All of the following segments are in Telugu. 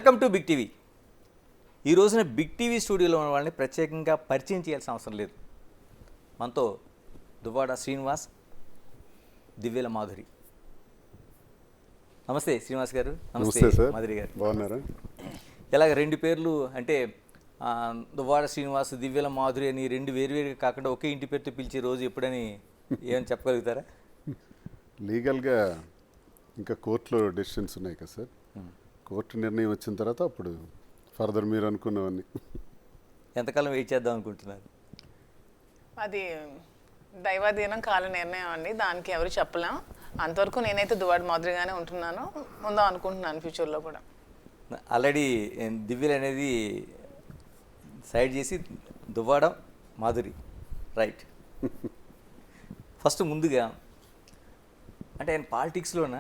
Welcome to big TV. ఈ రోజున బిగ్ టీవీ స్టూడియోలో ఉన్న వాళ్ళని ప్రత్యేకంగా పరిచయం చేయాల్సిన అవసరం లేదు. మనతో దువ్వాడ శ్రీనివాస్, దివ్యల మాధురి. నమస్తే శ్రీనివాస్ గారు. నమస్తే మాధురి గారు. బాగున్నారా? ఇలాగ రెండు పేర్లు అంటే దువ్వాడ శ్రీనివాస్, దివ్యల మాధురి అని రెండు వేరువేరుగా కాకుండా ఒకే ఇంటి పేరుతో పిలిచే రోజు ఎప్పుడని ఏమని చెప్పగలుగుతారా? లీగల్గా ఇంకా కోర్టులో డెసిషన్స్ ఉన్నాయి కదా సార్. కోర్టు నిర్ణయం వచ్చిన తర్వాత అప్పుడు ఫర్దర్ మీరు అనుకున్నవన్నీ. ఎంతకాలం వెయిట్ చేద్దాం అనుకుంటున్నారు? అది దైవాధీనం, కాల నిర్ణయం అండి. దానికి ఎవరు చెప్పలేం. అంతవరకు నేనైతే దువ్వాడ మాదిరిగానే ఉంటున్నాను, ఉందాం అనుకుంటున్నాను ఫ్యూచర్లో కూడా. ఆల్రెడీ దివ్యలు అనేది సైడ్ చేసి దువ్వాడ మాధురి, రైట్. ఫస్ట్ ముందుగా అంటే ఆయన పాలిటిక్స్లోన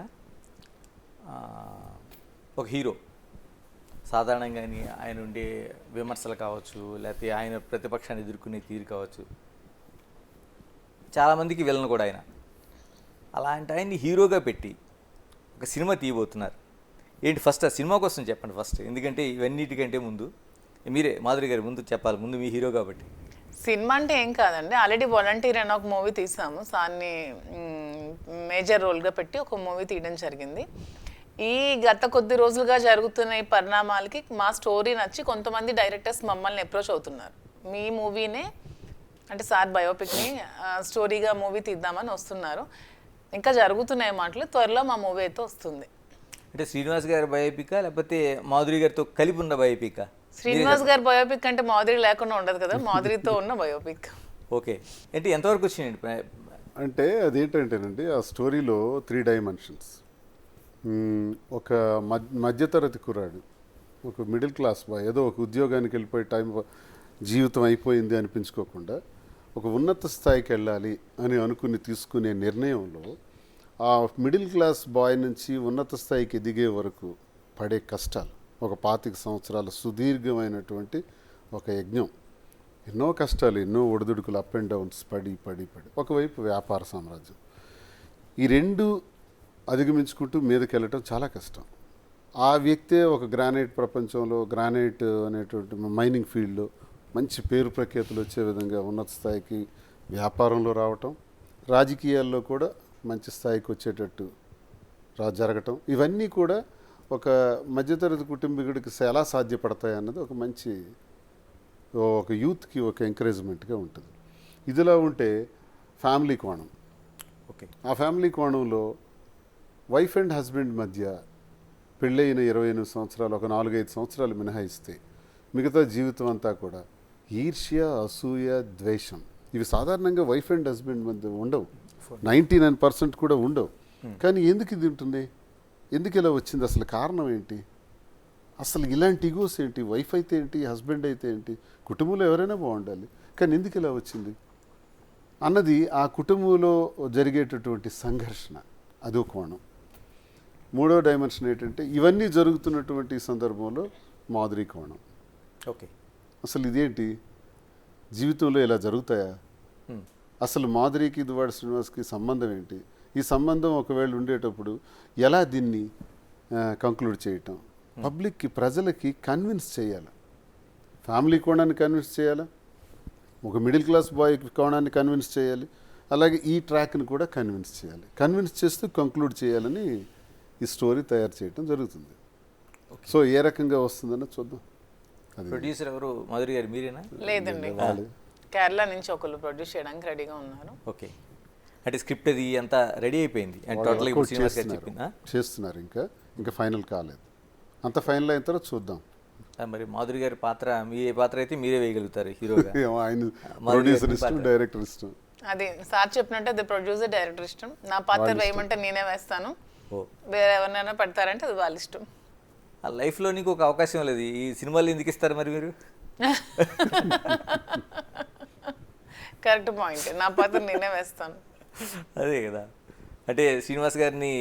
ఒక హీరో. సాధారణంగా ఆయన ఉండే విమర్శలు కావచ్చు, లేకపోతే ఆయన ప్రతిపక్షాన్ని ఎదుర్కొనే తీరు కావచ్చు, చాలామందికి విలన్ కూడా ఆయన. అలాంటి ఆయన్ని హీరోగా పెట్టి ఒక సినిమా తీయబోతున్నారు. ఏంటి ఫస్ట్ ఆ సినిమా కోసం చెప్పండి ఫస్ట్, ఎందుకంటే ఇవన్నిటికంటే ముందు మీరే మాధురి గారి ముందు చెప్పాలి, ముందు మీ హీరో కాబట్టి. సినిమా అంటే ఏం కాదండి, ఆల్రెడీ వాలంటీర్ అని ఒక మూవీ తీసాము. సార్ని మేజర్ రోల్గా పెట్టి ఒక మూవీ తీయడం జరిగింది. ఈ గత కొద్ది రోజులుగా జరుగుతున్న ఈ పరిణామాలకి మా స్టోరీ నచ్చి కొంతమంది డైరెక్టర్స్ మమ్మల్ని అప్రోచ్ అవుతున్నారు. మీ మూవీనే అంటే సార్ బయోపిక్ని స్టోరీగా మూవీ తీద్దామని వస్తున్నారు. ఇంకా జరుగుతున్నాయి మాటలు, త్వరలో మా మూవీ అయితే వస్తుంది. అంటే శ్రీనివాస్ గారి బయోపికా లేకపోతే మాధురి గారితో కలిపి ఉన్న బయోపికా? శ్రీనివాస్ గారి బయోపిక్ అంటే మాధురి లేకుండా ఉండదు కదా, మాధురితో ఉన్న బయోపిక్. ఓకే, అంటే ఎంతవరకు వచ్చినాయండి? అంటే అదేంటంటేనండి, ఆ స్టోరీలో 3 డైమెన్షన్స్. ఒక మధ్యతరగతి కుర్రాడు, ఒక మిడిల్ క్లాస్ బాయ్, ఏదో ఒక ఉద్యోగానికి వెళ్ళిపోయి జీవితం అయిపోయింది అనిపించుకోకుండా ఒక ఉన్నత స్థాయికి వెళ్ళాలి అని తీసుకునే నిర్ణయంలో ఆ మిడిల్ క్లాస్ బాయ్ నుంచి ఉన్నత స్థాయికి ఎదిగే వరకు పడే కష్టాలు, ఒక 25 సంవత్సరాల సుదీర్ఘమైనటువంటి ఒక యజ్ఞం, ఎన్నో కష్టాలు, ఎన్నో ఒడిదుడుకులు, అప్ అండ్ డౌన్స్, పడి పడి పడి ఒకవైపు వ్యాపార సామ్రాజ్యం, ఈ రెండు అధిగమించుకుంటూ మీదకి వెళ్ళటం చాలా కష్టం. ఆ వ్యక్తే ఒక గ్రానైట్ ప్రపంచంలో, గ్రానైట్ అనేటువంటి మైనింగ్ ఫీల్డ్లో మంచి పేరు ప్రఖ్యాతులు వచ్చే విధంగా ఉన్నత స్థాయికి వ్యాపారంలో రావటం, రాజకీయాల్లో కూడా మంచి స్థాయికి వచ్చేటట్టు జరగటం, ఇవన్నీ కూడా ఒక మధ్యతరగతి కుటుంబీకుడికి ఎలా సాధ్యపడతాయి అన్నది ఒక మంచి ఒక యూత్కి ఒక ఎంకరేజ్మెంట్గా ఉంటుంది. ఇదిలా ఉంటే ఫ్యామిలీ కోణం. ఓకే, ఆ ఫ్యామిలీ కోణంలో వైఫ్ అండ్ హస్బెండ్ మధ్య పెళ్ళైన 28 సంవత్సరాలు, ఒక 4-5 సంవత్సరాలు మినహాయిస్తే మిగతా జీవితం అంతా కూడా ఈర్ష్య, అసూయ, ద్వేషం, ఇవి సాధారణంగా వైఫ్ అండ్ హస్బెండ్ మధ్య ఉండవు, 99% కూడా ఉండవు. కానీ ఎందుకు ఇది ఉంటుంది? ఎందుకు ఇలా వచ్చింది? అసలు కారణం ఏంటి? అసలు ఇలాంటి ఈగోస్ ఏంటి? వైఫ్ అయితే ఏంటి, హస్బెండ్ అయితే ఏంటి, కుటుంబంలో ఎవరైనా బాగుండాలి, కానీ ఎందుకు ఇలా వచ్చింది అన్నది ఆ కుటుంబంలో జరిగేటటువంటి సంఘర్షణ, అదో కోణం. 3వ డైమెన్షన్ ఏంటంటే ఇవన్నీ జరుగుతున్నటువంటి సందర్భంలో మాధురి కోణం. ఓకే, అసలు ఇదేంటి, జీవితంలో ఇలా జరుగుతాయా? అసలు మాధురికి దువ్వాడ శ్రీనివాస్కి సంబంధం ఏంటి? ఈ సంబంధం ఒకవేళ ఉండేటప్పుడు ఎలా దీన్ని కంక్లూడ్ చేయటం, పబ్లిక్కి, ప్రజలకి కన్విన్స్ చేయాలి, ఫ్యామిలీ కోణాన్ని కన్విన్స్ చేయాలి, ఒక మిడిల్ క్లాస్ బాయ్ కోణాన్ని కన్విన్స్ చేయాలి, అలాగే ఈ ట్రాక్ని కూడా కన్విన్స్ చేయాలి. కన్విన్స్ చేస్తూ కంక్లూడ్ చేయాలని ఈ స్టోరీ తయారు చేయడం జరుగుతుంది. సో ఏ రకంగా వస్తుందన్న చూద్దాం. ప్రొడ్యూసర్ ఎవరు? మాధురి గారు మీరేనా? లేదండి, కేరళ నుంచి ఒకళ్ళు ప్రొడ్యూస్ చేయడానికి రెడీగా ఉన్నారు. ఓకే, అంటే స్క్రిప్ట్ అది అంతా రెడీ అయిపోయింది అండ్ టోటల్గా ఇప్పుడు శ్రీనివాస్ గారు చెప్పిందా? చేస్తున్నారు, ఇంకా ఫైనల్ కాలేదు. అంత ఫైనల్ అయిన తర్వాత చూద్దాం. మరి మాధురి గారి పాత్ర, మీ ఏ పాత్ర అయితే మీరే వేయగలుగుతారు హీరోగా? ఆయన ప్రొడ్యూసర్ ఇష్టం, డైరెక్టర్ ఇష్టం. అది సార్ చెప్పినట్టు అది ప్రొడ్యూసర్, డైరెక్టర్ ఇష్టం. నా పాత్ర వేయమంటే నేనే వేస్తాను, వేరే ఎవరినైనా పెడతారంటే అది వాళ్ళ ఇష్టం. ఆ లైఫ్లో నీకు ఒక అవకాశం లేదు, ఈ సినిమాలు ఎందుకు ఇస్తారు మరి మీరు? కరెక్ట్ పాయింట్, నా పాత్ర నేనే వేస్తాను. అదే కదా, అంటే శ్రీనివాస్ గారిని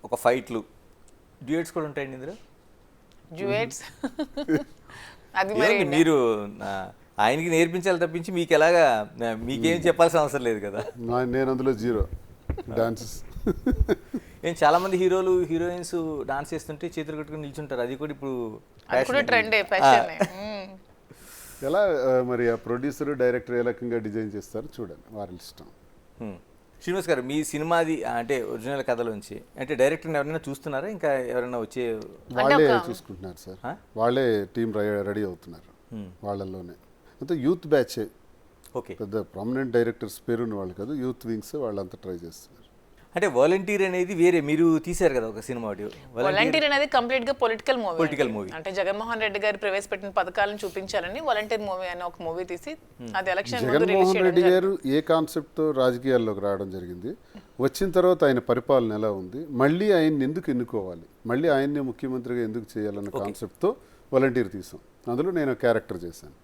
ఒక ఫైట్లు, డ్యూయట్స్ కూడా ఉంటాయండి ఇందులో. డ్యూయట్స్ అది మరి మీరు ఆయనకి నేర్పించాలి తప్పించి మీకు ఎలాగా, మీకేం చెప్పాల్సిన అవసరం లేదు కదా. నేను అందులో 0 డాన్సెస్. ఏం చాలామంది హీరోలు హీరోయిన్స్ డాన్స్ చేస్తుంటే చేతులు కట్టుకుని నిల్చుంటారు, అది కూడా ఇప్పుడు అది కూడా ట్రెండే, ఫ్యాషన్. ఎలా మరి ఆ ప్రొడ్యూసర్ డైరెక్టర్ ఏ రకంగా డిజైన్ చేస్తారో చూడండి, వారి ఇష్టం. శ్రీనివాస్ గారు, మీ సినిమాది అంటే ఒరిజినల్ కథలోంచి అంటే డైరెక్టర్ని ఎవరైనా చూస్తున్నారా, ఇంకా ఎవరైనా వచ్చే? వాళ్ళే చూసుకుంటున్నారు సార్, వాళ్ళే టీం రెడీ అవుతున్నారు వాళ్ళల్లోనే. అంతే యూత్ బ్యాచే, ఓకే, పెద్ద ప్రామినెంట్ డైరెక్టర్స్ పేరున్న వాళ్ళు కాదు, యూత్ వింగ్స్ వాళ్ళంతా ట్రై చేస్తున్నారు. అంటే వాలంటీర్ అనేది వేరే మీరు తీశారు కదా ఒక సినిమా, వాలంటీర్ అనేది కంప్లీట్ గా పొలిటికల్ మూవీ. అంటే జగన్మోహన్ రెడ్డి గారు ప్రవేశపెట్టిన పథకాలను చూపించాలని వాలంటీర్ మూవీ అనే ఒక మూవీ తీసి అది ఎలక్షన్ జగన్మోహన్ రెడ్డి గారు ఏ కాన్సెప్ట్ తో రాజకీయాల్లోకి రావడం జరిగింది, వచ్చిన తర్వాత ఆయన పరిపాలన ఎలా ఉంది, మళ్ళీ ఆయన్ని ఎందుకు ఎన్నుకోవాలి, మళ్ళీ ఆయన్నే ముఖ్యమంత్రిగా ఎందుకు చేయాలన్న కాన్సెప్ట్తో వాలంటీర్ తీసాం. అందులో నేను క్యారెక్టర్ చేశాను.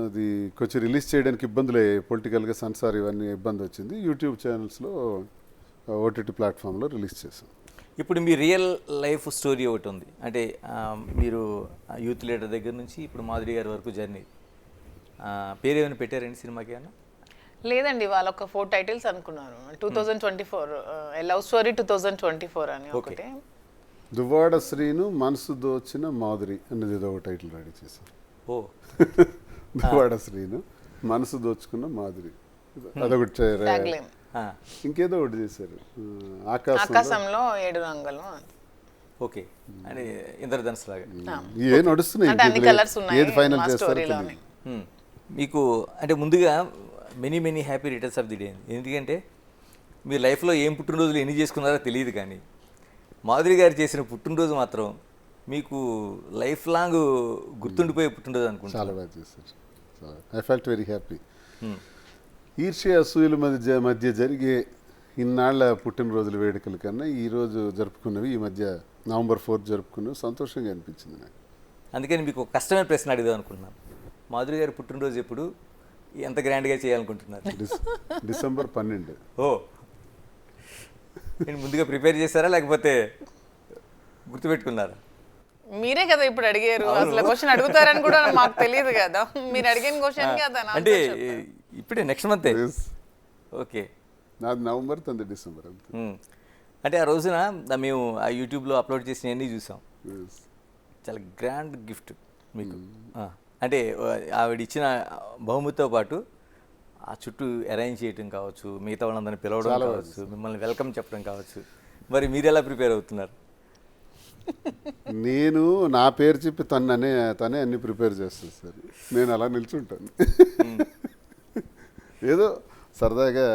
అది కొంచెం రిలీజ్ చేయడానికి ఇబ్బందులే, పొలిటికల్గా సెన్సార్ ఇవన్నీ ఇబ్బంది వచ్చింది. యూట్యూబ్ ఛానల్స్లో ఓటీటీ ప్లాట్ఫామ్లో రిలీజ్ చేశాం. ఇప్పుడు మీ రియల్ లైఫ్ స్టోరీ ఒకటి ఉంది, అంటే మీరు యూత్ లీడర్ దగ్గర నుంచి ఇప్పుడు మాధురి గారి వరకు జర్నీ, పేరు ఏమైనా పెట్టారండి సినిమాకి ఏమైనా? లేదండి, వాళ్ళ ఒక 4 టైటిల్స్ అనుకున్నారు. 2024 లవ్ స్టోరీ 2024 అని ఒకటి, దువ్వాడ శ్రీను మనసు దోచిన మాధురి అనేది ఏదో ఒక టైటిల్ రెడీ చేశాం. ఓ దువ్వాడ శ్రీను మనసు దోచుకున్న మాధురి, అదొకటి. ఇంకేదో ఒకటి చేశారు, ఆకాశంలో 7 రంగులు. ఓకే, అంటే ఇంద్రధనుసు లాగా ఏ నడుస్తున్నాయి, ఏది ఫైనల్ చేస్తారు. మీకు అంటే ముందుగా many happy returns of the day. ఎందుకంటే మీరు లైఫ్లో ఏం పుట్టినరోజులు ఎన్ని చేసుకున్నారో తెలియదు, కానీ మాధురి గారు చేసిన పుట్టినరోజు మాత్రం మీకు లైఫ్ లాంగ్ గుర్తుండిపోయే పుట్టినరోజు అనుకుంటా. చాలా బాగా చేశారు, ఐ ఫెల్ట్ వెరీ హ్యాపీ. ఈర్ష్య అసూయల మధ్య జరిగే ఇన్నాళ్ల పుట్టినరోజుల వేడుకల కన్నా ఈరోజు జరుపుకున్నవి, ఈ మధ్య November 4th జరుపుకున్నవి సంతోషంగా అనిపించింది నాకు. అందుకని మీకు ఒక కష్టమైన ప్రశ్న అడిగాం అనుకుంటున్నాను. మాధురి గారి పుట్టినరోజు ఎప్పుడు, ఎంత గ్రాండ్గా చేయాలనుకుంటున్నారు? December 12. ఓ, నేను ముందుగా ప్రిపేర్ చేశారా లేకపోతే గుర్తుపెట్టుకున్నారా? మీరే కదా ఇప్పుడు అడిగారు, అసలు క్వశ్చన్ అడుగుతారని కూడా మాకు తెలియదు కదా, మీరు అడిగిన క్వశ్చన్ అంటే ఇప్పుడే నెక్స్ట్ మంత్. ఓకే, నాది November, తంది December. అంటే ఆ రోజున మేము ఆ యూట్యూబ్లో అప్లోడ్ చేసినవన్నీ చూసాం. చాలా గ్రాండ్ గిఫ్ట్ మీకు. అంటే ఆవిడ ఇచ్చిన బహుమతితో పాటు ఆ చుట్టూ అరేంజ్ చేయడం కావచ్చు, మిగతా వాళ్ళందరినీ పిలవడం కావచ్చు, మిమ్మల్ని వెల్కమ్ చెప్పడం కావచ్చు, మరి మీరు ఎలా ప్రిపేర్ అవుతున్నారు? నేను నా పేరు చెప్పి తనే అన్ని ప్రిపేర్ చేస్తాను సార్, నేను అలా నిల్చుంటాను. ఏదో సరదాగా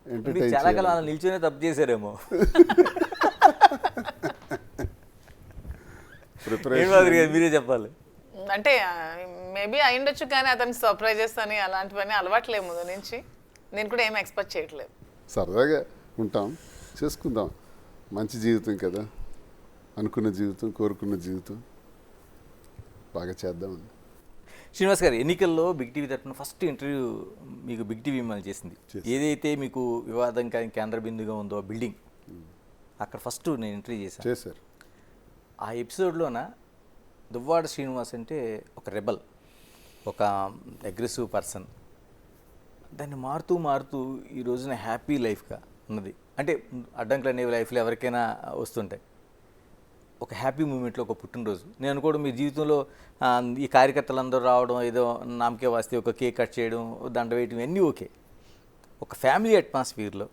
ఎంటర్టైన్. చాలా కాలం అలా నిల్చునే తప్పు చేశారేమో. మీరే చెప్పాలి. అంటే మేబీ అయ్యుండొచ్చు, కానీ అతనికి సర్ప్రైజెస్ అని అలాంటివన్నీ అలవాట్లేదు ముందు నుంచి, నేను కూడా ఏం ఎక్స్పెక్ట్ చేయట్లేదు. సరదాగా ఉంటాం, చేసుకుందాం, మంచి జీవితం కదా, అనుకున్న జీవితం, కోరుకున్న జీవితం, బాగా చేద్దామని. శ్రీనివాస్ గారు, ఎన్నికల్లో బిగ్ టీవీ తరఫున ఫస్ట్ ఇంటర్వ్యూ మీకు బిగ్ టీవీ మిమ్మల్ని చేసింది. ఏదైతే మీకు వివాదం కేంద్ర బిందుగా ఉందో బిల్డింగ్, అక్కడ ఫస్ట్ నేను ఇంటర్వ్యూ చేశారు. ఆ ఎపిసోడ్లోన దువ్వాడ శ్రీనివాస్ అంటే ఒక రెబల్, ఒక అగ్రెసివ్ పర్సన్, దాన్ని మారుతూ ఈ రోజున హ్యాపీ లైఫ్గా ఉన్నది. అంటే అడ్డంకులు అనేవి లైఫ్లో ఎవరికైనా వస్తుంటాయి. ఒక హ్యాపీ మూమెంట్లో ఒక పుట్టినరోజు, నేను అనుకోవడం మీ జీవితంలో ఈ కార్యకర్తలందరూ రావడం, ఏదో నామకే వాస్తే ఒక కేక్ కట్ చేయడం, దండ వేయడం, ఇవన్నీ ఓకే. ఒక ఫ్యామిలీ అట్మాస్ఫియర్లో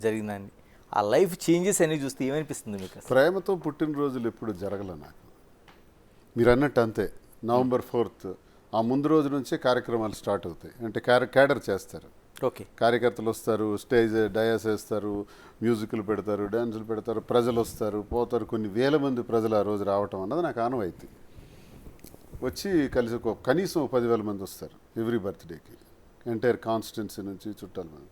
జరిగిందండి. ఆ లైఫ్ చేంజెస్ అన్నీ చూస్తే ఏమనిపిస్తుంది మీకు? ప్రేమతో పుట్టినరోజులు ఎప్పుడు జరగలే నాకు, మీరు అన్నట్టు అంతే. November 4th ఆ ముందు రోజు నుంచే కార్యక్రమాలు స్టార్ట్ అవుతాయి. అంటే క్యాడర్ చేస్తారు, ఓకే, కార్యకర్తలు వస్తారు, స్టేజ్ డయాస్ వేస్తారు, మ్యూజిక్లు పెడతారు, డ్యాన్సులు పెడతారు, ప్రజలు వస్తారు పోతారు. కొన్ని వేల మంది ప్రజలు ఆ రోజు రావటం అన్నది నాకు ఆనవాయితీ. వచ్చి కలిసి కనీసం 10,000 మంది వస్తారు ఎవ్రీ బర్త్డేకి, ఎంటైర్ కాన్స్టిట్యున్సీ నుంచి చుట్టాల మంది.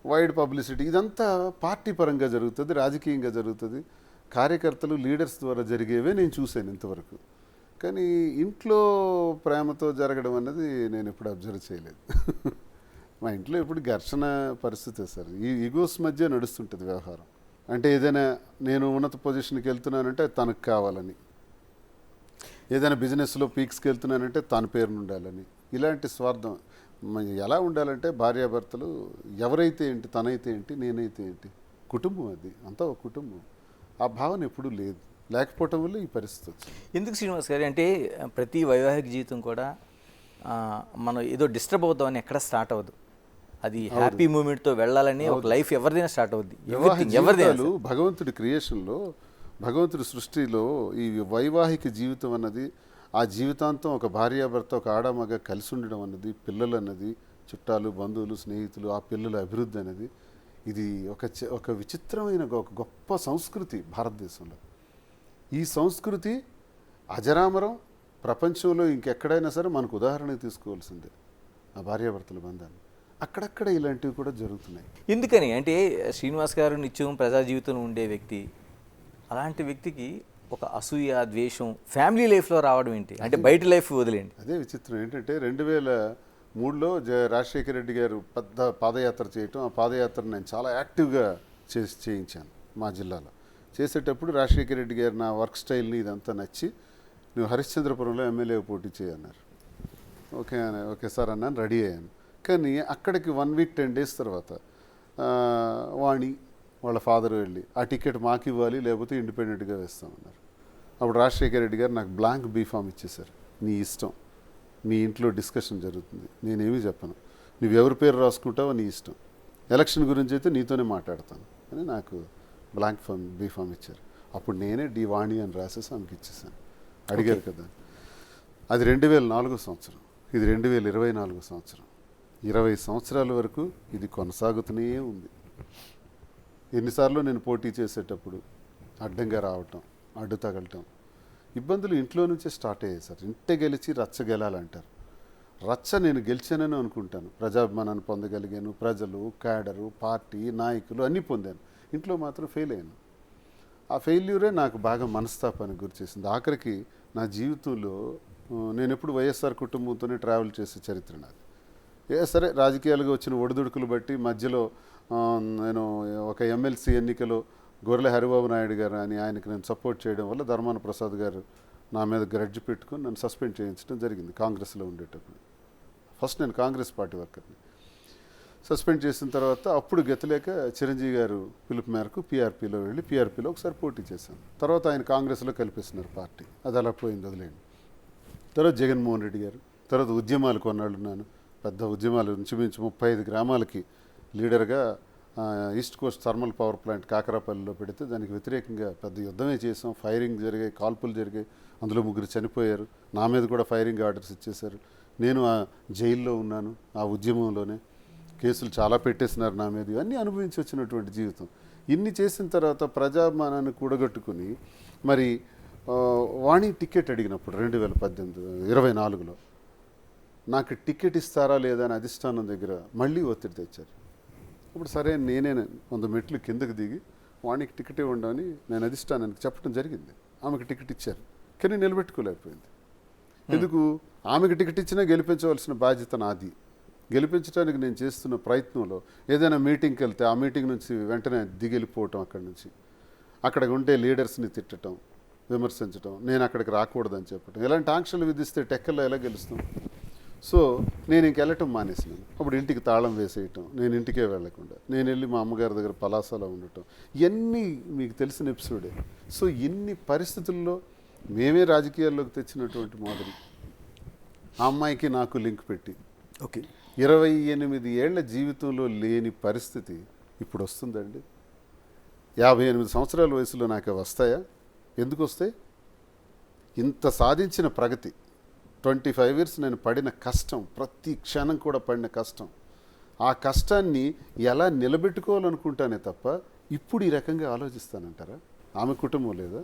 వైడ్ పబ్లిసిటీ, ఇదంతా పార్టీ పరంగా జరుగుతుంది, రాజకీయంగా జరుగుతుంది, కార్యకర్తలు లీడర్స్ ద్వారా జరిగేవే నేను చూశాను ఇంతవరకు. కానీ ఇంట్లో ప్రేమతో జరగడం అన్నది నేను ఎప్పుడు అబ్జర్వ్ చేయలేదు. మా ఇంట్లో ఎప్పుడు ఘర్షణ పరిస్థితే సార్, ఈ ఈగోస్ మధ్య నడుస్తుంటుంది వ్యవహారం. అంటే ఏదైనా నేను ఉన్నత పొజిషన్కి వెళ్తున్నానంటే తనకు కావాలని, ఏదైనా బిజినెస్లో పీక్స్కి వెళ్తున్నానంటే తన పేరును ఉండాలని, ఇలాంటి స్వార్థం. ఎలా ఉండాలంటే భార్యాభర్తలు ఎవరైతే ఏంటి, తనైతే ఏంటి, నేనైతే ఏంటి, కుటుంబం, అది అంతా ఒక కుటుంబం. ఆ భావన ఎప్పుడూ లేదు, లేకపోవటం వల్ల ఈ పరిస్థితి వచ్చింది. ఎందుకు శ్రీనివాస్ గారు అంటే ప్రతి వైవాహిక జీవితం కూడా మనం ఏదో డిస్టర్బ్ అవుతామని ఎక్కడ స్టార్ట్ అవ్వదు. అది హ్యాపీ మూమెంట్తో వెళ్ళాలని ఒక లైఫ్ ఎవరిదైనా స్టార్ట్ అవుద్ది. ఎవరిదైనా భగవంతుడి క్రియేషన్లో, భగవంతుడి సృష్టిలో ఈ వైవాహిక జీవితం అన్నది, ఆ జీవితాంతం ఒక భార్యాభర్త, ఒక ఆడమగ కలిసి ఉండడం అన్నది, పిల్లలు అన్నది, చుట్టాలు, బంధువులు, స్నేహితులు, ఆ పిల్లల అభివృద్ధి అనేది, ఇది ఒక విచిత్రమైన ఒక గొప్ప సంస్కృతి భారతదేశంలో. ఈ సంస్కృతి అజరామరం. ప్రపంచంలో ఇంకెక్కడైనా సరే మనకు ఉదాహరణకు తీసుకోవాల్సిందే ఆ భార్యాభర్తల బంధాన్ని. అక్కడక్కడ ఇలాంటివి కూడా జరుగుతున్నాయి. ఎందుకని అంటే శ్రీనివాస్ గారు నిత్యం ప్రజా జీవితంలో ఉండే వ్యక్తి, అలాంటి వ్యక్తికి ఒక అసూయ, ద్వేషం ఫ్యామిలీ లైఫ్లో రావడం ఏంటి? అంటే బయట లైఫ్ వదిలేండి. అదే విచిత్రం ఏంటంటే 2003లో రాజశేఖర రెడ్డి గారు పెద్ద పాదయాత్ర చేయటం, ఆ పాదయాత్ర నేను చాలా యాక్టివ్గా చేయించాను మా జిల్లాలో. చేసేటప్పుడు రాజశేఖర రెడ్డి గారు నా వర్క్ స్టైల్ని ఇదంతా నచ్చి, నువ్వు హరిశ్చంద్రపురంలో ఎమ్మెల్యే పోటీ చేయన్నారు. ఓకే సార్ అన్నాను, రెడీ అయ్యాను. కానీ అక్కడికి 1 వీక్ 10 డేస్ తర్వాత వాణి వాళ్ళ ఫాదర్ వెళ్ళి ఆ టికెట్ మాకు ఇవ్వాలి, లేకపోతే ఇండిపెండెంట్గా వేస్తామన్నారు. అప్పుడు రాజశేఖర రెడ్డి గారు నాకు బ్లాంక్ బీఫామ్ ఇచ్చేశారు. నీ ఇష్టం, మీ ఇంట్లో డిస్కషన్ జరుగుతుంది, నేనేమీ చెప్పను, నువ్వు ఎవరి పేరు రాసుకుంటావో నీ ఇష్టం, ఎలక్షన్ గురించి అయితే నీతోనే మాట్లాడతాను అని నాకు బ్లాంక్ బీఫామ్ ఇచ్చారు. అప్పుడు నేనే డి వాణి అని రాసేసి ఆమెకి ఇచ్చేసాను. అడిగారు కదా. అది 2004 సంవత్సరం, ఇది 2024 సంవత్సరం. 20 సంవత్సరాల వరకు ఇది కొనసాగుతూనే ఉంది. ఎన్నిసార్లు నేను పోటీ చేసేటప్పుడు అడ్డంగా రావటం, అడ్డు తగలటం, ఇబ్బందులు ఇంట్లో నుంచే స్టార్ట్ అయ్యాయి సార్. ఇంటే గెలిచి రచ్చ గెలాలంటారు. రచ్చ నేను గెలిచానని అనుకుంటాను. ప్రజాభిమానాన్ని పొందగలిగాను, ప్రజలు, క్యాడరు, పార్టీ, నాయకులు అన్నీ పొందాను. ఇంట్లో మాత్రం ఫెయిల్ అయ్యాను. ఆ ఫెయిల్యూరే నాకు బాగా మనస్తాపానికి గురి చేసింది. ఆఖరికి నా జీవితంలో నేను ఎప్పుడు వైఎస్ఆర్ కుటుంబంతోనే ట్రావెల్ చేసే చరిత్ర నాది. సరే రాజకీయాలుగా వచ్చిన ఒడిదుడుకులు బట్టి మధ్యలో నేను ఒక ఎమ్మెల్సీ ఎన్నికలో గొర్రెల హరిబాబు నాయుడు గారు అని ఆయనకి నేను సపోర్ట్ చేయడం వల్ల ధర్మాన ప్రసాద్ గారు నా మీద గ్రడ్జ్ పెట్టుకుని నన్ను సస్పెండ్ చేయించడం జరిగింది కాంగ్రెస్లో ఉండేటప్పుడు. ఫస్ట్ నేను కాంగ్రెస్ పార్టీ వర్కర్ని. సస్పెండ్ చేసిన తర్వాత అప్పుడు గెతలేక చిరంజీవి గారు పిలుపు మేరకు పీఆర్పీలో వెళ్ళి పీఆర్పీలో ఒకసారి పోటీ చేశాను. తర్వాత ఆయన కాంగ్రెస్లో కల్పిస్తున్నారు పార్టీ. అది అలా పోయింది, వదిలేండి. తర్వాత జగన్మోహన్ రెడ్డి గారు, తర్వాత ఉద్యమాలు కొన్నాళ్ళు ఉన్నాను. పెద్ద ఉద్యమాలు ఇంచుమించు 35 గ్రామాలకి లీడర్గా east coast thermal power plant కాకరాపల్లిలో పెడితే దానికి వ్యతిరేకంగా పెద్ద యుద్ధమే చేసాం. ఫైరింగ్ జరిగాయి, కాల్పులు జరిగాయి, అందులో 3 చనిపోయారు. నా మీద కూడా ఫైరింగ్ ఆర్డర్స్ ఇచ్చేశారు. నేను ఆ జైల్లో ఉన్నాను. ఆ ఉద్యమంలోనే కేసులు చాలా పెట్టేసినారు నా మీద. ఇవన్నీ అనుభవించి వచ్చినటువంటి జీవితం. ఇన్ని చేసిన తర్వాత ప్రజాభిమానాన్ని కూడగట్టుకుని మరి వాణి టికెట్ అడిగినప్పుడు 2024లో నాకు టికెట్ ఇస్తారా లేదా అని అధిష్టానం దగ్గర మళ్ళీ ఒత్తిడి తెచ్చారు. అప్పుడు సరే నేనే 100 మెట్లు కిందకి దిగి వాణికి టికెట్ ఇవ్వండి అని నేను అధిష్టానానికి చెప్పడం జరిగింది. ఆమెకు టికెట్ ఇచ్చారు, కానీ నిలబెట్టుకోలేకపోయింది. ఎందుకు? ఆమెకు టికెట్ ఇచ్చినా గెలిపించవలసిన బాధ్యత నాది. గెలిపించడానికి నేను చేస్తున్న ప్రయత్నంలో ఏదైనా మీటింగ్కి వెళ్తే ఆ మీటింగ్ నుంచి వెంటనే దిగెళ్ళిపోవటం, అక్కడ ఉండే లీడర్స్ని తిట్టడం, విమర్శించడం, నేను అక్కడికి రాకూడదని చెప్పడం, ఇలాంటి ఆంక్షలు విధిస్తే టెక్కల్లో ఎలా గెలుస్తాం? సో నేను వెళ్ళటం మానేసినాను. అప్పుడు ఇంటికి తాళం వేసేయటం, నేను ఇంటికే వెళ్లకుండా నేను వెళ్ళి మా అమ్మగారి దగ్గర పలాసలో ఉండటం, ఇవన్నీ మీకు తెలిసిన ఎపిసోడే. సో ఇన్ని పరిస్థితుల్లో మేమే రాజకీయాల్లోకి తెచ్చినటువంటి మాదిరి ఆ అమ్మాయికి నాకు లింక్ పెట్టి 28 ఏళ్ల జీవితంలో లేని పరిస్థితి ఇప్పుడు వస్తుందండి. 58 సంవత్సరాల వయసులో నాకు వస్తాయా? ఎందుకు వస్తాయి? ఇంత సాధించిన ప్రగతి, 25 ఇయర్స్ నేను పడిన కష్టం, ప్రతి క్షణం కూడా పడిన కష్టం, ఆ కష్టాన్ని ఎలా నిలబెట్టుకోవాలనుకుంటానే తప్ప ఇప్పుడు ఈ రకంగా ఆలోచిస్తానంటారా? ఆమె కుటుంబం లేదా?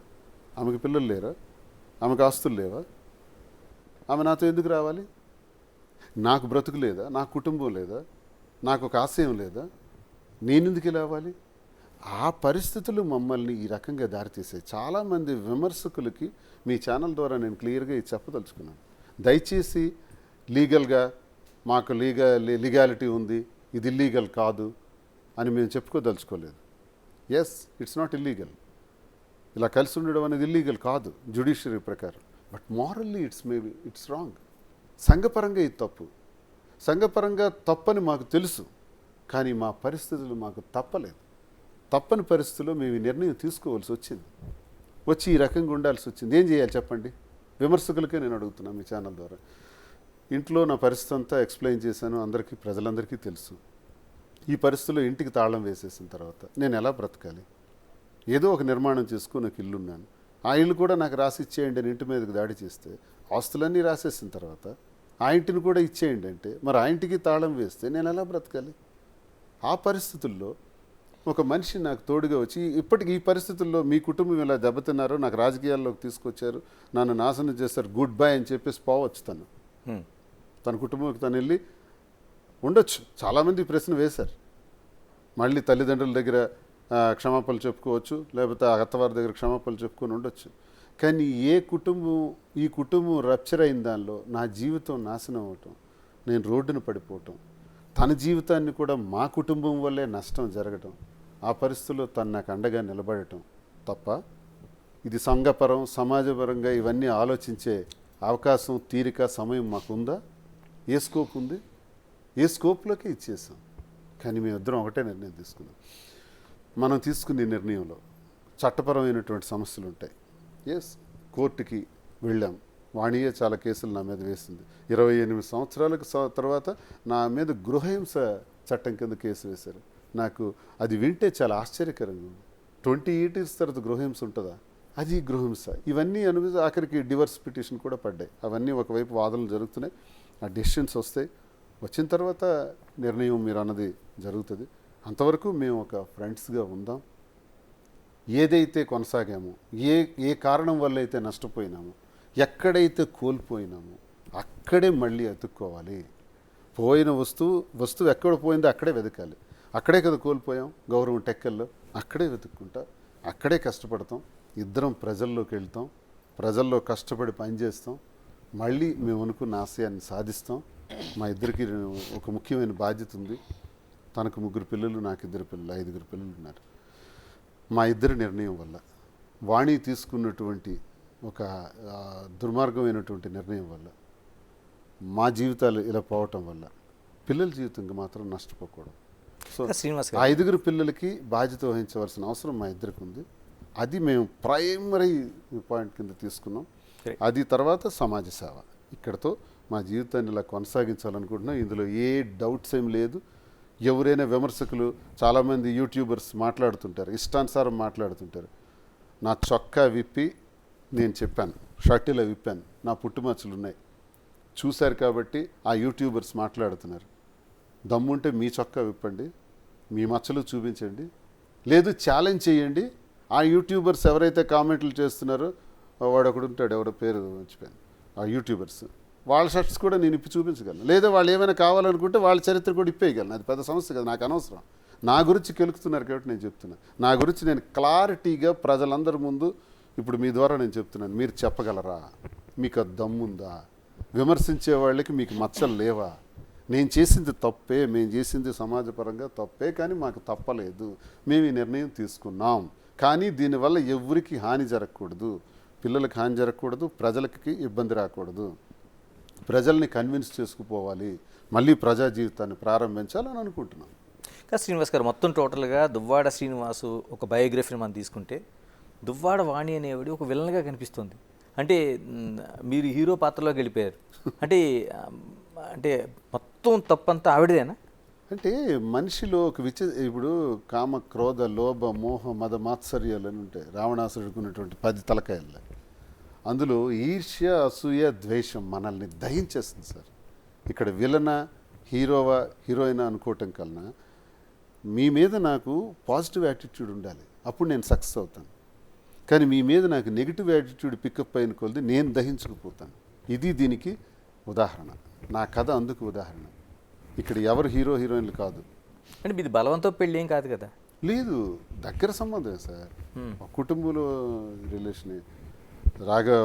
ఆమెకు పిల్లలు లేరా? ఆమెకు ఆస్తులు లేవా? ఆమె నాతో ఎందుకు రావాలి? నాకు బ్రతుకు లేదా? నాకు కుటుంబం లేదా? నాకు ఒక ఆశయం లేదా? నేనెందుకు రావాలి? ఆ పరిస్థితులు మమ్మల్ని ఈ రకంగా దారితీసాయి. చాలామంది విమర్శకులకి మీ ఛానల్ ద్వారా నేను క్లియర్గా ఇది చెప్పదలుచుకున్నాను. దయచేసి లీగల్గా మాకు లీగాలిటీ ఉంది, ఇది ఇల్లీగల్ కాదు అని మేము చెప్పుకోదలుచుకోలేదు. Yes, it's not illegal. ఇలా కలిసి ఉండడం అనేది ఇల్లీగల్ కాదు జ్యుడిషియరీ ప్రకారం. But morally it's wrong. సంఘపరంగా ఇది తప్పు. సంఘపరంగా తప్పని మాకు తెలుసు, కానీ మా పరిస్థితులు మాకు తప్పలేదు. తప్పని పరిస్థితుల్లో మేము ఈ నిర్ణయం తీసుకోవాల్సి వచ్చింది. వచ్చి ఈ రకంగా ఉండాల్సి వచ్చింది. ఏం చేయాలి చెప్పండి? విమర్శకులకే నేను అడుగుతున్నాను మీ ఛానల్ ద్వారా. ఇంట్లో నా పరిస్థితి అంతా ఎక్స్ప్లెయిన్ చేశాను, అందరికీ ప్రజలందరికీ తెలుసు. ఈ పరిస్థితుల్లో ఇంటికి తాళం వేసేసిన తర్వాత నేను ఎలా బ్రతకాలి? ఏదో ఒక నిర్మాణం చేసుకుని నాకు ఇల్లు ఉన్నాను, ఆ ఇల్లు కూడా నాకు రాసి ఇచ్చేయండి అని ఇంటి మీదకి దాడి చేస్తే, ఆస్తులన్నీ రాసేసిన తర్వాత ఆ ఇంటిని కూడా ఇచ్చేయండి అంటే, మరి ఆ ఇంటికి తాళం వేస్తే నేను ఎలా బ్రతకాలి? ఆ పరిస్థితుల్లో ఒక మనిషి నాకు తోడుగా వచ్చి, ఇప్పటికి ఈ పరిస్థితుల్లో మీ కుటుంబం ఇలా దెబ్బతిన్నారో, నాకు రాజకీయాల్లోకి తీసుకొచ్చారు, నన్ను నాశనం చేస్తారు, గుడ్ బై అని చెప్పేసి పోవచ్చు తను. తన కుటుంబంకి తను వెళ్ళి ఉండొచ్చు. చాలామంది ప్రశ్న వేశారు. మళ్ళీ తల్లిదండ్రుల దగ్గర క్షమాపణలు చెప్పుకోవచ్చు, లేకపోతే ఆ అత్తవారి దగ్గర క్షమాపణలు చెప్పుకొని ఉండొచ్చు. కానీ ఈ కుటుంబం రప్చర్ అయిన దానిలో నా జీవితం నాశనం అవటం, నేను రోడ్డున పడిపోవటం, తన జీవితాన్ని కూడా మా కుటుంబం వల్లే నష్టం జరగటం, ఆ పరిస్థితుల్లో తను నాకు అండగా నిలబడటం తప్ప, ఇది సంఘపరం సమాజపరంగా ఇవన్నీ ఆలోచించే అవకాశం, తీరిక, సమయం మాకుందా? ఏ స్కోప్ ఉంది? ఏ స్కోప్లోకి ఇచ్చేసాం. కానీ మేమిద్దరం ఒకటే నిర్ణయం తీసుకున్నాం. మనం తీసుకునే నిర్ణయంలో చట్టపరమైనటువంటి సమస్యలు ఉంటాయి. కోర్టుకి వెళ్ళాం. వాణియే చాలా కేసులు నా మీద వేసింది. 28 సంవత్సరాలకు తర్వాత నా మీద గృహహింస చట్టం కింద కేసు వేశారు. నాకు అది వింటే చాలా ఆశ్చర్యకరంగా ఉంది. 20 years తర్వాత గృహహింస ఉంటుందా? అది గృహహింస. ఇవన్నీ అనుభవించి ఆఖరికి డివర్స్ పిటిషన్ కూడా పడ్డాయి. అవన్నీ ఒకవైపు వాదనలు జరుగుతున్నాయి, ఆ డెసిషన్స్ వస్తాయి. వచ్చిన తర్వాత నిర్ణయం మీరు అన్నది జరుగుతుంది. అంతవరకు మేము ఒక ఫ్రెండ్స్గా ఉందాం. ఏదైతే కొనసాగామో, ఏ కారణం వల్ల అయితే నష్టపోయినామో, ఎక్కడైతే కోల్పోయినామో అక్కడే మళ్ళీ అతుక్కోవాలి. పోయిన వస్తువు ఎక్కడ పోయిందో అక్కడే వెతకాలి. అక్కడే కదా కోల్పోయాం, గౌరవం టెక్కల్లో, అక్కడే వెతుక్కుంటా, అక్కడే కష్టపడతాం. ఇద్దరం ప్రజల్లోకి వెళ్తాం, ప్రజల్లో కష్టపడి పనిచేస్తాం, మళ్ళీ మేము అనుకున్న ఆశయాన్ని సాధిస్తాం. మా ఇద్దరికి ఒక ముఖ్యమైన బాధ్యత ఉంది. తనకు 3 పిల్లలు, నాకు 2 పిల్లలు, 5 పిల్లలు ఉన్నారు. మా ఇద్దరి నిర్ణయం వల్ల, వాణి తీసుకున్నటువంటి ఒక దుర్మార్గమైనటువంటి నిర్ణయం వల్ల, మా జీవితాలు ఇలా పోవటం వల్ల పిల్లల జీవితంగా మాత్రం నష్టపోకూడదు. సో శ్రీనివాస్ ఆ 5 పిల్లలకి బాధ్యత వహించవలసిన అవసరం మా ఇద్దరికి ఉంది. అది మేము ప్రైమరీ పాయింట్ కింద తీసుకున్నాం. అది తర్వాత సమాజ సేవ. ఇక్కడతో మా జీవితాన్ని ఇలా కొనసాగించాలనుకుంటున్నాం. ఇందులో ఏ డౌట్స్ ఏం లేదు. ఎవరైనా విమర్శకులు, చాలామంది యూట్యూబర్స్ మాట్లాడుతుంటారు, ఇష్టానుసారం మాట్లాడుతుంటారు. నా చొక్కా విప్పి నేను చెప్పాను, షర్టిలో విప్పాను, నా పుట్టుమచ్చలు ఉన్నాయి, చూశారు కాబట్టి ఆ యూట్యూబర్స్ మాట్లాడుతున్నారు. దమ్ముంటే మీ చొక్కా విప్పండి, మీ మచ్చలు చూపించండి, లేదు ఛాలెంజ్ చేయండి. ఆ యూట్యూబర్స్ ఎవరైతే కామెంట్లు చేస్తున్నారో, వాడు ఒకడు ఉంటాడు, ఎవడో పేరు మర్చిపోయాను, ఆ యూట్యూబర్స్, వాళ్ళ షర్ట్స్ కూడా నేను ఇప్పి చూపించగలను. లేదా వాళ్ళు ఏమైనా కావాలనుకుంటే వాళ్ళ చరిత్ర కూడా ఇప్పేయగలను. అది పెద్ద సమస్య కదా, నాకు అనవసరం. నా గురించి కెలుకుతున్నారు కాబట్టి నేను చెప్తున్నా. నా గురించి నేను క్లారిటీగా ప్రజలందరి ముందు ఇప్పుడు మీ ద్వారా నేను చెప్తున్నాను. మీరు చెప్పగలరా? మీకు అది దమ్ముందా? విమర్శించే వాళ్ళకి మీకు మచ్చలు లేవా? నేను చేసింది తప్పే, మేము చేసింది సమాజపరంగా తప్పే, కానీ మాకు తప్పలేదు. మేము ఈ నిర్ణయం తీసుకున్నాం. కానీ దీనివల్ల ఎవరికి హాని జరగకూడదు, పిల్లలకి హాని జరగకూడదు, ప్రజలకి ఇబ్బంది రాకూడదు, ప్రజల్ని కన్విన్స్ చేసుకుపోవాలి, మళ్ళీ ప్రజా జీవితాన్ని ప్రారంభించాలని అనుకుంటున్నాను. ఇంకా శ్రీనివాస్ గారు, మొత్తం టోటల్గా దువ్వాడ శ్రీనివాసు ఒక బయోగ్రఫీని మనం తీసుకుంటే, దువ్వాడ వాణి అనేవాడు ఒక విలన్గా కనిపిస్తుంది. అంటే మీరు హీరో పాత్రలోకి వెళ్ళిపోయారు. అంటే మొత్తం తప్పంతా ఆవిడదేనా? అంటే మనిషిలో ఒక ఇప్పుడు కామ, క్రోధ, లోభ, మోహ, మద, మాత్సర్యాలు అని ఉంటాయి. రావణాసురుడికి ఉన్నటువంటి 10 తలకాయలు. అందులో ఈర్ష్య, అసూయ, ద్వేషం మనల్ని దహించేస్తుంది సార్. ఇక్కడ విలనా, హీరోయినా అనుకోవటం కన్నా మీ మీద నాకు పాజిటివ్ యాటిట్యూడ్ ఉండాలి, అప్పుడు నేను సక్సెస్ అవుతాను. కానీ మీ మీద నాకు నెగిటివ్ యాటిట్యూడ్ పికప్ అయిన కొలది నేను దహించుకుపోతాను. ఇది దీనికి ఉదాహరణ. నా కథ అందుకు ఉదాహరణ. ఇక్కడ ఎవరు హీరోయిన్లు కాదు. అంటే మీది బలవంతో పెళ్ళి ఏం కాదు కదా? లేదు, దగ్గర సంబంధమే సార్. కుటుంబంలో రిలేషనే.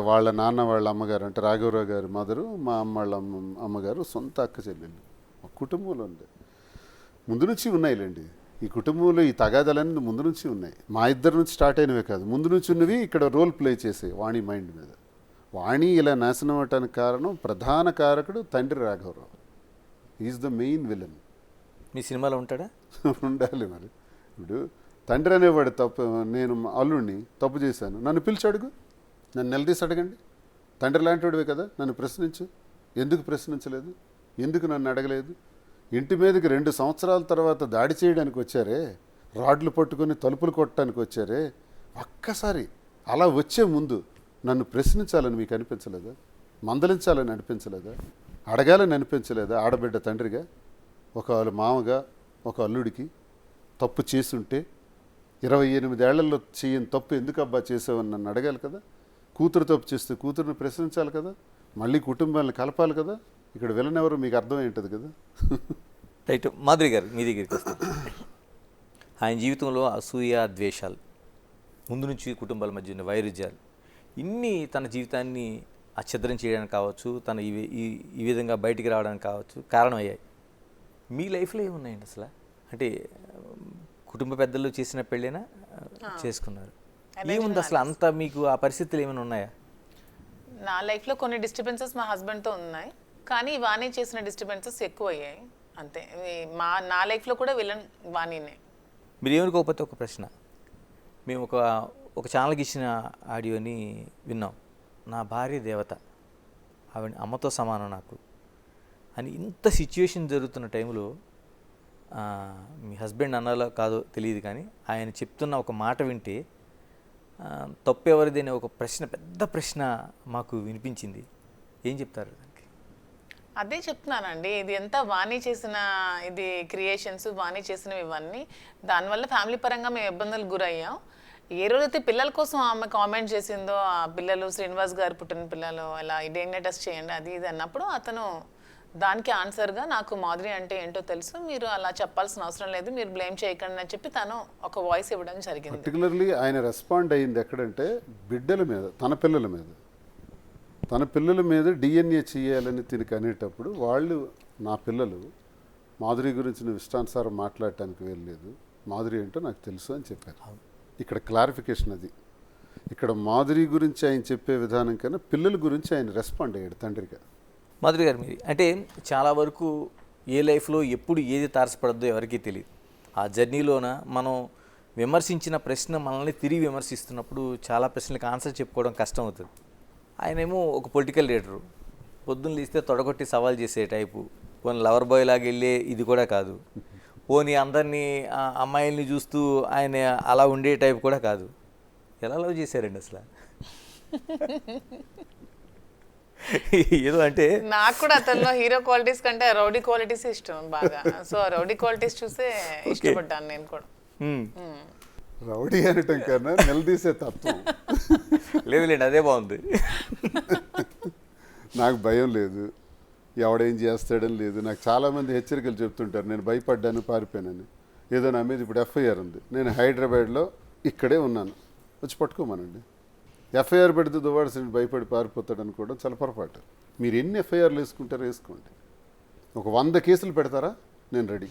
వాళ్ళ నాన్న వాళ్ళ అమ్మగారు అంటే రాఘవరావు గారి మదరు, మా అమ్మ వాళ్ళ అమ్మగారు సొంత అక్క చెల్లెళ్ళు. ఒక కుటుంబంలో ఉండే ముందు నుంచి ఉన్నాయిలేండి. ఈ కుటుంబంలో ఈ తగాదాలన్నీ ముందు నుంచి ఉన్నాయి. మా ఇద్దరి నుంచి స్టార్ట్ అయినవే కాదు, ముందు నుంచి ఉన్నవి ఇక్కడ రోల్ ప్లే చేసే వాణి మైండ్ మీద. వాణి ఇలా నాశనం అవటానికి కారణం, ప్రధాన కారకుడు తండ్రి రాఘవరావు. Is the main villain. మీ సినిమాలో ఉంటాడా? ఉండాలి మరి. ఇప్పుడు తండ్రి అనేవాడు తప్పు, నేను అల్లుడిని తప్పు చేశాను, నన్ను పిలిచి అడుగు, నన్ను నిలదీసి అడగండి. తండ్రి లాంటివాడివే కదా, నన్ను ప్రశ్నించు. ఎందుకు ప్రశ్నించలేదు, ఎందుకు నన్ను అడగలేదు? ఇంటి మీదకి 2 సంవత్సరాల తర్వాత దాడి చేయడానికి వచ్చారే, రాడ్లు పట్టుకొని తలుపులు కొట్టడానికి వచ్చారే, ఒక్కసారి అలా వచ్చే ముందు నన్ను ప్రశ్నించాలని మీకు అనిపించలేదా? మందలించాలని అనిపించలేదా? అడగాలని అనిపించలేదా? ఆడబిడ్డ తండ్రిగా, ఒక మామగా, ఒక అల్లుడికి తప్పు చేసుంటే 28 ఏళ్లలో చేయని తప్పు ఎందుకు అబ్బా చేసావని నన్ను అడగాలి కదా. కూతురు తప్పు చేస్తే కూతురుని ప్రశ్నించాలి కదా, మళ్ళీ కుటుంబాలను కలపాలి కదా. ఇక్కడ విలన్ ఎవరు మీకు అర్థమై ఉంటుంది కదా. రైట్. మాధురి గారు మీ దగ్గరికి వస్తాం. ఆయన జీవితంలో అసూయ, ద్వేషాలు, ముందు నుంచి కుటుంబాల మధ్య ఉన్న వైరుధ్యాలు, ఇన్ని తన జీవితాన్ని అఛద్రం చేయడానికి కావచ్చు, తన ఈ విధంగా బయటికి రావడానికి కావచ్చు కారణమయ్యాయి. మీ లైఫ్లో ఏమున్నాయండి అసలు? అంటే కుటుంబ పెద్దలు చేసిన పెళ్ళైనా చేసుకున్నారు, ఏముంది అసలు అంత మీకు ఆ పరిస్థితులు ఏమైనా ఉన్నాయా? నా లైఫ్లో కొన్ని డిస్టర్బెన్సెస్ మా హస్బెండ్తో ఉన్నాయి, కానీ వాణి చేసిన డిస్టర్బెన్సెస్ ఎక్కువ అయ్యాయి అంతే. నా లైఫ్లో కూడా విలన్ వాణినే. మీరు ఏమనుకోకపోతే ఒక ప్రశ్న, మేము ఒక ఛానల్కి ఇచ్చిన ఆడియోని విన్నాం. నా భార్య దేవత, ఆవిడ అమ్మతో సమానం నాకు అని. ఇంత సిచ్యువేషన్ జరుగుతున్న టైంలో మీ హస్బెండ్ అన్నాలో కాదో తెలియదు, కానీ ఆయన చెప్తున్న ఒక మాట వింటే తప్పు ఎవరిది అనే ఒక ప్రశ్న, పెద్ద ప్రశ్న మాకు వినిపించింది. ఏం చెప్తారు దానికి? అదే చెప్తున్నానండి, ఇది ఎంత వాణి చేసిన ఇది క్రియేషన్స్, వాణి చేసినవి ఇవన్నీ. దానివల్ల ఫ్యామిలీ పరంగా మేము ఇబ్బందులకు గురయ్యాం. ఏ రోజైతే పిల్లల కోసం ఆమె కామెంట్ చేసిందో, ఆ పిల్లలు శ్రీనివాస్ గారు పుట్టిన పిల్లలు అలా డిఎన్ఏ టెస్ట్ చేయండి అది ఇది అన్నప్పుడు అతను దానికి ఆన్సర్గా నాకు మాధురి అంటే ఏంటో తెలుసు, మీరు అలా చెప్పాల్సిన అవసరం లేదు, మీరు బ్లేమ్ చేయకండి అని చెప్పి తను ఒక వాయిస్ ఇవ్వడం జరిగింది. పర్టికులర్లీ ఆయన రెస్పాండ్ అయ్యింది ఎక్కడంటే బిడ్డల మీద, తన పిల్లల మీద డిఎన్ఏ చేయాలని తినకి అనేటప్పుడు వాళ్ళు, నా పిల్లలు మాధురి గురించి నువ్వు ఇష్టానుసారం మాట్లాడటానికి వెళ్ళలేదు, మాధురి ఏంటో నాకు తెలుసు అని చెప్పారు. ఇక్కడ క్లారిఫికేషన్ అది. ఇక్కడ మాధురి గురించి ఆయన చెప్పే విధానం కన్నా పిల్లల గురించి ఆయన రెస్పాండ్ అయ్యాడు తండ్రిగా. మాధురి గారు, మీరు అంటే చాలా వరకు ఏ లైఫ్లో ఎప్పుడు ఏది తారసపడద్దో ఎవరికీ తెలియదు. ఆ జర్నీలోన మనం విమర్శించిన ప్రశ్న మనల్ని తిరిగి విమర్శిస్తున్నప్పుడు చాలా ప్రశ్నలకు ఆన్సర్ చెప్పుకోవడం కష్టం అవుతుంది. ఆయనేమో ఒక పొలిటికల్ లీడరు, పొద్దున్న లేస్తే తొడగొట్టి సవాల్ చేసే టైపు, పోనీ లవర్ బాయ్ లాగా వెళ్ళే ఇది కూడా కాదు, పోనీ అందరినీ అమ్మాయిల్ని చూస్తూ ఆయన అలా ఉండే టైపు కూడా కాదు. ఎలా లవ్ చేశారండి అసలు? ఏదో అంటే నాకు కూడా అతనిలో హీరో క్వాలిటీస్ కంటే రౌడీ క్వాలిటీస్ ఇష్టం బాగా. సో రౌడీ క్వాలిటీస్ చూసే ఇష్టపడ్డాను నేను కూడా. రౌడీ అనటం కన్నా నిలదీసే తత్వం. లేదులేండి, అదే బాగుంది. నాకు భయం లేదు, ఎవడేం చేస్తాడని లేదు. నాకు చాలామంది హెచ్చరికలు చెప్తుంటారు, నేను భయపడ్డాను పారిపోయానని. ఏదో నా మీద ఇప్పుడు ఎఫ్ఐఆర్ ఉంది, నేను హైదరాబాద్లో ఇక్కడే ఉన్నాను, వచ్చి పట్టుకోమనండి. ఎఫ్ఐఆర్ పెడితే దువ్వాడసిన భయపడి పారిపోతాడు అనుకోవడం చాలా పొరపాటు. మీరు ఎన్ని ఎఫ్ఐఆర్లు వేసుకుంటారో వేసుకోండి. ఒక 100 కేసులు పెడతారా, నేను రెడీ.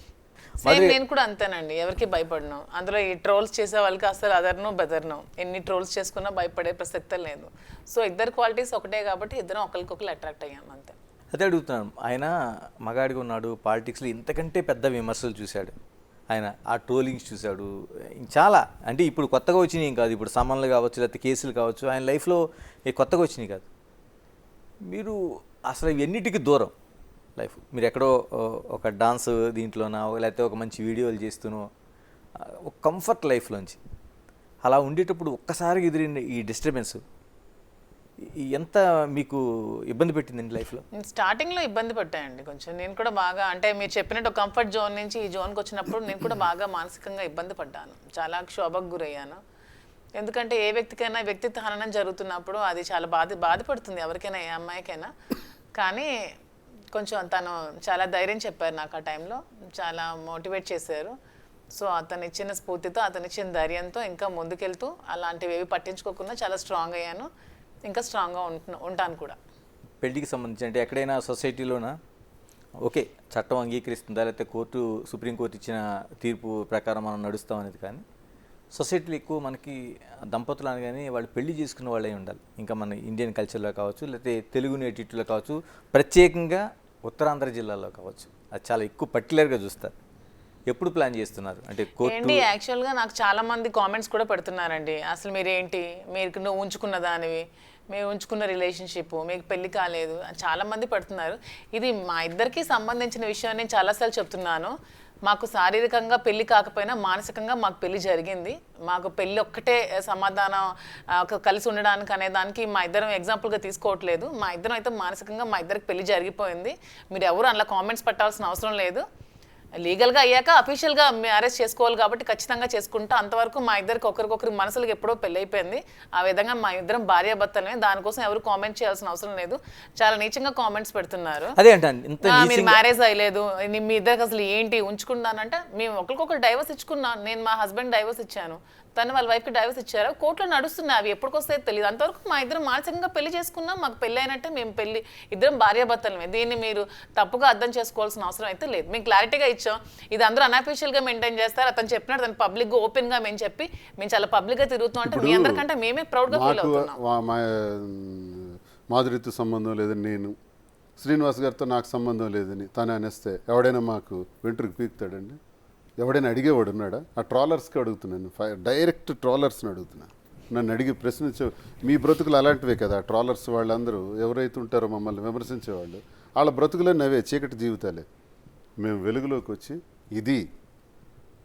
నేను కూడా అంతేనండి, ఎవరికి భయపడను. అందులో ఈ ట్రోల్స్ చేసే వాళ్ళకి అసలు అదర్ను బెదర్ను, ఎన్ని ట్రోల్స్ చేసుకున్నా భయపడే ప్రసక్తే లేదు. సో ఇద్దరు క్వాలిటీస్ ఒకటే కాబట్టి ఇద్దరం ఒకరికొకరు అట్రాక్ట్ అయ్యాం అంతే. అదే అడుగుతున్నాను, ఆయన మగాడిగా ఉన్నాడు, పాలిటిక్స్లో ఇంతకంటే పెద్ద విమర్శలు చూశాడు ఆయన, ఆ ట్రోలింగ్స్ చూశాడు చాలా. అంటే ఇప్పుడు కొత్తగా వచ్చినాయి కాదు, ఇప్పుడు సమన్లు కావచ్చు లేకపోతే కేసులు కావచ్చు, ఆయన లైఫ్లో కొత్తగా వచ్చినాయి కాదు. మీరు అసలు ఇవన్నిటికీ దూరం లైఫ్, మీరు ఎక్కడో ఒక డాన్స్ దీంట్లోనో లేకపోతే ఒక మంచి వీడియోలు చేస్తూనో ఒక కంఫర్ట్ లైఫ్లోంచి అలా ఉండేటప్పుడు ఒక్కసారిగా ఎదిరిన ఈ డిస్టర్బెన్స్ ఎంత మీకు ఇబ్బంది పెట్టిందండి లైఫ్లో? స్టార్టింగ్లో ఇబ్బంది పడ్డాయండి కొంచెం. నేను కూడా బాగా, అంటే మీరు చెప్పినట్టు కంఫర్ట్ జోన్ నుంచి ఈ జోన్కి వచ్చినప్పుడు నేను కూడా బాగా మానసికంగా ఇబ్బంది పడ్డాను, చాలా క్షోభకు గురయ్యాను. ఎందుకంటే ఏ వ్యక్తికైనా వ్యక్తిత్వ హననం జరుగుతున్నప్పుడు అది చాలా బాధపడుతుంది ఎవరికైనా, ఏ అమ్మాయికైనా. కానీ కొంచెం తను చాలా ధైర్యం చెప్పారు నాకు ఆ టైంలో, చాలా మోటివేట్ చేశారు. సో అతను ఇచ్చిన స్ఫూర్తితో, అతను ఇచ్చిన ధైర్యంతో ఇంకా ముందుకెళ్తూ అలాంటివి ఏవి పట్టించుకోకుండా చాలా స్ట్రాంగ్ అయ్యాను, ఇంకా స్ట్రాంగ్గా ఉంటాను కూడా. పెళ్లికి సంబంధించి అంటే ఎక్కడైనా సొసైటీలోనా ఓకే చట్టం అంగీకరిస్తుందా లేకపోతే సుప్రీంకోర్టు ఇచ్చిన తీర్పు ప్రకారం మనం నడుస్తాం అనేది, కానీ సొసైటీలో ఎక్కువ మనకి దంపతులు అనగానే వాళ్ళు పెళ్లి చేసుకున్న వాళ్ళే ఉండాలి. ఇంకా మన ఇండియన్ కల్చర్లో కావచ్చు లేకపోతే తెలుగు నేటివిటీలో కావచ్చు, ప్రత్యేకంగా ఉత్తరాంధ్ర జిల్లాలో కావచ్చు, అది చాలా ఎక్కువ పర్టికులర్గా చూస్తారు. ఎప్పుడు ప్లాన్ చేస్తున్నారు? అంటే కోర్టు ఏంటి యాక్చువల్గా నాకు చాలా మంది కామెంట్స్ కూడా పెడుతున్నారండి. అసలు మీరేంటి, మీరు నువ్వు ఉంచుకున్న దానివి, మీరు ఉంచుకున్న రిలేషన్షిప్, మీకు పెళ్లి కాలేదు అని చాలా మంది పెడుతున్నారు. ఇది మా ఇద్దరికి సంబంధించిన విషయం. నేను చాలాసార్లు చెప్తున్నాను, మాకు శారీరకంగా పెళ్లి కాకపోయినా మానసికంగా మాకు పెళ్లి జరిగింది. మాకు పెళ్లి ఒక్కటే సమాధానం కలిసి ఉండడానికి అనే దానికి మా ఇద్దరం ఎగ్జాంపుల్గా తీసుకోవట్లేదు. మా ఇద్దరం అయితే మానసికంగా మా ఇద్దరికి పెళ్లి జరిగిపోయింది. మీరు ఎవరు అలా కామెంట్స్ పెట్టాల్సిన అవసరం లేదు. లీగల్గా అయ్యాక అఫీషియల్గా మ్యారేజ్ చేసుకోవాలి కాబట్టి ఖచ్చితంగా చేసుకుంటా. అంతవరకు మా ఇద్దరికి ఒకరికొకరి మనసులకు ఎప్పుడో పెళ్ళి అయిపోయింది. ఆ విధంగా మా ఇద్దరం భార్యాభర్తలమే. దానికోసం ఎవరు కామెంట్ చేయాల్సిన అవసరం లేదు. చాలా నీచంగా కామెంట్స్ పెడుతున్నారు. అదే అంటాను, ఇంత మీరు మ్యారేజ్ అయ్యలేదు, మీ ఇద్దరికి అసలు ఏంటి ఉంచుకున్నానంటే, మేము ఒకరికొకరు డైవర్స్ ఇచ్చుకున్నాను. నేను మా హస్బెండ్ డైవర్స్ ఇచ్చాను, తను వాళ్ళ వైఫ్కి డైవర్స్ ఇచ్చారు. కోర్టులో నడుస్తున్నాయి, అవి ఎప్పటికొస్తాయో తెలియదు. అంతవరకు మా ఇద్దరం మానసికంగా పెళ్లి చేసుకున్నాం. మాకు పెళ్ళి అయినట్టే, మేము పెళ్లి ఇద్దరం భార్యాభర్తలమే. దీన్ని మీరు తప్పుగా అర్థం చేసుకోవాల్సిన అవసరం అయితే లేదు. మేము క్లారిటీగా ఇచ్చాం. ఇది అందరూ అన్అఫీషియల్గా మెయింటైన్ చేస్తారు. అతను చెప్పినట్టు తను పబ్లిక్గా ఓపెన్గా మేము చెప్పి మేము చాలా పబ్లిక్గా తిరుగుతాం అంటే మీ అందరికంటే మేమే ప్రౌడ్గా ఫీల్ అవుతున్నాం. మాధురితో సంబంధం లేదని నేను, శ్రీనివాస్ గారితో నాకు సంబంధం లేదని తను అనేస్తే ఎవడైనా మాకు వెంట్రుకు పీకుతాడండి? ఎవడైనా అడిగేవాడు ఉన్నాడా? ఆ ట్రాలర్స్కి అడుగుతున్నాను, డైరెక్ట్ ట్రాలర్స్ని అడుగుతున్నా. నన్ను అడిగి ప్రశ్నించే మీ బ్రతుకులు అలాంటివే కదా. ట్రాలర్స్ వాళ్ళందరూ ఎవరైతే ఉంటారో మమ్మల్ని విమర్శించేవాళ్ళు, వాళ్ళ బ్రతుకులన్నీ అవే చీకటి జీవితాలే. మేము వెలుగులోకి వచ్చి ఇది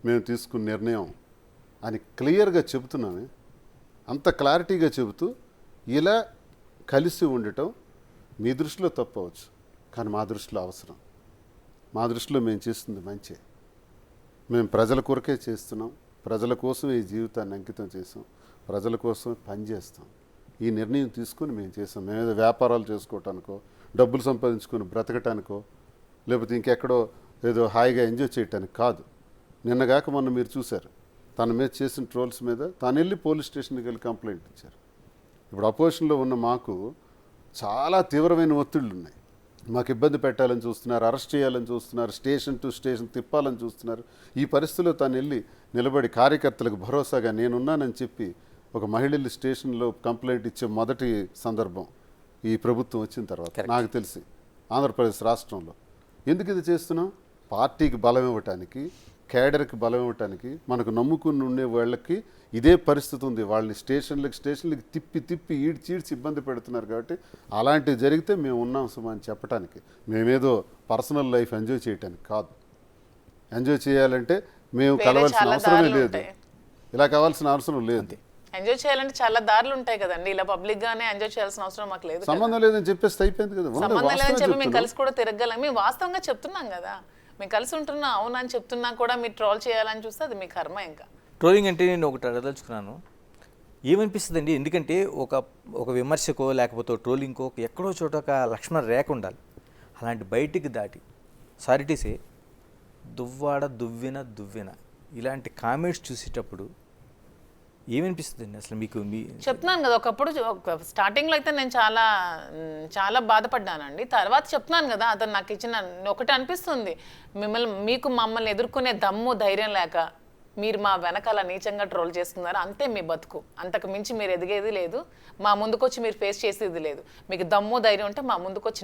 మేము తీసుకున్న నిర్ణయం అని క్లియర్గా చెబుతున్నామే. అంత క్లారిటీగా చెబుతూ ఇలా కలిసి ఉండటం మీ దృష్టిలో తప్పవచ్చు, కానీ మా దృష్టిలో అవసరం. మా దృష్టిలో మేము చేస్తుంది మంచి. మేము ప్రజల కొరకే చేస్తున్నాం, ప్రజల కోసం ఈ జీవితాన్ని అంకితం చేసాం, ప్రజల కోసం పనిచేస్తాం. ఈ నిర్ణయం తీసుకుని మేము చేసాం. మేమేదో వ్యాపారాలు చేసుకోవటానికో, డబ్బులు సంపాదించుకొని బ్రతకటానికో, లేకపోతే ఇంకెక్కడో ఏదో హాయిగా ఎంజాయ్ చేయటానికి కాదు. నిన్నగాక మొన్న మీరు చూశారు, తన మీద చేసిన ట్రోల్స్ మీద తాను వెళ్ళి పోలీస్ స్టేషన్కి వెళ్ళి కంప్లైంట్ ఇచ్చారు. ఇప్పుడు అపోజిషన్లో ఉన్న మాకు చాలా తీవ్రమైన ఒత్తిళ్ళు ఉన్నాయి. మాకు ఇబ్బంది పెట్టాలని చూస్తున్నారు, అరెస్ట్ చేయాలని చూస్తున్నారు, స్టేషన్ టు స్టేషన్ తిప్పాలని చూస్తున్నారు. ఈ పరిస్థితిలో తాను వెళ్ళి నిలబడి కార్యకర్తలకు భరోసాగా నేనున్నానని చెప్పి ఒక మహిళలు స్టేషన్లో కంప్లైంట్ ఇచ్చే మొదటి సందర్భం ఈ ప్రభుత్వం వచ్చిన తర్వాత నాకు తెలిసి ఆంధ్రప్రదేశ్ రాష్ట్రంలో. ఎందుకు ఇది చేస్తున్నాం? పార్టీకి బలం ఇవ్వటానికి, కేడర్కి బలం ఇవ్వటానికి. మనకు నమ్ముకుని ఉండే వాళ్ళకి ఇదే పరిస్థితి ఉంది. వాళ్ళని స్టేషన్లకి తిప్పి ఈడ్చి ఇబ్బంది పెడుతున్నారు. కాబట్టి అలాంటివి జరిగితే మేము ఉన్నాం సుమా అని చెప్పడానికి, మేమేదో పర్సనల్ లైఫ్ ఎంజాయ్ చేయటానికి కాదు. ఎంజాయ్ చేయాలంటే మేము కలవాల్సిన అవసరమే లేదు, ఇలా కావాల్సిన అవసరం లేదు. ఎంజాయ్ చేయాలంటే చాలా దారులు ఉంటాయి కదండి. ఇలా పబ్లిక్ గానే ఎంజాయ్ చేయాల్సిన అవసరం మాకు లేదు. సంబంధం లేదని చెప్పేస్తే అయిపోయింది కదా. సంబంధం లేదని చెప్పి మేము కలిసి కూడా తిరగలం. మేము వాస్తవంగా చెప్తున్నాం కదా, మేము కలిసి ఉంటున్నాం అవునని చెప్తున్నా కూడా మీరు ట్రోల్ చేయాలని చూస్తే అది మీ కర్మ. ఇంకా ట్రోలింగ్ అంటే నేను ఒకటి అడగదలుచుకున్నాను, ఏమనిపిస్తుందండి? ఎందుకంటే ఒక విమర్శకో లేకపోతే ట్రోలింగ్కో ఎక్కడో చోట ఒక లక్ష్మణ రేఖ ఉండాలి. అలాంటి బయటికి దాటి సారిటీసే దువ్విన ఇలాంటి కామెంట్స్ చూసేటప్పుడు ఏమనిపిస్తుందండి అసలు మీకు? చెప్తున్నాను కదా, ఒకప్పుడు స్టార్టింగ్లో అయితే నేను చాలా చాలా బాధపడ్డానండి. తర్వాత చెప్తున్నాను కదా, అతను నాకు ఇచ్చిన ఒకటి అనిపిస్తుంది, మమ్మల్ని ఎదుర్కొనే దమ్ము ధైర్యం లేక మీరు మా వెనకాల నీచంగా ట్రోల్ చేస్తున్నారు, అంతే మీ బతుకు. అంతకు మించి మీరు ఎదిగేది లేదు, మా ముందుకొచ్చి మీరు ఫేస్ చేసేది లేదు. మీకు దమ్ము ధైర్యం ఉంటే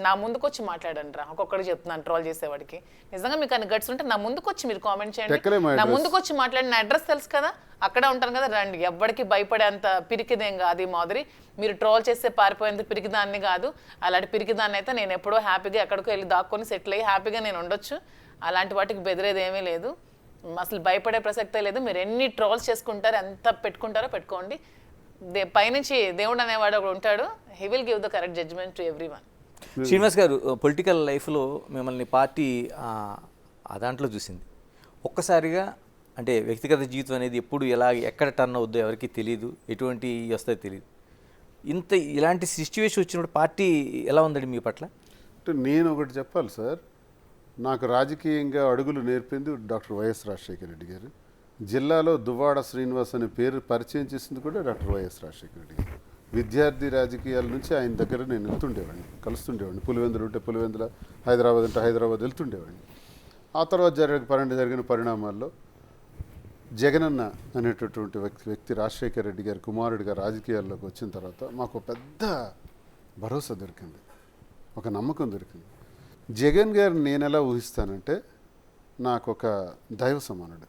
నా ముందుకొచ్చి మాట్లాడండి రా. ఒక్కొక్కడికి చెప్తున్నాను ట్రోల్ చేసేవాడికి, నిజంగా మీకు అన్ని గట్స్ ఉంటే నా ముందుకొచ్చి మీరు కామెంట్ చేయండి, నా ముందుకొచ్చి మాట్లాడి. నా అడ్రస్ తెలుసు కదా, అక్కడే ఉంటాను కదా, రండి. ఎవ్వడికి భయపడేంత పిరికిదేం కాదు ఈ మాదిరి. మీరు ట్రోల్ చేస్తే పారిపోయేంత పిరికిదాన్ని కాదు. అలాంటి పిరికిదాన్ని అయితే నేను ఎప్పుడో హ్యాపీగా ఎక్కడికో వెళ్ళి దాక్కొని సెటిల్ అయ్యి హ్యాపీగా నేను ఉండొచ్చు. అలాంటి వాటికి బెదిరేది ఏమీ లేదు, అసలు భయపడే ప్రసక్తే లేదు. మీరు ఎన్ని ట్రోల్స్ చేసుకుంటారో, ఎంత పెట్టుకుంటారో పెట్టుకోండి. పైనుంచి దేవుడు అనేవాడు ఒకడు ఉంటాడు, he will give the correct judgement to everyone. Srinivas గారు, పొలిటికల్ లైఫ్లో మిమ్మల్ని పార్టీ దాంట్లో చూసింది. ఒక్కసారిగా అంటే వ్యక్తిగత జీవితం అనేది ఎప్పుడు ఎక్కడ టర్న్ అవుద్దో ఎవరికి తెలియదు, ఎటువంటి వస్తాయో తెలియదు. ఇలాంటి సిచ్యువేషన్ వచ్చినప్పుడు పార్టీ ఎలా ఉందండి మీ పట్ల? అంటే నేను ఒకటి చెప్పాలి సార్, నాకు రాజకీయంగా అడుగులు నేర్పింది డాక్టర్ వైఎస్ రాజశేఖర రెడ్డి గారు. జిల్లాలో దువ్వాడ శ్రీనివాస్ అనే పేరు పరిచయం చేసింది కూడా డాక్టర్ వైఎస్ రాజశేఖర రెడ్డి గారు. విద్యార్థి రాజకీయాల నుంచి ఆయన దగ్గర నేను వెళ్తుండేవాడిని, కలుస్తుండేవాడిని. పులివెందులు ఉంటే పులివెందుల, హైదరాబాద్ అంటే హైదరాబాద్ వెళ్తుండేవాడిని. ఆ తర్వాత జరిగిన పరిణామాల్లో జగనన్న అనేటటువంటి వ్యక్తి రాజశేఖర రెడ్డి గారి కుమారుడిగా రాజకీయాల్లోకి వచ్చిన తర్వాత మాకు పెద్ద భరోసా దొరికింది, ఒక నమ్మకం దొరికింది. జగన్ గారిని నేను ఎలా ఊహిస్తానంటే, నాకు ఒక దైవ సమానుడు,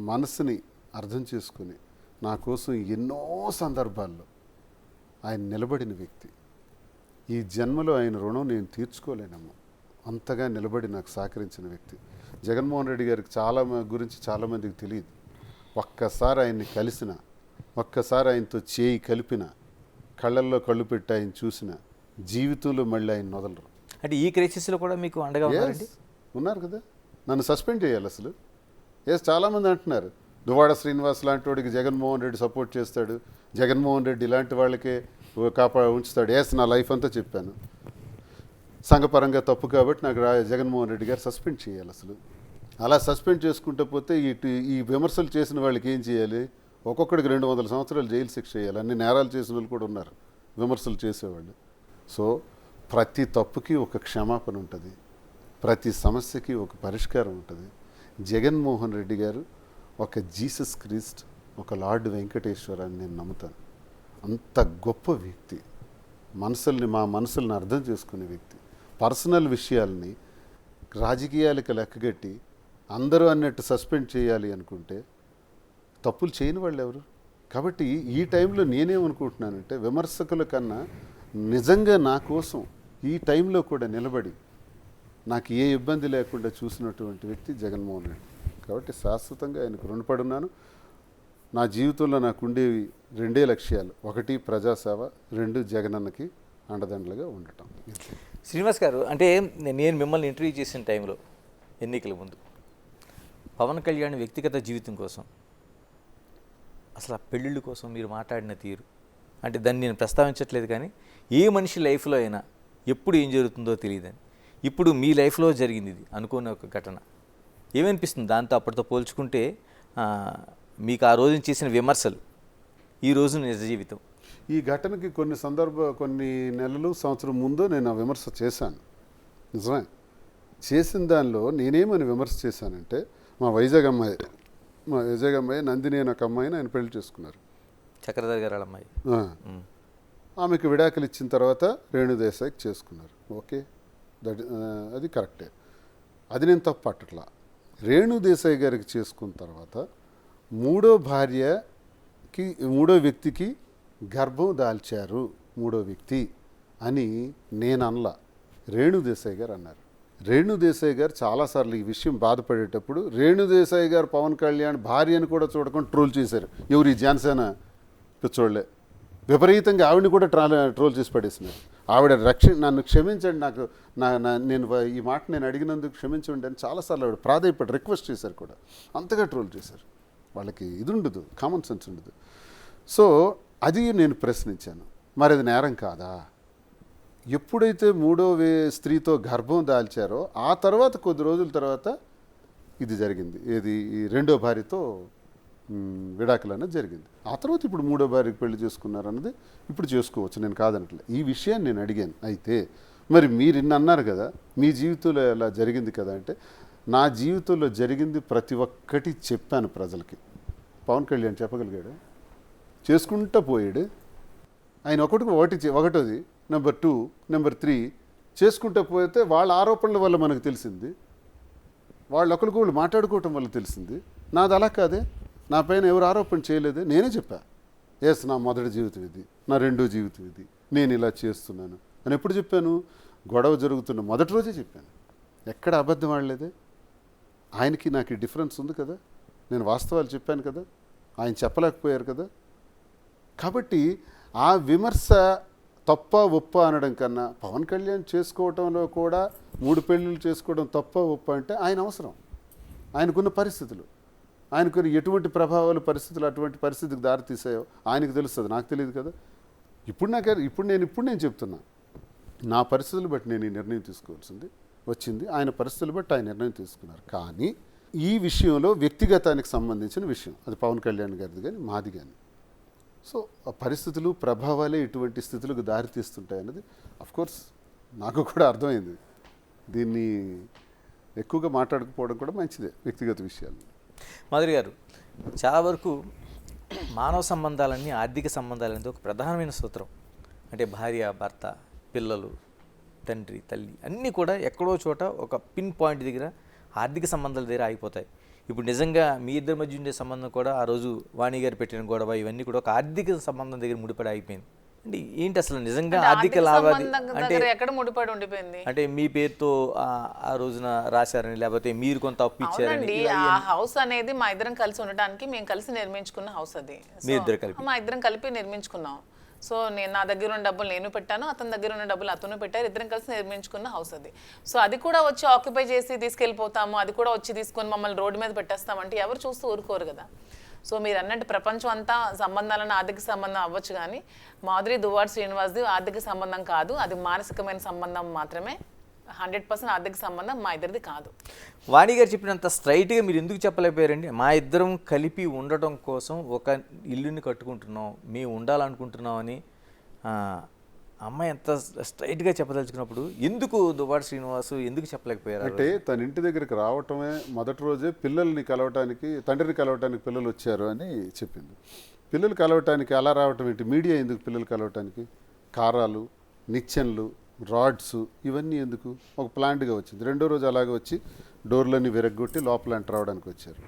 మనసుని అర్థం చేసుకుని నా కోసం ఎన్నో సందర్భాల్లో ఆయన నిలబడిన వ్యక్తి. ఈ జన్మలో ఆయన రుణం నేను తీర్చుకోలేనమ్మా, అంతగా నిలబడి నాకు సహకరించిన వ్యక్తి. జగన్మోహన్ రెడ్డి గారికి గురించి చాలామందికి తెలియదు. ఒక్కసారి ఆయన్ని కలిసిన, ఒక్కసారి ఆయనతో చేయి కలిపిన, కళ్ళల్లో కళ్ళు పెట్టి ఆయన చూసిన, జీవితంలో మళ్ళీ ఆయన వదలరు. అంటే ఈ క్రైసిస్లో కూడా మీకు అండగా ఉన్నారండి? ఉన్నారు కదా. నన్ను సస్పెండ్ చేయాలి అసలు. చాలామంది అంటున్నారు దువ్వాడ శ్రీనివాస్ లాంటి వాడికి జగన్మోహన్ రెడ్డి సపోర్ట్ చేస్తాడు, జగన్మోహన్ రెడ్డి ఇలాంటి వాళ్ళకే ఉంచుతాడు. నా లైఫ్ అంతా చెప్పాను, సంఘపరంగా తప్పు కాబట్టి నాకు జగన్మోహన్ రెడ్డి గారు సస్పెండ్ చేయాలి అసలు. అలా సస్పెండ్ చేసుకుంటూ పోతే ఈ విమర్శలు చేసిన వాళ్ళకి ఏం చేయాలి? ఒక్కొక్కడికి 200 సంవత్సరాలు జైలు శిక్ష చేయాలి. అన్ని నేరాలు చేసిన వాళ్ళు కూడా ఉన్నారు విమర్శలు చేసేవాళ్ళు. సో ప్రతి తప్పుకి ఒక క్షమాపణ ఉంటుంది, ప్రతి సమస్యకి ఒక పరిష్కారం ఉంటుంది. జగన్మోహన్ రెడ్డి గారు ఒక జీసస్ క్రీస్ట్, ఒక లార్డ్ వెంకటేశ్వర అని నేను నమ్ముతాను. అంత గొప్ప వ్యక్తి, మా మనసుల్ని అర్థం చేసుకునే వ్యక్తి. పర్సనల్ విషయాల్ని రాజకీయాలకు లెక్కగట్టి అందరూ అన్నట్టు సస్పెండ్ చేయాలి అనుకుంటే తప్పులు చేయని వాళ్ళు ఎవరు? కాబట్టి ఈ టైంలో నేనేమనుకుంటున్నానంటే, విమర్శకుల కన్నా నిజంగా నా కోసం ఈ టైంలో కూడా నిలబడి నాకు ఏ ఇబ్బంది లేకుండా చూసినటువంటి వ్యక్తి జగన్మోహన్ రెడ్డి. కాబట్టి శాశ్వతంగా ఆయనకు రుణపడి ఉన్నాను. నా జీవితంలో నాకు ఉండేవి 2 లక్ష్యాలు: 1 ప్రజాసేవ, 2 జగనన్నకి అండదండలుగా ఉండటం. శ్రీనివాస్ గారు, అంటే నేను మిమ్మల్ని ఇంటర్వ్యూ చేసిన టైంలో ఎన్నికల ముందు పవన్ కళ్యాణ్ వ్యక్తిగత జీవితం కోసం, అసలు ఆ పెళ్ళిళ్ళ కోసం మీరు మాట్లాడిన తీరు, అంటే దాన్ని నేను ప్రస్తావించట్లేదు, కానీ ఏ మనిషి లైఫ్లో అయినా ఎప్పుడు ఏం జరుగుతుందో తెలియదని. ఇప్పుడు మీ లైఫ్లో జరిగింది ఇది అనుకోని ఒక ఘటన. ఏమనిపిస్తుంది దాంతో అప్పటితో పోల్చుకుంటే? మీకు ఆ రోజున చేసిన విమర్శలు, ఈ రోజు నిజ జీవితం. ఈ ఘటనకి కొన్ని నెలలు, సంవత్సరం ముందు నేను ఆ విమర్శ చేశాను. నిజమే, చేసిన దానిలో నేనేమని విమర్శ చేశానంటే, మా వైజాగ్ అమ్మాయి నందిని అని ఒక అమ్మాయిని ఆయన పెళ్లి చేసుకున్నారు, చక్రధర్ గారు వాళ్ళ అమ్మాయి. ఆమెకు విడాకులు ఇచ్చిన తర్వాత రేణుదేశాయికి చేసుకున్నారు. ఓకే, అది కరెక్టే, అది నేను తప్పు పట్టట్లా. రేణుదేశాయి గారికి చేసుకున్న తర్వాత మూడో వ్యక్తికి గర్భం దాల్చారు, మూడో వ్యక్తి అని నేను అనలా, రేణుదేశాయి గారు అన్నారు. రేణుదేశాయి గారు చాలాసార్లు ఈ విషయం బాధపడేటప్పుడు రేణుదేశాయి గారు పవన్ కళ్యాణ్ భార్యను కూడా చూడకుండా ట్రోల్ చేశారు. ఎవరు? ఈ జనసేన పిచ్చోళ్లే. విపరీతంగా ఆవిడని కూడా ట్రోల్ చేసి పడేసినారు. ఆవిడ నన్ను క్షమించండి, నేను ఈ మాట నేను అడిగినందుకు క్షమించండి అని చాలాసార్లు ఆవిడ ప్రాధాయపడి రిక్వెస్ట్ చేశారు కూడా. అంతగా ట్రోల్ చేశారు. వాళ్ళకి ఇది ఉండదు, కామన్ సెన్స్ ఉండదు. సో అది నేను ప్రశ్నించాను, మరి అది నేరం కాదా? ఎప్పుడైతే మూడో స్త్రీతో గర్భం దాల్చారో ఆ తర్వాత కొద్ది రోజుల తర్వాత ఇది జరిగింది. ఏది? ఈ రెండో భార్యతో విడాకులు అన్నది జరిగింది. ఆ తర్వాత ఇప్పుడు మూడో భార్యకి పెళ్లి చేసుకున్నారు అన్నది ఇప్పుడు చేసుకోవచ్చు, నేను కాదనట్లే. ఈ విషయాన్ని నేను అడిగాను. అయితే మరి మీరు ఇన్ని అన్నారు కదా, మీ జీవితంలో ఎలా జరిగింది కదా అంటే, నా జీవితంలో జరిగింది ప్రతి ఒక్కటి చెప్పాను ప్రజలకి. పవన్ కళ్యాణ్ చెప్పగలిగాడు, చేసుకుంటూ పోయాడు. ఆయన ఒకటోది. నెంబర్ 2, నెంబర్ 3 చేసుకుంటూ పోతే వాళ్ళ ఆరోపణల వల్ల మనకు తెలిసింది, వాళ్ళు ఒకరికొకళ్ళు మాట్లాడుకోవటం వల్ల తెలిసింది. నాది అలా కాదే, నా పైన ఎవరు ఆరోపణ చేయలేదే, నేనే చెప్పా. నా మొదటి జీవితం ఇది, నా రెండో జీవితం ఇది, నేను ఇలా చేస్తున్నాను అని ఎప్పుడు చెప్పాను? గొడవ జరుగుతున్న మొదటి రోజే చెప్పాను. ఎక్కడ అబద్ధం ఆడలేదే. ఆయనకి నాకు డిఫరెన్స్ ఉంది కదా, నేను వాస్తవాలు చెప్పాను కదా, ఆయన చెప్పలేకపోయారు కదా. కాబట్టి ఆ విమర్శ తప్ప ఒప్ప అనడం కన్నా, పవన్ కళ్యాణ్ చేసుకోవటంలో కూడా 3 పెళ్ళిళ్ళు చేసుకోవడం తప్ప ఒప్ప అంటే ఆయన అవసరం, ఆయనకున్న పరిస్థితులు, ఆయనకున్న ఎటువంటి ప్రభావాలు, పరిస్థితులు అటువంటి పరిస్థితికి దారితీసాయో ఆయనకు తెలుస్తుంది, నాకు తెలియదు కదా. ఇప్పుడు నేను చెప్తున్నా, నా పరిస్థితులు బట్టి నేను ఈ నిర్ణయం తీసుకోవాల్సింది వచ్చింది, ఆయన పరిస్థితులు బట్టి ఆయన నిర్ణయం తీసుకున్నారు. కానీ ఈ విషయంలో వ్యక్తిగతానికి సంబంధించిన విషయం, అది పవన్ కళ్యాణ్ గారిది కానీ మాది కానీ. సో ఆ పరిస్థితులు, ప్రభావాలే ఇటువంటి స్థితులకు దారితీస్తుంటాయి అన్నది అఫ్కోర్స్ నాకు కూడా అర్థమైంది. దీన్ని ఎక్కువగా మాట్లాడకపోవడం కూడా మంచిదే, వ్యక్తిగత విషయాలు. మాధురి గారు, చాలా వరకు మానవ సంబంధాలన్నీ ఆర్థిక సంబంధాలు అనేది ఒక ప్రధానమైన సూత్రం. అంటే భార్య, భర్త, పిల్లలు, తండ్రి, తల్లి అన్నీ కూడా ఎక్కడో చోట ఒక పిన్ పాయింట్ దగ్గర ఆర్థిక సంబంధాల దగ్గర ఆగిపోతాయి. ఇప్పుడు నిజంగా మీ ఇద్దరి మధ్య ఉండే సంబంధం కూడా ఆ రోజు వాణి గారు పెట్టిన గొడవ ఇవన్నీ కూడా ఒక ఆర్థిక సంబంధం దగ్గర ముడిపడి ఆగిపోయింది. అంటే ఏంటి అసలు నిజంగా ఆర్థిక లావాదేవీ అంటే ఎక్కడ ముడిపడి ఉండిపోయింది? అంటే మీ పేరుతో ఆ రోజున రాశారని, లేకపోతే మీరు కొంత అప్పు ఇచ్చారని, అవునండి, ఆ హౌస్ అనేది మా ఇద్దరం కలిసి ఉండడానికి మేము కలిసి నిర్మించుకున్న హౌస్ అది. మీ ఇద్దరు కలిపి మా ఇద్దరం కలిపి నిర్మించుకున్నాం. సో నా దగ్గర ఉన్న డబ్బులు నేను పెట్టాను, అతని దగ్గర ఉన్న డబ్బులు అతను పెట్టారు, ఇద్దరం కలిసి నిర్మించుకున్న హౌస్ అది. సో అది కూడా వచ్చి ఆక్యుపై చేసి తీసుకెళ్ళిపోతాము, అది కూడా వచ్చి తీసుకొని మమ్మల్ని రోడ్డు మీద పెట్టేస్తామంటే ఎవరు చూస్తూ ఊరుకోరు కదా. సో మీరు అన్నట్టు ప్రపంచం అంతా సంబంధాలను ఆర్థిక సంబంధం అవ్వచ్చు, కానీ మాధురి దువ్వాడ శ్రీనివాస్ది ఆర్థిక సంబంధం కాదు, అది మానసికమైన సంబంధం మాత్రమే. 100% ఆర్థిక సంబంధం మా ఇద్దరిది కాదు. వాణి గారు చెప్పినంత స్ట్రైట్గా మీరు ఎందుకు చెప్పలేకపోయారండి? మా ఇద్దరం కలిపి ఉండటం కోసం ఒక ఇల్లుని కట్టుకుంటున్నాం, మేము ఉండాలనుకుంటున్నాం అని అమ్మాయి ఎంత స్ట్రైట్గా చెప్పదలుచుకున్నప్పుడు ఎందుకు దువ్వాడ శ్రీనివాసు ఎందుకు చెప్పలేకపోయారు? అంటే తన ఇంటి దగ్గరికి రావటమే మొదటి రోజే పిల్లల్ని కలవటానికి, తండ్రిని కలవటానికి పిల్లలు వచ్చారు అని చెప్పింది. పిల్లలు కలవటానికి అలా రావటం ఏంటి? మీడియా ఎందుకు పిల్లలు కలవటానికి? కారాలు, నిచ్చెన్లు, రాడ్స్ ఇవన్నీ ఎందుకు? ఒక ప్లాంట్గా వచ్చింది. రెండో రోజు అలాగే వచ్చి డోర్లన్నీ విరగ్గొట్టి లోపల ఎంటర్ రావడానికి వచ్చారు.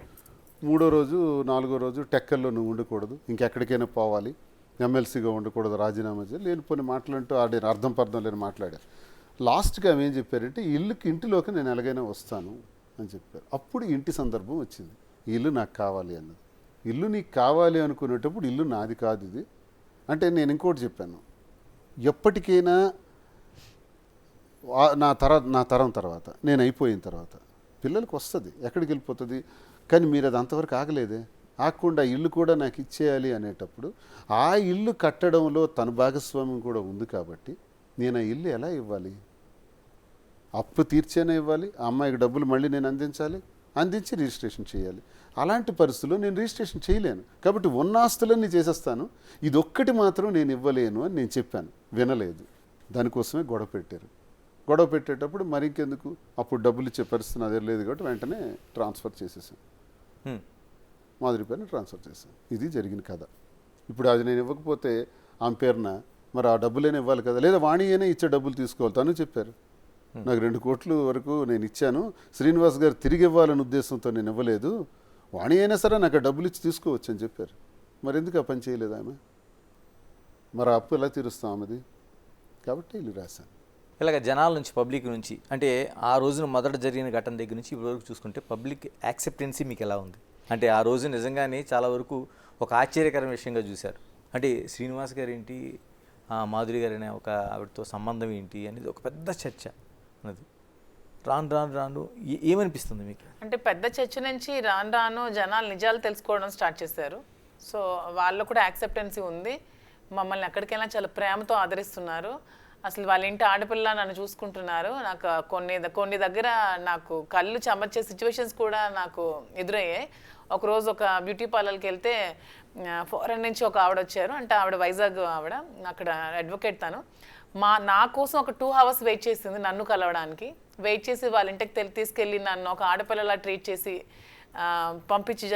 మూడో రోజు, నాలుగో రోజు టెక్కల్లో నువ్వు ఉండకూడదు, ఇంకెక్కడికైనా పోవాలి, ఎమ్మెల్సీగా ఉండకూడదు, రాజీనామా చేయాలి, లేనిపోని మాటలంటూ ఆడిన అర్థం పర్థం లేని మాట్లాడారు. లాస్ట్గా ఆమె ఏం చెప్పారంటే ఇంటిలోకి నేను ఎలాగైనా వస్తాను అని చెప్పారు. అప్పుడు ఇంటి సందర్భం వచ్చింది. ఇల్లు నాకు కావాలి అన్నది. ఇల్లు నీకు కావాలి అనుకునేటప్పుడు ఇల్లు నాది కాదు ఇది అంటే. నేను ఇంకోటి చెప్పాను, ఎప్పటికైనా నా తరం తర్వాత నేను అయిపోయిన తర్వాత పిల్లలకి వస్తుంది, ఎక్కడికి వెళ్ళిపోతుంది. కానీ మీరు అది అంతవరకు ఆగలేదే, ఆగకుండా ఇల్లు కూడా నాకు ఇచ్చేయాలి అనేటప్పుడు ఆ ఇల్లు కట్టడంలో తన భాగస్వామ్యం కూడా ఉంది కాబట్టి నేను ఆ ఇల్లు ఎలా ఇవ్వాలి? అప్పు తీర్చేనే ఇవ్వాలి, ఆ అమ్మాయికి డబ్బులు మళ్ళీ నేను అందించి రిజిస్ట్రేషన్ చేయాలి. అలాంటి పరిస్థితుల్లో నేను రిజిస్ట్రేషన్ చేయలేను కాబట్టి ఉన్న ఆస్తులన్నీ చేసేస్తాను, ఇదొక్కటి మాత్రం నేను ఇవ్వలేను అని నేను చెప్పాను. వినలేదు. దానికోసమే గొడవ పెట్టారు. గొడవ పెట్టేటప్పుడు మరి ఇంకెందుకు, అప్పుడు డబ్బులు ఇచ్చే పరిస్థితి నా దగ్గర లేదు కాబట్టి వెంటనే ట్రాన్స్ఫర్ చేసేసాను, మాధురి పేరుని ట్రాన్స్ఫర్ చేశాను. ఇది జరిగిన కథ. ఇప్పుడు అది నేను ఇవ్వకపోతే ఆమె పేరున మరి ఆ డబ్బులైనా ఇవ్వాలి కదా, లేదా వాణి అయినా ఇచ్చే డబ్బులు తీసుకోవాలి. తను చెప్పారు నాకు 2 కోట్ల వరకు నేను ఇచ్చాను, శ్రీనివాస్ గారు తిరిగి ఇవ్వాలనే ఉద్దేశంతో నేను ఇవ్వలేదు, వాణి అయినా సరే నాకు ఆ డబ్బులు ఇచ్చి తీసుకోవచ్చు అని చెప్పారు. మరి ఎందుకు ఆ పని చేయలేదు ఆమె? మరి ఆ అప్పు ఎలా తీరుస్తాం ఆమెది? కాబట్టి ఇల్లు రాశాను. ఇలాగ జనాల నుంచి, పబ్లిక్ నుంచి, అంటే ఆ రోజున మొదట జరిగిన ఘటన దగ్గర నుంచి ఇప్పటివరకు చూసుకుంటే పబ్లిక్ యాక్సెప్టెన్సీ మీకు ఎలా ఉంది? అంటే ఆ రోజు నిజంగానే చాలా వరకు ఒక ఆశ్చర్యకరమైన విషయంగా చూశారు. అంటే శ్రీనివాస్ గారు ఏంటి, మాధురి గారు అనే ఒక ఆవిడతో సంబంధం ఏంటి అనేది ఒక పెద్ద చర్చ అన్నది. రాను ఏమనిపిస్తుంది మీకు? అంటే పెద్ద చర్చ నుంచి రాను జనాలు నిజాలు తెలుసుకోవడం స్టార్ట్ చేశారు. సో వాళ్ళు కూడా యాక్సెప్టెన్సీ ఉంది, మమ్మల్ని ఎక్కడికైనా చాలా ప్రేమతో ఆదరిస్తున్నారు. అసలు వాళ్ళ ఇంటి ఆడపిల్ల నన్ను చూసుకుంటున్నారు. నాకు కొన్ని దగ్గర నాకు కళ్ళు చెమర్చే సిచ్యువేషన్స్ కూడా నాకు ఎదురయ్యాయి. ఒకరోజు ఒక బ్యూటీ పార్లర్కి వెళ్తే ఫారెన్ నుంచి ఒక ఆవిడ వచ్చారు. అంటే ఆవిడ వైజాగ్ ఆవిడ, అక్కడ అడ్వకేట్ తను. నా కోసం ఒక 2 hours వెయిట్ చేసింది నన్ను కలవడానికి. వెయిట్ చేసి వాళ్ళ ఇంటికి తీసుకెళ్ళి నన్ను ఒక ఆడపిల్లలా ట్రీట్ చేసి పంపించి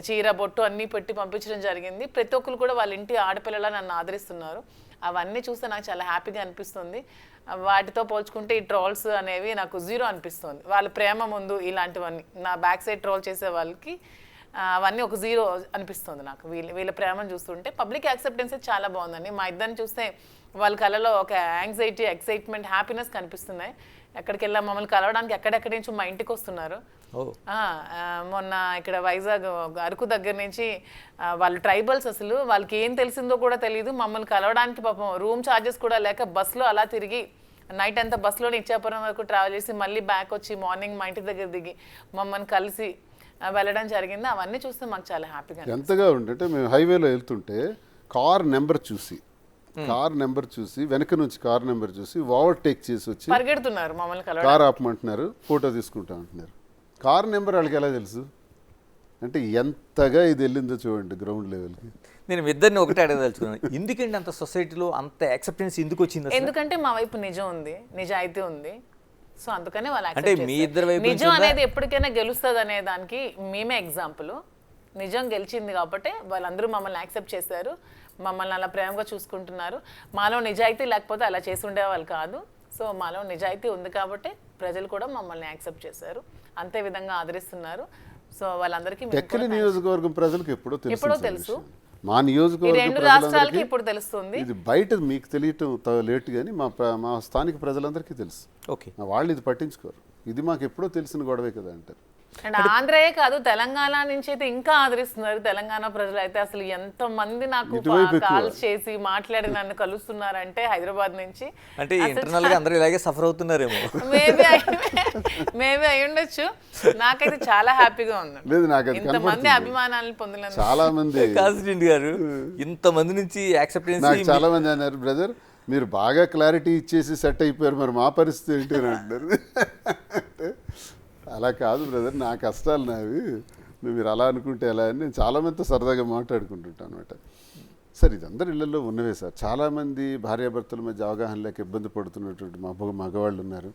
చీర బొట్టు అన్నీ పెట్టి పంపించడం జరిగింది. ప్రతి ఒక్కరు కూడా వాళ్ళ ఇంటి ఆడపిల్లలా నన్ను ఆదరిస్తున్నారు. అవన్నీ చూస్తే నాకు చాలా హ్యాపీగా అనిపిస్తుంది. వాటితో పోల్చుకుంటే ఈ ట్రోల్స్ అనేవి నాకు 0 అనిపిస్తుంది. వాళ్ళ ప్రేమ ముందు ఇలాంటివన్నీ నా బ్యాక్ సైడ్ ట్రోల్ చేసే వాళ్ళకి అవన్నీ ఒక 0 అనిపిస్తుంది నాకు. వీళ్ళ ప్రేమను చూస్తుంటే పబ్లిక్ యాక్సెప్టెన్స్ చాలా బాగుందండి. మా ఇద్దరిని చూస్తే వాళ్ళ కళలో ఒక యాంగ్జైటీ, ఎక్సైట్మెంట్, హ్యాపీనెస్ కనిపిస్తున్నాయి. ఎక్కడికి వెళ్ళా మమ్మల్ని కలవడానికి ఎక్కడెక్కడి నుంచి మా ఇంటికి వస్తున్నారు. మొన్న ఇక్కడ వైజాగ్ అరకు దగ్గర నుంచి వాళ్ళు ట్రైబల్స్, అసలు వాళ్ళకి ఏం తెలిసిందో కూడా తెలియదు, మమ్మల్ని కలవడానికి పాపం రూమ్ ఛార్జెస్ కూడా లేక బస్సులో అలా తిరిగి నైట్ అంతా బస్సులోనే ఇచ్చాపురం వరకు ట్రావెల్ చేసి మళ్ళీ బ్యాక్ వచ్చి మార్నింగ్ మా ఇంటి దగ్గర దిగి మమ్మల్ని కలిసి వెళ్ళడం జరిగింది. అవన్నీ చూస్తే మాకు చాలా హ్యాపీగా ఎంతగా ఉంటే మేము హైవేలో వెళ్తుంటే కార్ నెంబర్ చూసి వెనక నుంచి కార్ నెంబర్ చూసి ఓవర్టేక్ చేసి వచ్చి పరిగెడుతున్నారు మమ్మల్ని కలవడానికి. కార్ ఆపమంటున్నారు, ఫోటో తీసుకుంటా అంటున్నారు. కార్ నెంబర్ వాళ్ళకి ఎలా తెలుసు అంటే ఎంతగా ఇది వెళ్ళిందో చూడండి గ్రౌండ్ లెవెల్కి. నేను ఇద్దరిని ఒకటే అడగదలుచుకున్నాను, ఎందుకంటే అంత సొసైటీలో అంత యాక్సెప్టెన్స్ ఎందుకు వచ్చింది? ఎందుకంటే మా వైపు నిజం ఉంది, నిజాయితీ ఉంది. సో అందుకనే వాళ్ళు అంటే మీ ఇద్దరు వైపు నిజం అనేది ఎప్పటికైనా గెలుస్తుంది అనే దానికి మేమే ఎగ్జాంపుల్. నిజం గెలిచింది కాబట్టి వాళ్ళందరూ మమ్మల్ని యాక్సెప్ట్ చేశారు, మమ్మల్ని అలా ప్రేమగా చూసుకుంటున్నారు. మాలో నిజాయితీ లేకపోతే అలా చేసి ఉండేవాళ్ళు కాదు. సో మాలో నిజాయితీ ఉంది కాబట్టి ప్రజలు కూడా మమ్మల్ని యాక్సెప్ట్ చేశారు, అంతే విధంగా ఆదరిస్తున్నారు. సో వాళ్ళందరికీ మేము టెక్కలి నియోజకవర్గం ప్రజలకు ఎప్పుడో ఎప్పుడో తెలుసు తెలుసు. మా ఈ నియోజకవర్గ రెండు రాష్ట్రాలకి ప్రజలందరికీ ఇప్పుడు తెలుస్తుంది. ఇది బయట మీకు తెలియటం లేట్ కానీ మా స్థానిక ప్రజలందరికీ తెలుసు. ఓకే. వాళ్ళు ఇది పట్టించుకోరు, ఇది మాకు ఎప్పుడో తెలిసిన గొడవే కదా అంటారు. అండ్ ఆంధ్రయే కాదు, తెలంగాణ నుంచి అయితే ఇంకా ఆదరిస్తున్నారు. తెలంగాణ ప్రజలు అయితే అసలు ఎంత మంది నాకు ఇటువైపు ఎక్కువ. కాల్స్ చేసి మాట్లాడి నన్ను కలుస్తున్నారంటే హైదరాబాద్ నుంచి. అంటే ఇంటర్నల్ గా అందరూ ఇలాగే సఫర్ అవుతున్నారేమో. మేబీ అయి ఉండొచ్చు. నాకైతే చాలా హ్యాపీగా ఉంది. లేదు, నాకు అది ఇంతమంది కనపడుతుంది. అభిమానాలను పొందినందుకు. చాలా మంది కాసిరెడ్డి గారు ఇంతమంది నుంచి నాకు యాక్సెప్టెన్స్ చాలా మంది అన్నారు, బ్రదర్ మీరు బాగా క్లారిటీ ఇచ్చేసి సెట్ అయిపోయారు, మరి మా పరిస్థితి ఏంటి అని అంటున్నారు. అంటే అలా కాదు బ్రదర్, నా కష్టాలు నావి, మీరు అలా అనుకుంటే ఎలా అని నేను చాలామందితో సరదాగా మాట్లాడుకుంటుంటాను అనమాట. సార్ ఇది అందరి ఇళ్లలో ఉన్నవే సార్. చాలామంది భార్యాభర్తల మధ్య అవగాహన లేక ఇబ్బంది పడుతున్నటువంటి మగవాళ్ళు ఉన్నారు,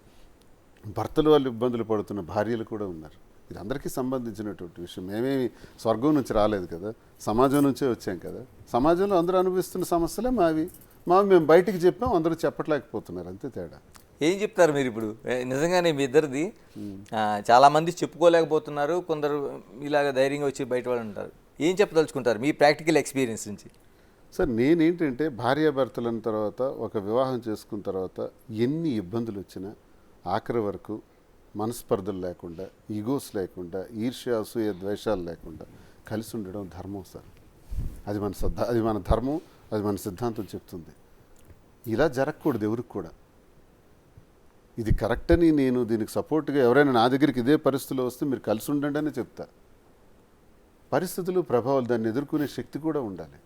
భర్తలు వాళ్ళు ఇబ్బందులు పడుతున్న భార్యలు కూడా ఉన్నారు. ఇది అందరికీ సంబంధించినటువంటి విషయం. మేమేమి స్వర్గం నుంచి రాలేదు కదా, సమాజం నుంచే వచ్చాం కదా. సమాజంలో అందరూ అనుభవిస్తున్న సమస్యలే మావి మేము బయటికి చెప్పాం, అందరూ చెప్పట్లేకపోతున్నారు, అంతే తేడా. ఏం చెప్తారు మీరు ఇప్పుడు? నిజంగానే మీ ఇద్దరిది చాలా మంది చెప్పుకోలేకపోతున్నారు, కొందరు ఇలాగ ధైర్యంగా వచ్చి బయట వాళ్ళు ఉంటారు. ఏం చెప్పదలుచుకుంటారు మీ ప్రాక్టికల్ ఎక్స్పీరియన్స్ నుంచి? సార్ నేనేంటంటే భార్యాభర్తలైన తర్వాత ఒక వివాహం చేసుకున్న తర్వాత ఎన్ని ఇబ్బందులు వచ్చినా ఆఖరి వరకు మనస్పర్ధలు లేకుండా, ఈగోస్ లేకుండా, ఈర్ష్య అసూయ ద్వేషాలు లేకుండా కలిసి ఉండడం ధర్మం సార్. అది మన ధర్మం, అది మన సిద్ధాంతం చెప్తుంది. ఇలా జరగకూడదు ఎవరికి కూడా. ఇది కరెక్ట్ అని నేను దీనికి సపోర్ట్గా ఎవరైనా నా దగ్గరికి ఇదే పరిస్థితుల్లో వస్తే మీరు కలిసి ఉండండి అని చెప్తా. పరిస్థితులు, ప్రభావాలు, దాన్ని ఎదుర్కొనే శక్తి కూడా ఉండాలి.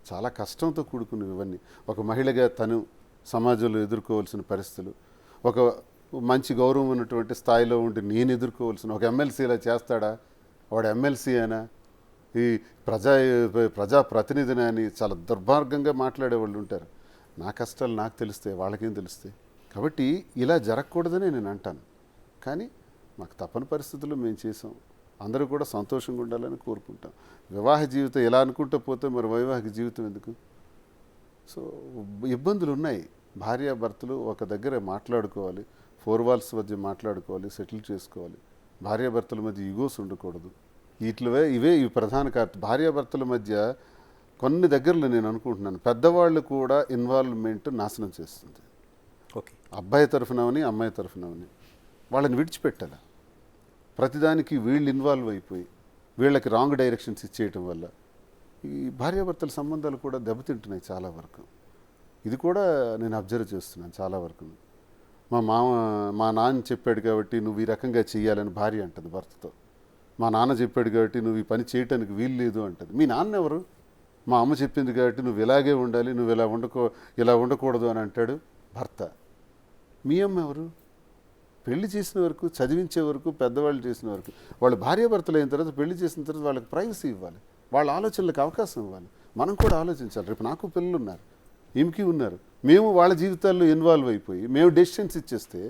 చాలా కష్టంతో కూడుకున్నవి ఇవన్నీ. ఒక మహిళగా తను సమాజంలో ఎదుర్కోవాల్సిన పరిస్థితులు, ఒక మంచి గౌరవం ఉన్నటువంటి స్థాయిలో ఉండి నేను ఎదుర్కోవాల్సిన, ఒక ఎమ్మెల్సీ ఇలా చేస్తాడా, వాడు ఎమ్మెల్సీ అయినా, ఈ ప్రజాప్రతినిధిని అని చాలా దుర్మార్గంగా మాట్లాడే వాళ్ళు ఉంటారు. నా కష్టాలు నాకు తెలిస్తే వాళ్ళకేం తెలుస్తాయి? కాబట్టి ఇలా జరగకూడదని నేను అంటాను. కానీ మాకు తప్పని పరిస్థితుల్లో మేము చేసాం. అందరూ కూడా సంతోషంగా ఉండాలని కోరుకుంటాం. వివాహ జీవితం ఎలా అనుకుంటూ పోతే మరి వైవాహిక జీవితం ఎందుకు? సో ఇబ్బందులు ఉన్నాయి. భార్యాభర్తలు ఒక దగ్గర మాట్లాడుకోవాలి, 4 walls మధ్య మాట్లాడుకోవాలి, సెటిల్ చేసుకోవాలి. భార్యాభర్తల మధ్య ఈగోస్ ఉండకూడదు. ఇవే ప్రధాన కారణం. భార్యాభర్తల మధ్య కొన్ని దగ్గరలో నేను అనుకుంటున్నాను పెద్దవాళ్ళు కూడా ఇన్వాల్వ్మెంట్ నాశనం చేస్తుంది. ఓకే. అబ్బాయి తరఫునవని అమ్మాయి తరఫునవని వాళ్ళని విడిచిపెట్టాలి. ప్రతిదానికి వీళ్ళు ఇన్వాల్వ్ అయిపోయి వీళ్ళకి రాంగ్ డైరెక్షన్స్ ఇచ్చేయటం వల్ల ఈ భార్యాభర్తల సంబంధాలు కూడా దెబ్బతింటున్నాయి చాలా వరకు. ఇది కూడా నేను అబ్జర్వ్ చేస్తున్నాను చాలా వరకు. మా నాన్న చెప్పాడు కాబట్టి నువ్వు ఈ రకంగా చెయ్యాలని భార్య అంటుంది భర్తతో. మా నాన్న చెప్పాడు కాబట్టి నువ్వు ఈ పని చేయటానికి వీలు లేదు అంటుంది. మీ నాన్న ఎవరు? మా అమ్మ చెప్పింది కాబట్టి నువ్వు ఇలాగే ఉండాలి, నువ్వు ఇలా ఉండకూడదు అని అంటాడు భర్త. మీ అమ్మ ఎవరు? పెళ్లి చేసిన వరకు, చదివించే వరకు, పెద్దవాళ్ళు చేసిన వరకు, వాళ్ళు భార్యాభర్తలు అయిన తర్వాత పెళ్లి చేసిన తర్వాత వాళ్ళకి ప్రైవసీ ఇవ్వాలి, వాళ్ళ ఆలోచనలకు అవకాశం ఇవ్వాలి. మనం కూడా ఆలోచించాలి. రేపు నాకు పిల్లలు ఉన్నారు, ఈమెకి ఉన్నారు. మేము వాళ్ళ జీవితాల్లో ఇన్వాల్వ్ అయిపోయి మేము డెసిషన్స్ ఇచ్చేస్తే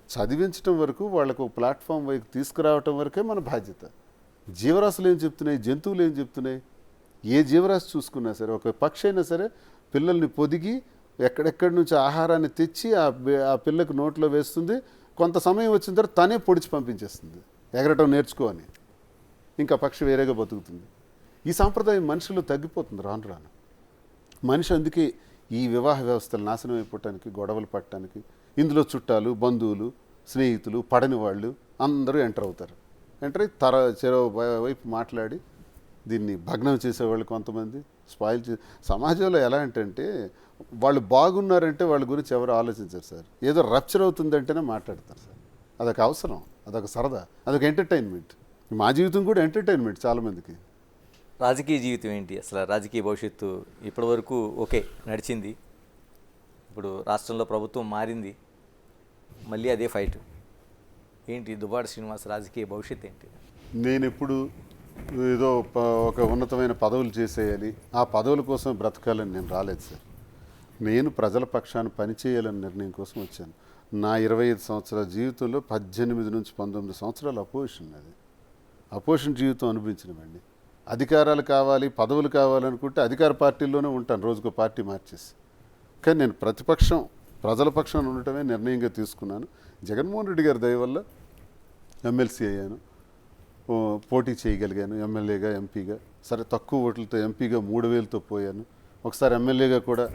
చదివించడం వరకు, వాళ్ళకు ఒక ప్లాట్ఫామ్ వైపు తీసుకురావటం వరకే మన బాధ్యత. జీవరాశులు ఏం చెప్తున్నాయి, జంతువులు ఏం చెప్తున్నాయి, ఏ జీవరాశి చూసుకున్నా సరే, ఒక పక్షి అయినా సరే పిల్లల్ని పొదిగి ఎక్కడెక్కడి నుంచి ఆహారాన్ని తెచ్చి ఆ పిల్లకు నోట్లో వేస్తుంది. కొంత సమయం వచ్చిన తర్వాత తనే పొడిచి పంపించేస్తుంది, ఎగరటం నేర్చుకో అని. ఇంకా పక్షి వేరేగా బతుకుతుంది. ఈ సాంప్రదాయం మనుషులు తగ్గిపోతుంది రాను రాను. మనిషి అందుకే ఈ వివాహ వ్యవస్థలు నాశనం అయిపోవటానికి, గొడవలు పట్టడానికి ఇందులో చుట్టాలు, బంధువులు, స్నేహితులు, పడని వాళ్ళు అందరూ ఎంటర్ అవుతారు. ఎంటర్ అయి చెరో వైపు మాట్లాడి దీన్ని భగ్నం చేసేవాళ్ళు కొంతమంది, స్పాయిల్ సమాజంలో ఎలా అంటే వాళ్ళు బాగున్నారంటే వాళ్ళ గురించి ఎవరు ఆలోచించారు సార్. ఏదో రప్చర్ అవుతుందంటేనే మాట్లాడతారు సార్. అదొక అవసరం, అదొక సరదా, అదొక ఎంటర్టైన్మెంట్. మా జీవితం కూడా ఎంటర్టైన్మెంట్ చాలామందికి. రాజకీయ జీవితం ఏంటి అసలు? రాజకీయ భవిష్యత్తు ఇప్పటి వరకు ఓకే నడిచింది, ఇప్పుడు రాష్ట్రంలో ప్రభుత్వం మారింది, మళ్ళీ అదే ఫైట్ ఏంటి? దువ్వాడ శ్రీనివాస్ రాజకీయ భవిష్యత్తు ఏంటి? నేను ఎప్పుడు ఏదో ఒక ఉన్నతమైన పదవులు చేసేయాలి, ఆ పదవుల కోసం బ్రతకాలని నేను రాలేదు సార్. నేను ప్రజల పక్షాన పనిచేయాలని నిర్ణయం కోసం వచ్చాను. నా 25 సంవత్సరాల జీవితంలో 18 నుంచి 19 సంవత్సరాలు అపోజిషన్ జీవితం అనిపించినవండి. అధికారాలు కావాలి, పదవులు కావాలనుకుంటే అధికార పార్టీల్లోనే ఉంటాను, రోజుకో పార్టీ మార్చేసి. కానీ నేను ప్రతిపక్షం ప్రజల పక్షాన ఉండటమే నిర్ణయంగా తీసుకున్నాను. జగన్మోహన్ రెడ్డి గారి దయ వల్ల ఎమ్మెల్సీ అయ్యాను, పోటీ చేయగలిగాను, ఎమ్మెల్యేగా, ఎంపీగా. సరే తక్కువ ఓట్లతో ఎంపీగా 3,000తో పోయాను, ఒకసారి ఎమ్మెల్యేగా కూడా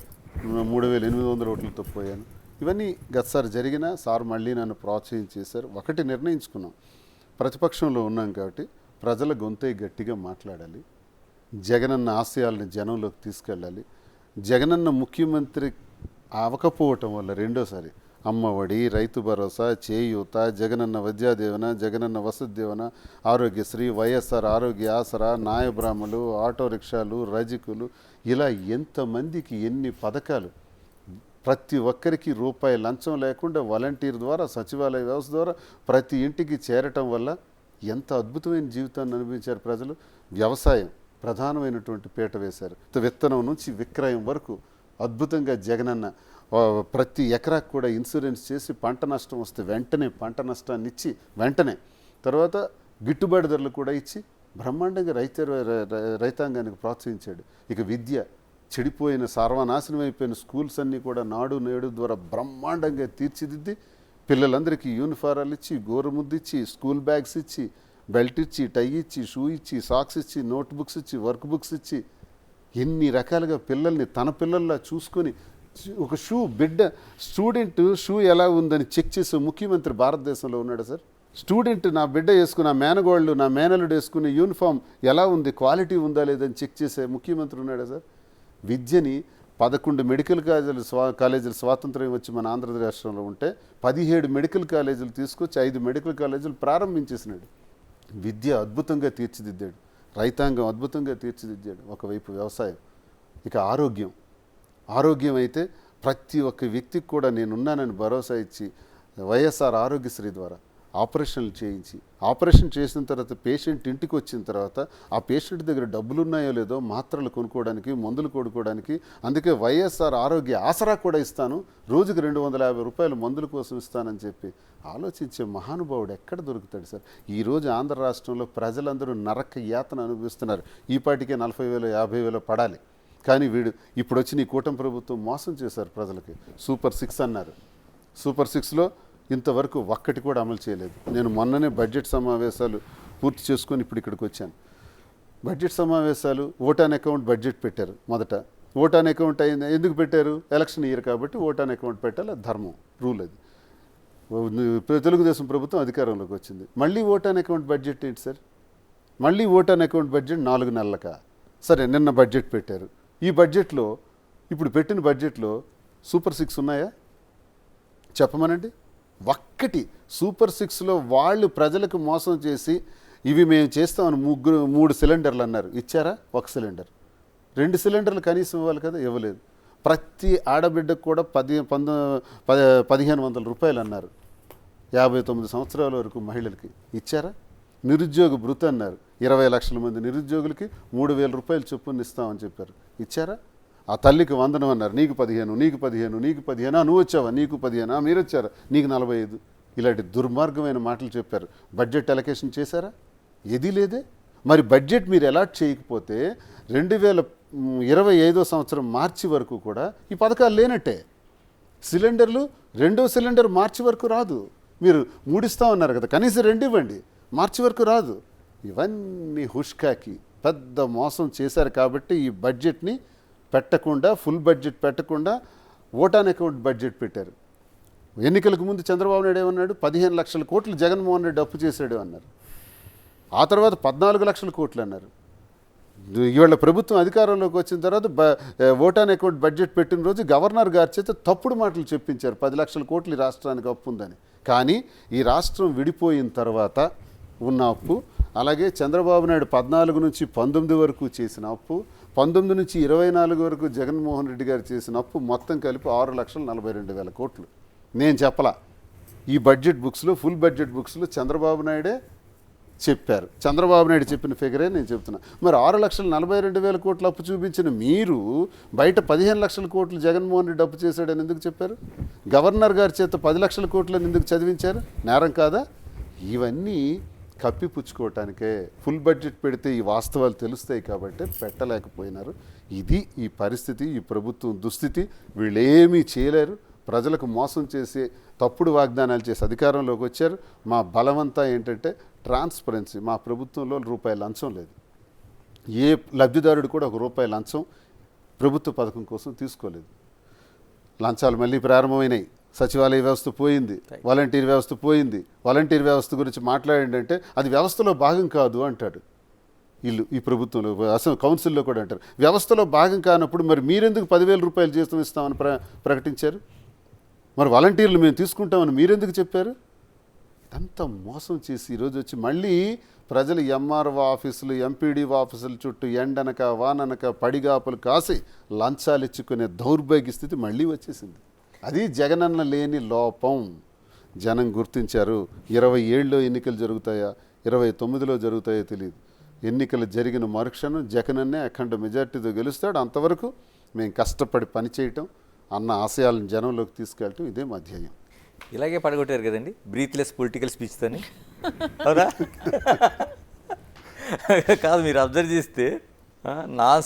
3,800 ఓట్లతో పోయాను. ఇవన్నీ గతసారి జరిగినా సార్ మళ్ళీ నన్ను ప్రోత్సహించేశారు. ఒకటి నిర్ణయించుకున్నాం, ప్రతిపక్షంలో ఉన్నాం కాబట్టి ప్రజల గొంతే గట్టిగా మాట్లాడాలి, జగనన్న ఆశయాలను జనంలోకి తీసుకెళ్ళాలి. జగనన్న ముఖ్యమంత్రి అవ్వకపోవటం వల్ల రెండోసారి అమ్మఒడి, రైతు భరోసా, చేయూత, జగనన్న విద్యాదీవెన, జగనన్న వసతి దీవెన, ఆరోగ్యశ్రీ, వైఎస్ఆర్ ఆరోగ్య ఆసరా, నాయబ్రాహ్మలు, ఆటో రిక్షాలు, రజకులు, ఇలా ఎంతమందికి ఎన్ని పథకాలు, ప్రతి ఒక్కరికి రూపాయి లంచం లేకుండా వాలంటీర్ ద్వారా, సచివాలయ వ్యవస్థ ద్వారా ప్రతి ఇంటికి చేరటం వల్ల ఎంత అద్భుతమైన జీవితాన్ని అనుభవించారు ప్రజలు. వ్యవసాయం ప్రధానమైనటువంటి పీట వేశారు. విత్తనం నుంచి విక్రయం వరకు అద్భుతంగా జగనన్న ప్రతి ఎకరాకు కూడా ఇన్సూరెన్స్ చేసి పంట నష్టం వస్తే వెంటనే పంట నష్టాన్ని ఇచ్చి వెంటనే తర్వాత గిట్టుబాటు ధరలు కూడా ఇచ్చి బ్రహ్మాండంగా రైతాంగానికి ప్రోత్సహించాడు. ఇక విద్య, చెడిపోయిన సర్వనాశనం అయిపోయిన స్కూల్స్ అన్నీ కూడా నాడు నేడు ద్వారా బ్రహ్మాండంగా తీర్చిదిద్ది పిల్లలందరికీ యూనిఫారాలు ఇచ్చి, గోరుముద్దు ఇచ్చి, స్కూల్ బ్యాగ్స్ ఇచ్చి, బెల్ట్ ఇచ్చి, టై ఇచ్చి, షూ ఇచ్చి, సాక్స్ ఇచ్చి, నోట్ బుక్స్ ఇచ్చి, వర్క్ బుక్స్ ఇచ్చి, ఎన్ని రకాలుగా పిల్లల్ని తన పిల్లల్లా చూసుకొని ఒక స్టూడెంట్ షూ ఎలా ఉందని చెక్ చేసే ముఖ్యమంత్రి భారతదేశంలో ఉన్నాడు సార్. స్టూడెంట్ నా బిడ్డ వేసుకుని, నా మేనగోళ్ళు, నా మేనలుడు వేసుకునే యూనిఫామ్ ఎలా ఉంది, క్వాలిటీ ఉందా లేదని చెక్ చేసే ముఖ్యమంత్రి ఉన్నాడు సార్. విద్యని 11 మెడికల్ కాలేజీలు స్వాతంత్రం వచ్చి మన ఆంధ్రప్రదేశ్ రాష్ట్రంలో ఉంటే 17 మెడికల్ కాలేజీలు తీసుకొచ్చి 5 మెడికల్ కాలేజీలు ప్రారంభించేసినాడు. విద్య అద్భుతంగా తీర్చిదిద్దాడు, రైతాంగం అద్భుతంగా తీర్చిదిద్దాడు. ఒకవైపు వ్యవసాయం, ఇక ఆరోగ్యం అయితే ప్రతి ఒక్క వ్యక్తికి కూడా నేనున్నానని భరోసా ఇచ్చి వైఎస్ఆర్ ఆరోగ్యశ్రీ ద్వారా ఆపరేషన్లు చేయించి, ఆపరేషన్ చేసిన తర్వాత పేషెంట్ ఇంటికి వచ్చిన తర్వాత ఆ పేషెంట్ దగ్గర డబ్బులు ఉన్నాయో లేదో మాత్రలు కొనుక్కోవడానికి, మందులు కొనుక్కోవడానికి, అందుకే వైఎస్ఆర్ ఆరోగ్య ఆసరా కూడా ఇస్తాను, రోజుకి 250 రూపాయలు మందుల కోసం ఇస్తానని చెప్పి ఆలోచించే మహానుభావుడు ఎక్కడ దొరుకుతాడు సార్. ఈరోజు ఆంధ్ర రాష్ట్రంలో ప్రజలందరూ నరక యాతన అనుభవిస్తున్నారు. ఈ పాటికే 40,000 50,000 పడాలి. కానీ వీడు ఇప్పుడు వచ్చి నీ కూటమి ప్రభుత్వం మోసం చేశారు ప్రజలకి. సూపర్ 6 అన్నారు. సూపర్ 6లో ఇంతవరకు ఒక్కటి కూడా అమలు చేయలేదు. నేను మొన్ననే బడ్జెట్ సమావేశాలు పూర్తి చేసుకొని ఇప్పుడు ఇక్కడికి వచ్చాను. బడ్జెట్ సమావేశాలు ఓట్ ఆన్ అకౌంట్ బడ్జెట్ పెట్టారు. మొదట ఓట్ ఆన్ అకౌంట్ అయింది. ఎందుకు పెట్టారు? ఎలక్షన్ ఇయర్ కాబట్టి ఓట్ ఆన్ అకౌంట్ పెట్టాలి, అది ధర్మం, రూల్. అది తెలుగుదేశం ప్రభుత్వం అధికారంలోకి వచ్చింది. మళ్ళీ ఓట్ ఆన్ అకౌంట్ బడ్జెట్ ఏంటి సార్? మళ్ళీ ఓట్ ఆన్ అకౌంట్ బడ్జెట్ 4 నెలలకా? సరే, నిన్న బడ్జెట్ పెట్టారు. ఈ బడ్జెట్లో, ఇప్పుడు పెట్టిన బడ్జెట్లో సూపర్ 6 ఉన్నాయా చెప్పమనండి. ఒక్కటి సూపర్ 6లో వాళ్ళు ప్రజలకు మోసం చేసి ఇవి మేము చేస్తామని 3 సిలిండర్లు అన్నారు. ఇచ్చారా? 1 సిలిండర్. 2 సిలిండర్లు కనీసం ఇవ్వాలి కదా, ఇవ్వలేదు. ప్రతి ఆడబిడ్డకు కూడా 1,500 రూపాయలు అన్నారు 59 సంవత్సరాల వరకు మహిళలకి. ఇచ్చారా? నిరుద్యోగ భృతి అన్నారు. 20 లక్షల మంది నిరుద్యోగులకి 3,000 రూపాయలు చొప్పున ఇస్తామని చెప్పారు. ఇచ్చారా? ఆ తల్లికి వందనం అన్నారు. నీకు 15, నీకు 15, నీకు 15, నువ్వు వచ్చావా, నీకు 15, మీరు వచ్చారా, నీకు 45. ఇలాంటి దుర్మార్గమైన మాటలు చెప్పారు. బడ్జెట్ అలొకేషన్ చేశారా? ఏదీ లేదే. మరి బడ్జెట్ మీరు అలాట్ చేయకపోతే 2025 సంవత్సరం మార్చి వరకు కూడా ఈ పథకాలు లేనట్టే. సిలిండర్లు 2వ సిలిండర్ మార్చి వరకు రాదు. మీరు 3 ఇస్తామన్నారు కదా, కనీసం 2 ఇవ్వండి, మార్చి వరకు రాదు. ఇవన్నీ హుష్కాకి పెద్ద మోసం చేశారు. కాబట్టి ఈ బడ్జెట్ని పెట్టకుండా, ఫుల్ బడ్జెట్ పెట్టకుండా ఓట్ ఆన్ అకౌంట్ బడ్జెట్ పెట్టారు. ఎన్నికలకు ముందు చంద్రబాబు నాయుడు ఏమన్నాడు? 15 లక్షల కోట్లు జగన్మోహన్ రెడ్డి అప్పు చేశాడు అన్నారు. ఆ తర్వాత 14 లక్షల కోట్లు అన్నారు. ఇవాళ ప్రభుత్వం అధికారంలోకి వచ్చిన తర్వాత ఓట్ ఆన్ అకౌంట్ బడ్జెట్ పెట్టిన రోజు గవర్నర్ గారి చేత తప్పుడు మాటలు చెప్పించారు. 10 లక్షల కోట్లు ఈ రాష్ట్రానికి అప్పు ఉందని. కానీ ఈ రాష్ట్రం విడిపోయిన తర్వాత ఉన్న అప్పు, అలాగే చంద్రబాబు నాయుడు 14 నుంచి 19 వరకు చేసిన అప్పు, 19 నుంచి 24 వరకు జగన్మోహన్ రెడ్డి గారు చేసిన అప్పు మొత్తం కలిపి 6,42,000 కోట్లు. నేను చెప్పలా. ఈ బడ్జెట్ బుక్స్లో, ఫుల్ బడ్జెట్ బుక్స్లో చంద్రబాబు నాయుడే చెప్పారు. చంద్రబాబు నాయుడు చెప్పిన ఫిగరే నేను చెప్తున్నా. మరి 6,42,000 కోట్లు అప్పు చూపించిన మీరు బయట 15 లక్షల కోట్లు జగన్మోహన్ రెడ్డి అప్పు చేశాడని ఎందుకు చెప్పారు? గవర్నర్ గారి చేత 10 లక్షల కోట్లని ఎందుకు చదివించారు? నేరం కాదా? ఇవన్నీ కప్పిపుచ్చుకోవటానికే. ఫుల్ బడ్జెట్ పెడితే ఈ వాస్తవాలు తెలుస్తాయి కాబట్టి పెట్టలేకపోయినారు. ఇది ఈ పరిస్థితి, ఈ ప్రభుత్వం దుస్థితి. వీళ్ళేమీ చేయలేరు. ప్రజలకు మోసం చేసి తప్పుడు వాగ్దానాలు చేసి అధికారంలోకి వచ్చారు. మా బలమంతా ఏంటంటే ట్రాన్స్పరెన్సీ. మా ప్రభుత్వంలో రూపాయి లంచం లేదు. ఏ లబ్ధిదారుడు కూడా ₹1 లంచం ప్రభుత్వ పథకం కోసం తీసుకోలేదు. లంచాలు మళ్ళీ ప్రారంభమైనాయి. సచివాలయ వ్యవస్థ పోయింది, వాలంటీర్ వ్యవస్థ పోయింది. వాలంటీర్ వ్యవస్థ గురించి మాట్లాడంటే అది వ్యవస్థలో భాగం కాదు అంటాడు ఈ ప్రభుత్వంలో. అసలు కౌన్సిల్లో కూడా అంటారు వ్యవస్థలో భాగం కానప్పుడు మరి మీరెందుకు ₹10,000 జీతం ఇస్తామని ప్రకటించారు? మరి వాలంటీర్లు మేము తీసుకుంటామని మీరెందుకు చెప్పారు? ఇదంతా మోసం చేసి ఈరోజు వచ్చి మళ్ళీ ప్రజలు ఎంఆర్ఓ ఆఫీసులు, ఎంపీడీఓ ఆఫీసుల చుట్టూ ఎండనక వాననక పడిగాపులు కాసి లంచాలు ఇచ్చుకునే దౌర్భాగ్య స్థితి మళ్ళీ వచ్చేసింది. అది జగనన్న లేని లోపం. జనం గుర్తించారు. 27లో ఎన్నికలు జరుగుతాయా 29లో జరుగుతాయో తెలియదు. ఎన్నికలు జరిగిన మరుక్షణం జగనన్నే అఖండ మెజార్టీతో గెలుస్తాడు. అంతవరకు మేము కష్టపడి పనిచేయటం, అన్న ఆశయాలను జనంలోకి తీసుకెళ్ళటం ఇదే మా ధ్యేయం. ఇలాగే పడగొట్టారు కదండి బ్రీత్లెస్ పొలిటికల్ స్పీచ్తోని, అవునా? కాదు, మీరు అబ్జర్వ్ చేస్తే నాన్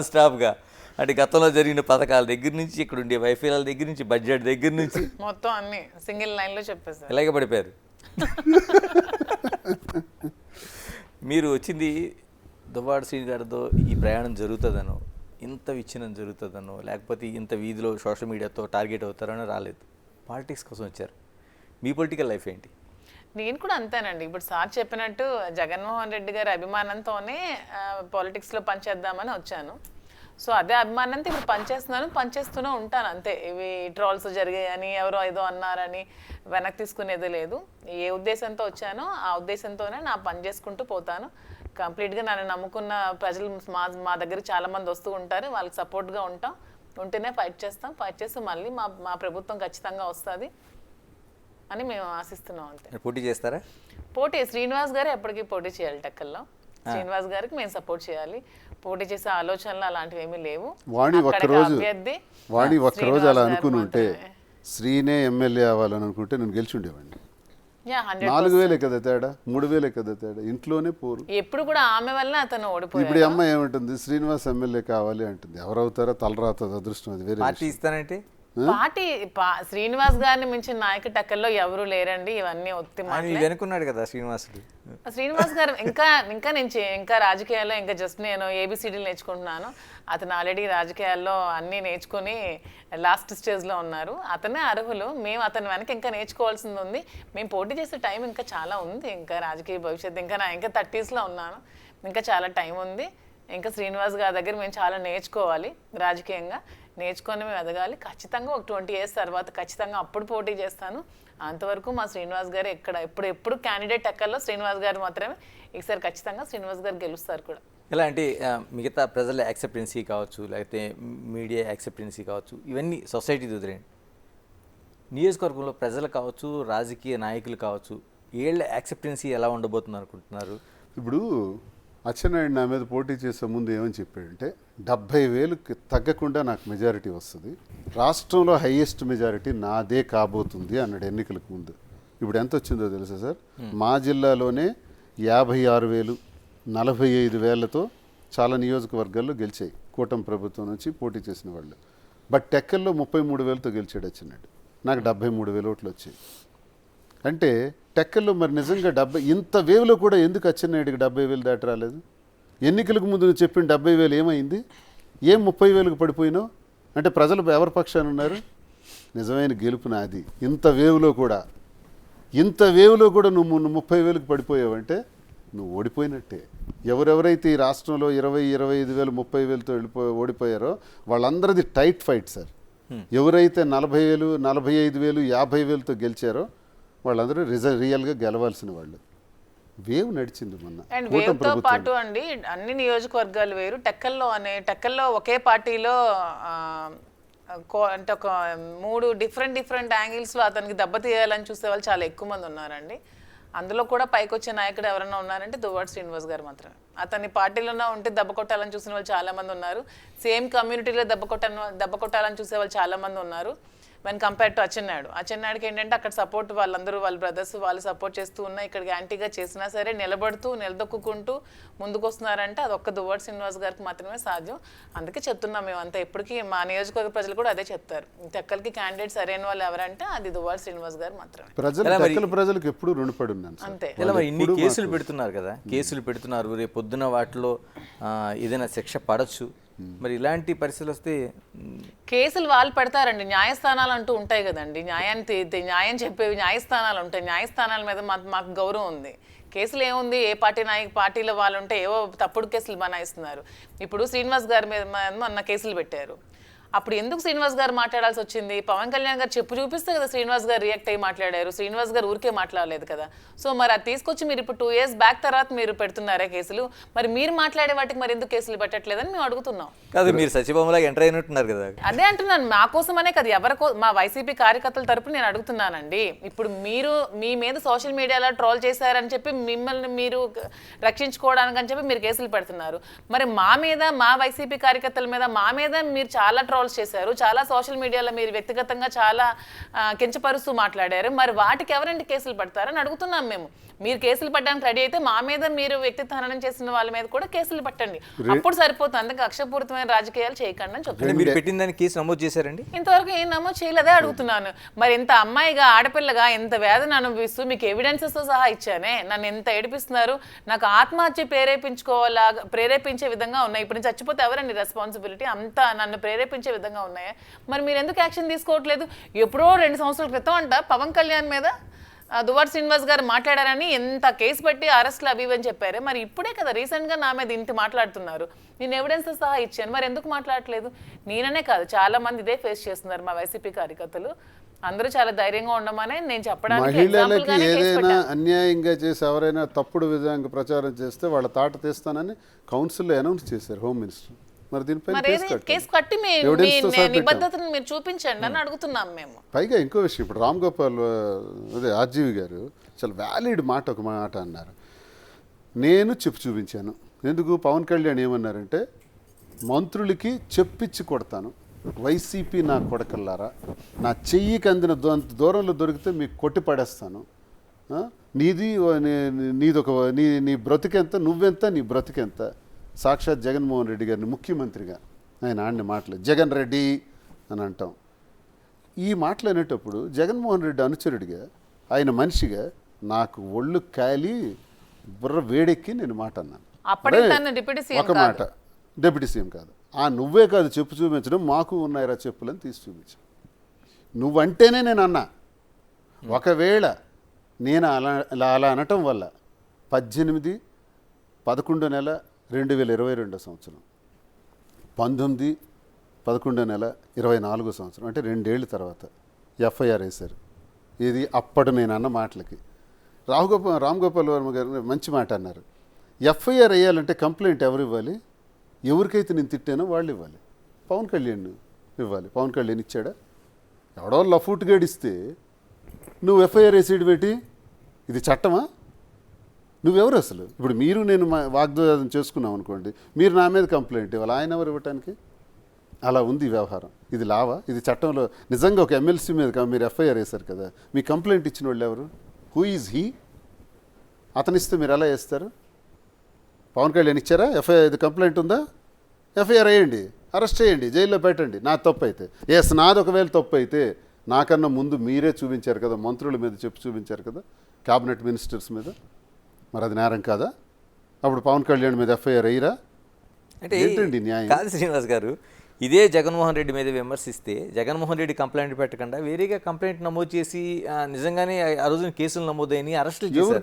స్టాప్గా అంటే గతంలో జరిగిన పథకాల దగ్గర నుంచి, ఇక్కడ ఉండే వైఫల్యాల దగ్గర నుంచి, బడ్జెట్ దగ్గర నుంచి మొత్తం అన్ని సింగిల్ లైన్లో చెప్పేశారు. ఇలాగే పడిపోయారు. మీరు వచ్చింది దువ్వాడ శ్రీని గారితో ఈ ప్రయాణం జరుగుతుందనో, ఇంత విచ్ఛిన్నం జరుగుతుందనో, లేకపోతే ఇంత వీధిలో సోషల్ మీడియాతో టార్గెట్ అవుతారనో రాలేదు. పాలిటిక్స్ కోసం వచ్చారు. మీ పొలిటికల్ లైఫ్ ఏంటి? నేను కూడా అంతేనండి. ఇప్పుడు సార్ చెప్పినట్టు జగన్మోహన్ రెడ్డి గారి అభిమానంతోనే పాలిటిక్స్లో పనిచేద్దామని వచ్చాను. సో అదే అభిమానంతో ఇప్పుడు పనిచేస్తూనే ఉంటాను అంతే. ఇవి ట్రోల్స్ జరిగాయని, ఎవరో ఏదో అన్నారని వెనక్కి తీసుకునేది లేదు. ఏ ఉద్దేశంతో వచ్చానో ఆ ఉద్దేశంతోనే నా పని చేసుకుంటూ పోతాను. కంప్లీట్గా నన్ను నమ్ముకున్న ప్రజలు మా దగ్గరికి చాలామంది వస్తూ ఉంటారు. వాళ్ళకి సపోర్ట్గా ఉంటేనే ఫైట్ చేస్తూ మళ్ళీ మా ప్రభుత్వం ఖచ్చితంగా వస్తుంది అని మేము ఆశిస్తున్నాం అంతే. పోటీ చేస్తారా? పోటీ శ్రీనివాస్ గారు ఎప్పటికీ పోటీ చేయాలి. టెక్కల్లో శ్రీనివాస్ గారికి మేము సపోర్ట్ చేయాలి. పోటీ చేసే ఆలోచనలు అలాంటివి ఏమీ లేవు. వాణి ఒక్కరోజు అలా అనుకుని ఉంటే, శ్రీనే ఎమ్మెల్యే అవ్వాలని అనుకుంటే నేను గెలిచి ఉండేవాడిని. 4,000 కదా తేడా, 3,000 కదా తేడా. ఇంట్లోనే పోరు. ఎప్పుడు కూడా ఆమె వల్ల అతను ఓడిపోయాడు. ఇప్పుడు అమ్మాయి ఏమంటుంది? శ్రీనివాస్ ఎమ్మెల్యే కావాలి అంటుంది. ఎవరవుతారో తలరాత అదృష్టం, అది వేరే. పార్టీ ఇస్తానంటే పార్టీ శ్రీనివాస్ గారిని మించిన నాయక టక్కల్లో ఎవరు లేరండి. ఇవన్నీ ఒత్తి అనుకున్నాడు కదా శ్రీనివాస్ గారు. ఇంకా రాజకీయాల్లో ఇంకా జస్ట్ నేను ఏబిసిడీలు నేర్చుకుంటున్నాను. అతను ఆల్రెడీ రాజకీయాల్లో అన్నీ నేర్చుకుని లాస్ట్ స్టేజ్లో ఉన్నారు. అతనే అర్హులు. మేము అతని వెనక ఇంకా నేర్చుకోవాల్సింది ఉంది. మేము పోటీ చేసే టైం ఇంకా చాలా ఉంది. ఇంకా రాజకీయ భవిష్యత్తు ఇంకా 30sలో ఉన్నాను. ఇంకా చాలా టైం ఉంది. ఇంకా శ్రీనివాస్ గారి దగ్గర మేము చాలా నేర్చుకోవాలి. రాజకీయంగా నేర్చుకొని మేము ఎదగాలి. ఖచ్చితంగా ఒక 20 years తర్వాత ఖచ్చితంగా అప్పుడు పోటీ చేస్తాను. అంతవరకు మా శ్రీనివాస్ గారు ఎప్పుడు క్యాండిడేట్ ఎక్కల్లో శ్రీనివాస్ గారు మాత్రమే. ఈసారి ఖచ్చితంగా శ్రీనివాస్ గారు గెలుస్తారు కూడా. ఎలా అంటే మిగతా ప్రజల యాక్సెప్టెన్సీ కావచ్చు, లేకపోతే మీడియా యాక్సెప్టెన్సీ కావచ్చు, ఇవన్నీ సొసైటీ వదిలేండి. నియోజకవర్గంలో ప్రజలు కావచ్చు, రాజకీయ నాయకులు కావచ్చు, వీళ్ళ యాక్సెప్టెన్సీ ఎలా ఉండబోతుంది అనుకుంటున్నారు? ఇప్పుడు అచ్చెన్నాయుడు నా మీద పోటీ చేసే ముందు ఏమని చెప్పాడంటే 70,000కి తగ్గకుండా నాకు మెజారిటీ వస్తుంది, రాష్ట్రంలో హైయెస్ట్ మెజారిటీ నాదే కాబోతుంది అన్నాడు ఎన్నికలకు ముందు. ఇప్పుడు ఎంత వచ్చిందో తెలుసా సార్? మా జిల్లాలోనే 56,000, 45,000తో చాలా నియోజకవర్గాల్లో గెలిచాయి కూటమి ప్రభుత్వం నుంచి పోటీ చేసిన వాళ్ళు. బట్ టెక్కల్లో 33,000తో గెలిచాడు అచ్చెన్నాయుడు. నాకు 73,000 ఓట్లు వచ్చాయి. అంటే టెక్కల్లో మరి నిజంగా ఇంత వేవ్లో కూడా ఎందుకు అచ్చెన్నాయుడికి 70,000 దాటి రాలేదు? ఎన్నికలకు ముందు నువ్వు చెప్పిన 70,000 ఏమైంది? ఏం 30,000కి పడిపోయినావు? అంటే ప్రజలు ఎవరి పక్షాన ఉన్నారు? నిజమైన గెలుపు నాది. ఇంత వేవ్లో కూడా నువ్వు 30,000కి పడిపోయావంటే నువ్వు ఓడిపోయినట్టే. ఎవరెవరైతే ఈ రాష్ట్రంలో 20,000, 25,000, 30,000తో ఓడిపోయారో వాళ్ళందరిది టైట్ ఫైట్ సార్. ఎవరైతే 40,000, 45,000, 50,000తో గెలిచారో వాళ్ళందరూ రియల్గా గెలవాల్సిన వాళ్ళు. వేవ్ నడిచింది మొన్న. అండ్ వేవ్తో పాటు అండి అన్ని నియోజకవర్గాలు వేరు. టెక్కల్లో ఒకే పార్టీలో అంటే ఒక 3 డిఫరెంట్ యాంగిల్స్లో అతనికి దెబ్బతీయాలని చూసే వాళ్ళు చాలా ఎక్కువ మంది ఉన్నారండి. అందులో కూడా పైకి వచ్చే నాయకుడు ఎవరైనా ఉన్నారంటే దువ్వాడ శ్రీనివాస్ గారు మాత్రమే. అతని పార్టీలోనే ఉంటే దెబ్బ కొట్టాలని చూసిన వాళ్ళు చాలామంది ఉన్నారు. సేమ్ కమ్యూనిటీలో దెబ్బ కొట్టాలని చూసే వాళ్ళు చాలామంది ఉన్నారు. వెన్ కంపేర్ టు అచ్చెన్నాయుడుకి ఏంటంటే అక్కడ సపోర్ట్ వాళ్ళందరూ వాళ్ళ బ్రదర్స్ వాళ్ళు సపోర్ట్ చేస్తూ ఉన్నా ఇక్కడికి యాంటీగా చేసినా సరే నిలదొక్కుంటూ ముందుకు వస్తున్నారంటే అది ఒక్క దువ్వాడ శ్రీనివాస్ గారికి మాత్రమే సాధ్యం. అందుకే చెప్తున్నాం మేమంతా ఎప్పటికీ మా నియోజకవర్గ ప్రజలు కూడా అదే చెప్తారు, తెక్కలకి క్యాండిడేట్ సరైన వాళ్ళు ఎవరంటే అది దువ్వాడ శ్రీనివాస్ గారు మాత్రమే. ప్రజలకు ఎప్పుడు రుణపడి ఉన్నాను అంతే. ఇలా మరి ఇన్ని కేసులు పెడుతున్నారు కదా, కేసులు పెడుతున్నారు, రేపు పొద్దున వాటిలో ఏదైనా శిక్ష పడచ్చు, మరి ఇలాంటి పరిస్థితులు వస్తే కేసులు వాళ్ళు పెడతారండి, న్యాయస్థానాలు అంటూ ఉంటాయి కదండి, న్యాయం చెప్పేవి న్యాయస్థానాలు ఉంటాయి, న్యాయస్థానాల మీద మాకు గౌరవం ఉంది. కేసులు ఏముంది, ఏ పార్టీలో వాళ్ళు ఉంటే ఏవో తప్పుడు కేసులు బనాయిస్తున్నారు. ఇప్పుడు శ్రీనివాస్ గారి మీద మొన్న కేసులు పెట్టారు, అప్పుడు ఎందుకు శ్రీనివాస్ గారు మాట్లాడాల్సి వచ్చింది? పవన్ కళ్యాణ్ గారు చెప్పు చూపిస్తే కదా శ్రీనివాస్ గారు రియాక్ట్ అయ్యి మాట్లాడారు, శ్రీనివాస్ గారు ఊరికే మాట్లాడలేదు కదా. సో మరి అది తీసుకొచ్చి మీరు ఇప్పుడు 2 years బ్యాక్ తర్వాత మీరు పెడుతున్నారా కేసులు? మరి మీరు మాట్లాడే వాటికి మరి ఎందుకు కేసులు పెట్టట్లేదని మేము అడుగుతున్నాం. కాదు, మీరు సచివలాగా ఎంటర్ అయినట్టున్నారు కదా. అదే అంటున్నాను, మా కోసమనే కదా, మా వైసీపీ కార్యకర్తల తరపున నేను అడుగుతున్నానండి. ఇప్పుడు మీరు మీ మీద సోషల్ మీడియాలో ట్రోల్ చేశారని చెప్పి మిమ్మల్ని మీరు రక్షించుకోవడానికి అని చెప్పి మీరు కేసులు పెడుతున్నారు. మరి మా వైసీపీ కార్యకర్తల మీద మీరు చాలా ట్రోల్స్ చేశారు, చాలా సోషల్ మీడియాలో మీరు వ్యక్తిగతంగా చాలా కించపరుస్తూ మాట్లాడారు. మరి వాటికి ఎవరండి కేసులు పడతారని అడుగుతున్నాం మేము. మీరు కేసులు పట్టడానికి రెడీ అయితే మా మీద మీరు వ్యక్తిత్వ హననం చేసిన వాళ్ళ మీద కూడా కేసులు పట్టండి, అప్పుడు సరిపోతుంది. అందుకే కక్షపూరితమైన రాజకీయాలు చేయకండి అని చెప్తాను. మీరు పెట్టిన దానికి కేసు నమోదు చేశారండి? ఇంతవరకు ఏం నమోదు చేయలేదే అడుగుతున్నాను. మరి ఇంత అమ్మాయిగా ఆడపిల్లగా ఎంత వేదన అనుభవిస్తూ మీకు ఎవిడెన్సెస్ తో సహా ఇచ్చానే, నన్ను ఎంత ఏడిపిస్తున్నారు, నాకు ఆత్మహత్య ప్రేరేపించే విధంగా ఉన్నాయి. ఇప్పుడు చచ్చిపోతే ఎవరండి రెస్పాన్సిబిలిటీ? అంతా నన్ను ప్రేరేపించే విధంగా ఉన్నాయా? మరి మీరు ఎందుకు యాక్షన్ తీసుకోవట్లేదు? ఎప్పుడో 2 సంవత్సరాల క్రితం అంట పవన్ కళ్యాణ్ మీద దువ్వాడ శ్రీనివాస్ గారు మాట్లాడారని ఎంత కేసు పెట్టి అరెస్ట్లు అవి అని చెప్పారు. మరి ఇప్పుడే కదా రీసెంట్గా నా మీద ఇంటి మాట్లాడుతున్నారు, నేను ఎవిడెన్స్ సహా ఇచ్చాను, మరి ఎందుకు మాట్లాడట్లేదు? నేననే కాదు, చాలా మంది ఇదే ఫేస్ చేస్తున్నారు మా వైసీపీ కార్యకర్తలు. అందరూ చాలా ధైర్యంగా ఉండమనే నేను చెప్పడానికి. మహిళలకి ఏదైనా అన్యాయంగా చేసి ఎవరైనా తప్పుడు విధంగా ప్రచారం చేస్తే వాళ్ళ తాట తీస్తానని కౌన్సిల్లో అనౌన్స్ చేశారు హోమ్ మినిస్టర్. మరి దీనిపై కేసు కట్టి నిబద్ధతను మీరు చూపించండి అని అడుగుతున్నాం మేము. పైగా ఇంకో విషయం, ఇప్పుడు రామ్ గోపాల్ ఆర్జీవి గారు చాలా వ్యాలిడ్ ఒక మాట అన్నారు, నేను చూపించాను. ఎందుకు? పవన్ కళ్యాణ్ ఏమన్నారంటే, మంత్రులకి చెప్పించి కొడతాను, వైసీపీ నా కొడకల్లారా, నా చెయ్యికి అందిన దూరంలో దొరికితే మీకు కొట్టి పడేస్తాను, నీ బ్రతికెంత, నువ్వెంత, నీ బ్రతికెంత. సాక్షాత్ జగన్మోహన్ రెడ్డి గారిని ముఖ్యమంత్రిగా ఆయన ఆడిన మాటలు, జగన్ రెడ్డి అని అంటాం. ఈ మాటలు అనేటప్పుడు జగన్మోహన్ రెడ్డి అనుచరుడిగా, ఆయన మనిషిగా నాకు ఒళ్ళు కాలి బుర్ర వేడెక్కి నేను మాట అన్నాను. ఒక మాట, డిప్యూటీ సీఎం కాదు, నువ్వే కాదు చెప్పు చూపించడం, మాకు ఉన్నాయిరా చెప్పులని తీసి చూపించు. నువ్వంటేనే నేను అన్నా. ఒకవేళ నేను అలా అనటం వల్ల 18/11/2022 సంవత్సరం, 19/11/24 అంటే 2 ఏళ్ళ తర్వాత ఎఫ్ఐఆర్ వేశారు. ఇది అప్పటి నేను అన్న మాటలకి. రామ్ గోపాల్ వర్మ గారు మంచి మాట అన్నారు, ఎఫ్ఐఆర్ వేయాలంటే కంప్లైంట్ ఎవరు ఇవ్వాలి? ఎవరికైతే నేను తిట్టానో వాళ్ళు ఇవ్వాలి. పవన్ కళ్యాణ్ ఇవ్వాలి. పవన్ కళ్యాణ్ ఇచ్చాడా? ఎవడో లఫూట్ గడిస్తే నువ్వు ఎఫ్ఐఆర్ వేసేది పెట్టి, ఇది చట్టమా? నువ్వెవరు అసలు? ఇప్పుడు మీరు నేను వాగ్దానం చేసుకున్నాం అనుకోండి, మీరు నా మీద కంప్లైంట్ ఇవ్వాలి, ఆయన ఎవరు ఇవ్వటానికి? అలా ఉంది వ్యవహారం. ఇది లావా? ఇది చట్టంలో నిజంగా ఒక ఎమ్మెల్సీ మీద మీరు ఎఫ్ఐఆర్ వేశారు కదా, మీ కంప్లైంట్ ఇచ్చిన వాళ్ళు ఎవరు? Who is he? అతనిస్తే మీరు ఎలా వేస్తారు? పవన్ కళ్యాణ్ ఇచ్చారా? ఇది కంప్లైంట్ ఉందా? ఎఫ్ఐఆర్ వేయండి, అరెస్ట్ చేయండి, జైల్లో పెట్టండి. నా తప్పు అయితే నాది ఒకవేళ తప్పు అయితే నాకన్నా ముందు మీరే చూపించారు కదా, మంత్రుల మీద చూపించారు కదా, క్యాబినెట్ మినిస్టర్స్ మీద. మరి అది నేరం కాదా? అప్పుడు పవన్ కళ్యాణ్ మీద ఎఫ్ఐఆర్ అయ్యిరా? అంటే ఏంటండి న్యాయం? కాదు శ్రీనివాస్ గారు, ఇదే జగన్మోహన్ రెడ్డి మీద విమర్శిస్తే జగన్మోహన్ రెడ్డి కంప్లైంట్ పెట్టకుండా వేరేగా కంప్లైంట్ నమోదు చేసి నిజంగానే ఆ రోజున కేసులు నమోదైన అరెస్టులు చేశారు.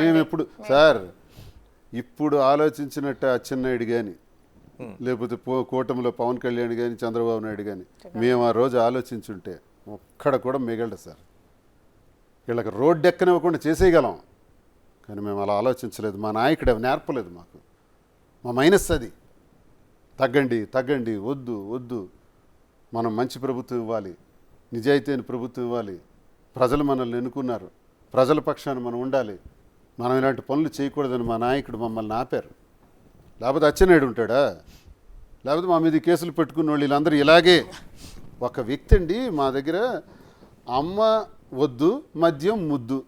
మేము ఎప్పుడు సార్ ఇప్పుడు ఆలోచించినట్టు అచ్చెన్నాయుడు కానీ, లేకపోతే కూటమిలో పవన్ కళ్యాణ్ కానీ, చంద్రబాబు నాయుడు కానీ, మేము ఆ రోజు ఆలోచించుంటే ఒక్కడ కూడా మిగలడు సార్. వీళ్ళకి రోడ్డు ఎక్కనివ్వకుండా చేసేయగలం, కానీ మేము అలా ఆలోచించలేదు. మా నాయకుడు అవి నేర్పలేదు మాకు. మా మైనస్ అది. తగ్గండి, వద్దు, మనం మంచి ప్రభుత్వం ఇవ్వాలి, నిజాయితీ అయిన ప్రభుత్వం ఇవ్వాలి, ప్రజలు మనల్ని ఎన్నుకున్నారు, ప్రజల పక్షాన మనం ఉండాలి, మనం ఇలాంటి పనులు చేయకూడదని మా నాయకుడు మమ్మల్ని ఆపారు. లేకపోతే అచ్చెన్నాయుడు ఉంటాడా? లేకపోతే మా మీద కేసులు పెట్టుకున్న వాళ్ళు వీళ్ళందరూ ఇలాగే ఒక వ్యక్తి అండి మా దగ్గర అమ్మ వద్దు మద్యం ముద్దు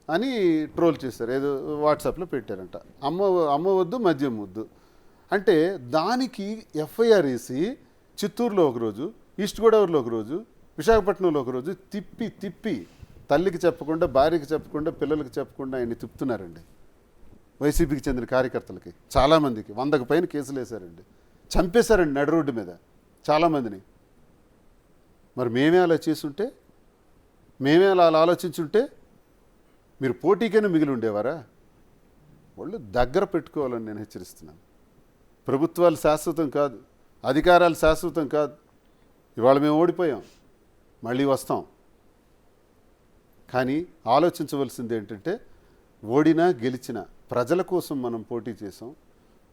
అని ట్రోల్ చేశారు, ఏదో వాట్సాప్లో పెట్టారంట. అమ్మ వద్దు మద్యం ముద్దు అంటే దానికి ఎఫ్ఐఆర్ వేసి చిత్తూరులో ఒకరోజు, ఈస్ట్ గోదావరిలో ఒకరోజు, విశాఖపట్నంలో ఒకరోజు తిప్పి తల్లికి చెప్పకుండా, భార్యకి చెప్పకుండా, పిల్లలకి చెప్పకుండా ఆయన్ని తిప్పుతున్నారండి. వైసీపీకి చెందిన కార్యకర్తలకి చాలామందికి 100కు పైన కేసులు వేశారండి, చంపేశారండి నడు రోడ్డు మీద చాలామందిని. మరి మేమే అలా చేసుంటే, మేమే అలా ఆలోచించుంటే మీరు పోటీకైనా మిగిలి ఉండేవారా? వాళ్ళు దగ్గర పెట్టుకోవాలని నేను హెచ్చరిస్తున్నాను. ప్రభుత్వాలు శాశ్వతం కాదు, అధికారాలు శాశ్వతం కాదు. ఇవాళ మేము ఓడిపోయాం, మళ్ళీ వస్తాం. కానీ ఆలోచించవలసింది ఏంటంటే, ఓడినా గెలిచినా ప్రజల కోసం మనం పోటీ చేసాం.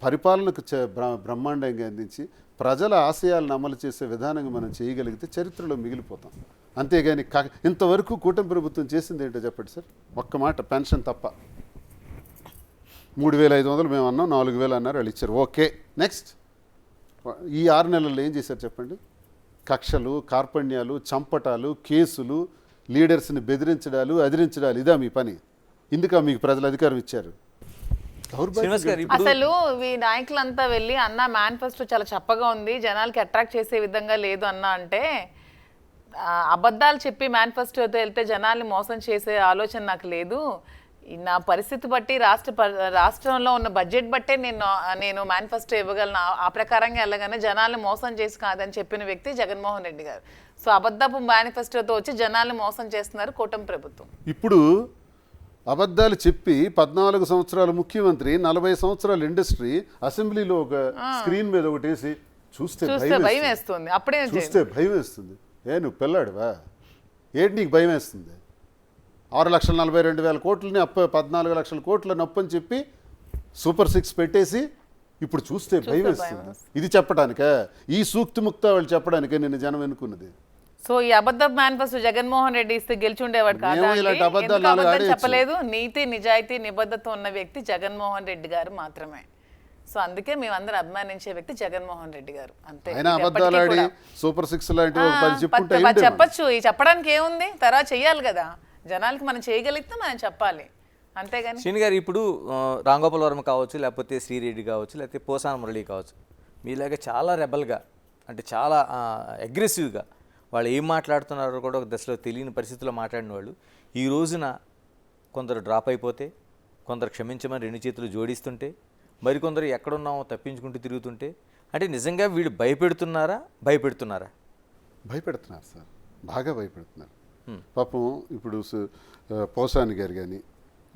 పరిపాలనకు బ్రహ్మాండంగా అందించి ప్రజల ఆశయాలను అమలు చేసే విధానంగా మనం చేయగలిగితే చరిత్రలో మిగిలిపోతాం. అంతేగాని ఇంతవరకు కూటమి ప్రభుత్వం చేసింది ఏంటో చెప్పండి సార్. ఒక్క మాట, పెన్షన్ తప్ప. 3,500 మేము అన్నాం, 4,000 అన్నారు, వాళ్ళు ఇచ్చారు, ఓకే నెక్స్ట్. ఈ 6 నెలల్లో ఏం చేశారు చెప్పండి? కక్షలు, కార్పణ్యాలు, చంపటాలు, కేసులు, లీడర్స్ని బెదిరించడాలు, అదిరించడాలు, ఇదా మీ పని? ఇందుక మీకు ప్రజలు అధికారం ఇచ్చారు? శ్రీనివాస్ గారు, ఇప్పుడు అసలు ఈ నాయకులంతా వెళ్ళి అన్న మేనిఫెస్టో చాలా చప్పగా ఉంది, జనాలకి అట్రాక్ట్ చేసే విధంగా లేదు అన్న అంటే, అబద్ధాలు చెప్పి మేనిఫెస్టోతో వెళ్తే జనాల్ని మోసం చేసే ఆలోచన నాకు లేదు. నా పరిస్థితి బట్టి రాష్ట్రంలో ఉన్న బడ్జెట్ బట్టే నేను మేనిఫెస్టో ఇవ్వగలను, ఆ ప్రకారంగా వెళ్ళగానే జనాల్ని మోసం చేసి కాదని చెప్పిన వ్యక్తి జగన్మోహన్ రెడ్డి గారు. సో అబద్ధపు మేనిఫెస్టోతో వచ్చి జనాల్ని మోసం చేస్తున్నారు కూటమి ప్రభుత్వం. ఇప్పుడు అబద్ధాలు చెప్పి 14 సంవత్సరాల ముఖ్యమంత్రి, 40 సంవత్సరాల ఇండస్ట్రీ, అసెంబ్లీలో ఒక స్క్రీన్ మీద ఒకటి వేసి చూస్తే భయం వేస్తుంది. అప్పుడే చూస్తే భయం వేస్తుంది. నువ్వు పిల్లాడువా? ఏంటి నీకు భయం వేస్తుంది? 6,42,000 కోట్లని 14 లక్షల కోట్ల నొప్పి అని చెప్పి సూపర్ 6 పెట్టేసి ఇప్పుడు చూస్తే భయం వేస్తుంది. ఇది చెప్పడానికే, ఈ సూక్తి ముక్త వాళ్ళు చెప్పడానికే నేను జనం ఎన్నుకున్నది. సో ఈ అబద్ధ మేనిఫెస్టో జగన్మోహన్ రెడ్డి ఇస్తే గెలిచి ఉండేవాడు కాదా? చెప్పలేదు. నీతి, నిజాయితీ, నిబద్ధత ఉన్న వ్యక్తి జగన్మోహన్ రెడ్డి గారు మాత్రమే. సో అందుకే మేమందరం అభిమానించే వ్యక్తి జగన్మోహన్ రెడ్డి గారు. అంతే. సూపర్ 6 లాంటి చెప్పచ్చు. ఈ చెప్పడానికి ఏముంది? తర్వాత చెయ్యాలి కదా, జనాలకి మనం చేయగలిగితే మనం చెప్పాలి, అంతేగాని. శ్రీని గారు, ఇప్పుడు రాంగోపాల్ వర్మ కావచ్చు, లేకపోతే శ్రీరెడ్డి కావచ్చు, లేకపోతే పోసాన మురళి కావచ్చు, మీలాగా చాలా రెబల్గా, అంటే చాలా అగ్రెసివ్గా వాళ్ళు ఏం మాట్లాడుతున్నారో కూడా ఒక దశలో తెలియని పరిస్థితుల్లో మాట్లాడిన వాళ్ళు ఈ రోజున కొందరు డ్రాప్ అయిపోతే, కొందరు క్షమించమని 2 చేతులు జోడిస్తుంటే, మరికొందరు ఎక్కడున్నామో తప్పించుకుంటూ తిరుగుతుంటే, అంటే నిజంగా వీళ్ళు భయపెడుతున్నారా? భయపెడుతున్నారు సార్, బాగా భయపెడుతున్నారు. పాపం ఇప్పుడు పోసాని గారు కానీ,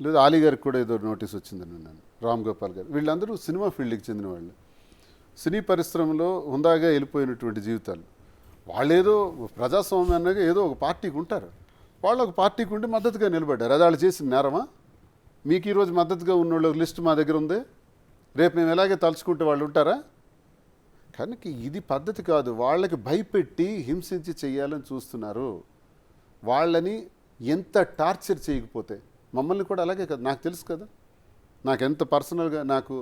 లేదా ఆలీ గారికి కూడా ఏదో నోటీస్ వచ్చిందని విన్నాను, రామ్ గోపాల్ గారు, వీళ్ళందరూ సినిమా ఫీల్డ్కి చెందిన వాళ్ళు. సినీ పరిశ్రమలో హుందాగా వెళ్ళిపోయినటువంటి జీవితాలు. వాళ్ళేదో ప్రజాస్వామ్యాన్ని ఏదో ఒక పార్టీకి ఉంటారు, వాళ్ళు ఒక పార్టీకి ఉండి మద్దతుగా నిలబడ్డారు. అది వాళ్ళు చేసిన నేరమా? మీకు ఈరోజు మద్దతుగా ఉన్న వాళ్ళ లిస్ట్ మా దగ్గర ఉంది, రేపు మేము ఎలాగే తలుచుకుంటే వాళ్ళు ఉంటారా? కనుక ఇది పద్ధతి కాదు. వాళ్ళకి భయపెట్టి హింసించి చెయ్యాలని చూస్తున్నారు. వాళ్ళని ఎంత టార్చర్ చేయకపోతే, మమ్మల్ని కూడా అలాగే కదా, నాకు తెలుసు కదా, నాకు ఎంత పర్సనల్గా, నాకు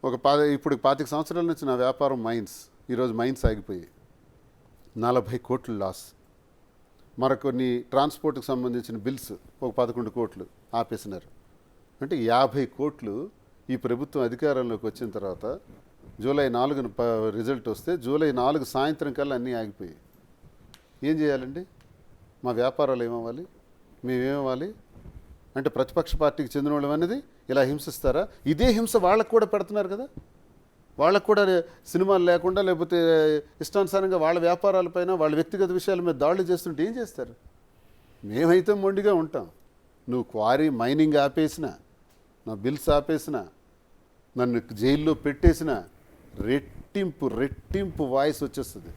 ఒక ఇప్పుడు 25 సంవత్సరాల నుంచి నా వ్యాపారం మైన్స్, ఈరోజు మైన్స్ ఆగిపోయి 40 కోట్లు లాస్. మరికొన్ని ట్రాన్స్పోర్ట్కి సంబంధించిన బిల్స్ ఒక 11 కోట్లు ఆపేసినారు. అంటే 50 కోట్లు ఈ ప్రభుత్వం అధికారంలోకి వచ్చిన తర్వాత జూలై 4న రిజల్ట్ వస్తే జూలై 4 సాయంత్రం కల్లా అన్నీ ఆగిపోయాయి. ఏం చేయాలండి? మా వ్యాపారాలు ఏమవ్వాలి? మేమేమవ్వాలి? అంటే ప్రతిపక్ష పార్టీకి చెందిన వాళ్ళు అనేది ఇలా హింసిస్తారా? ఇదే హింస వాళ్ళకు కూడా పెడుతున్నారు కదా. వాళ్ళకు కూడా సినిమాలు లేకుండా, లేకపోతే ఇష్టానుసారంగా వాళ్ళ వ్యాపారాలపైన, వాళ్ళ వ్యక్తిగత విషయాల మీద దాడులు చేస్తుంటే ఏం చేస్తారు? మేమైతే మొండిగా ఉంటాం. నువ్వు క్వారీ మైనింగ్ ఆపేసినా, నా బిల్స్ ఆపేసినా, నన్ను జైల్లో పెట్టేసిన రెట్టింపు వాయిస్ వచ్చేస్తుంది.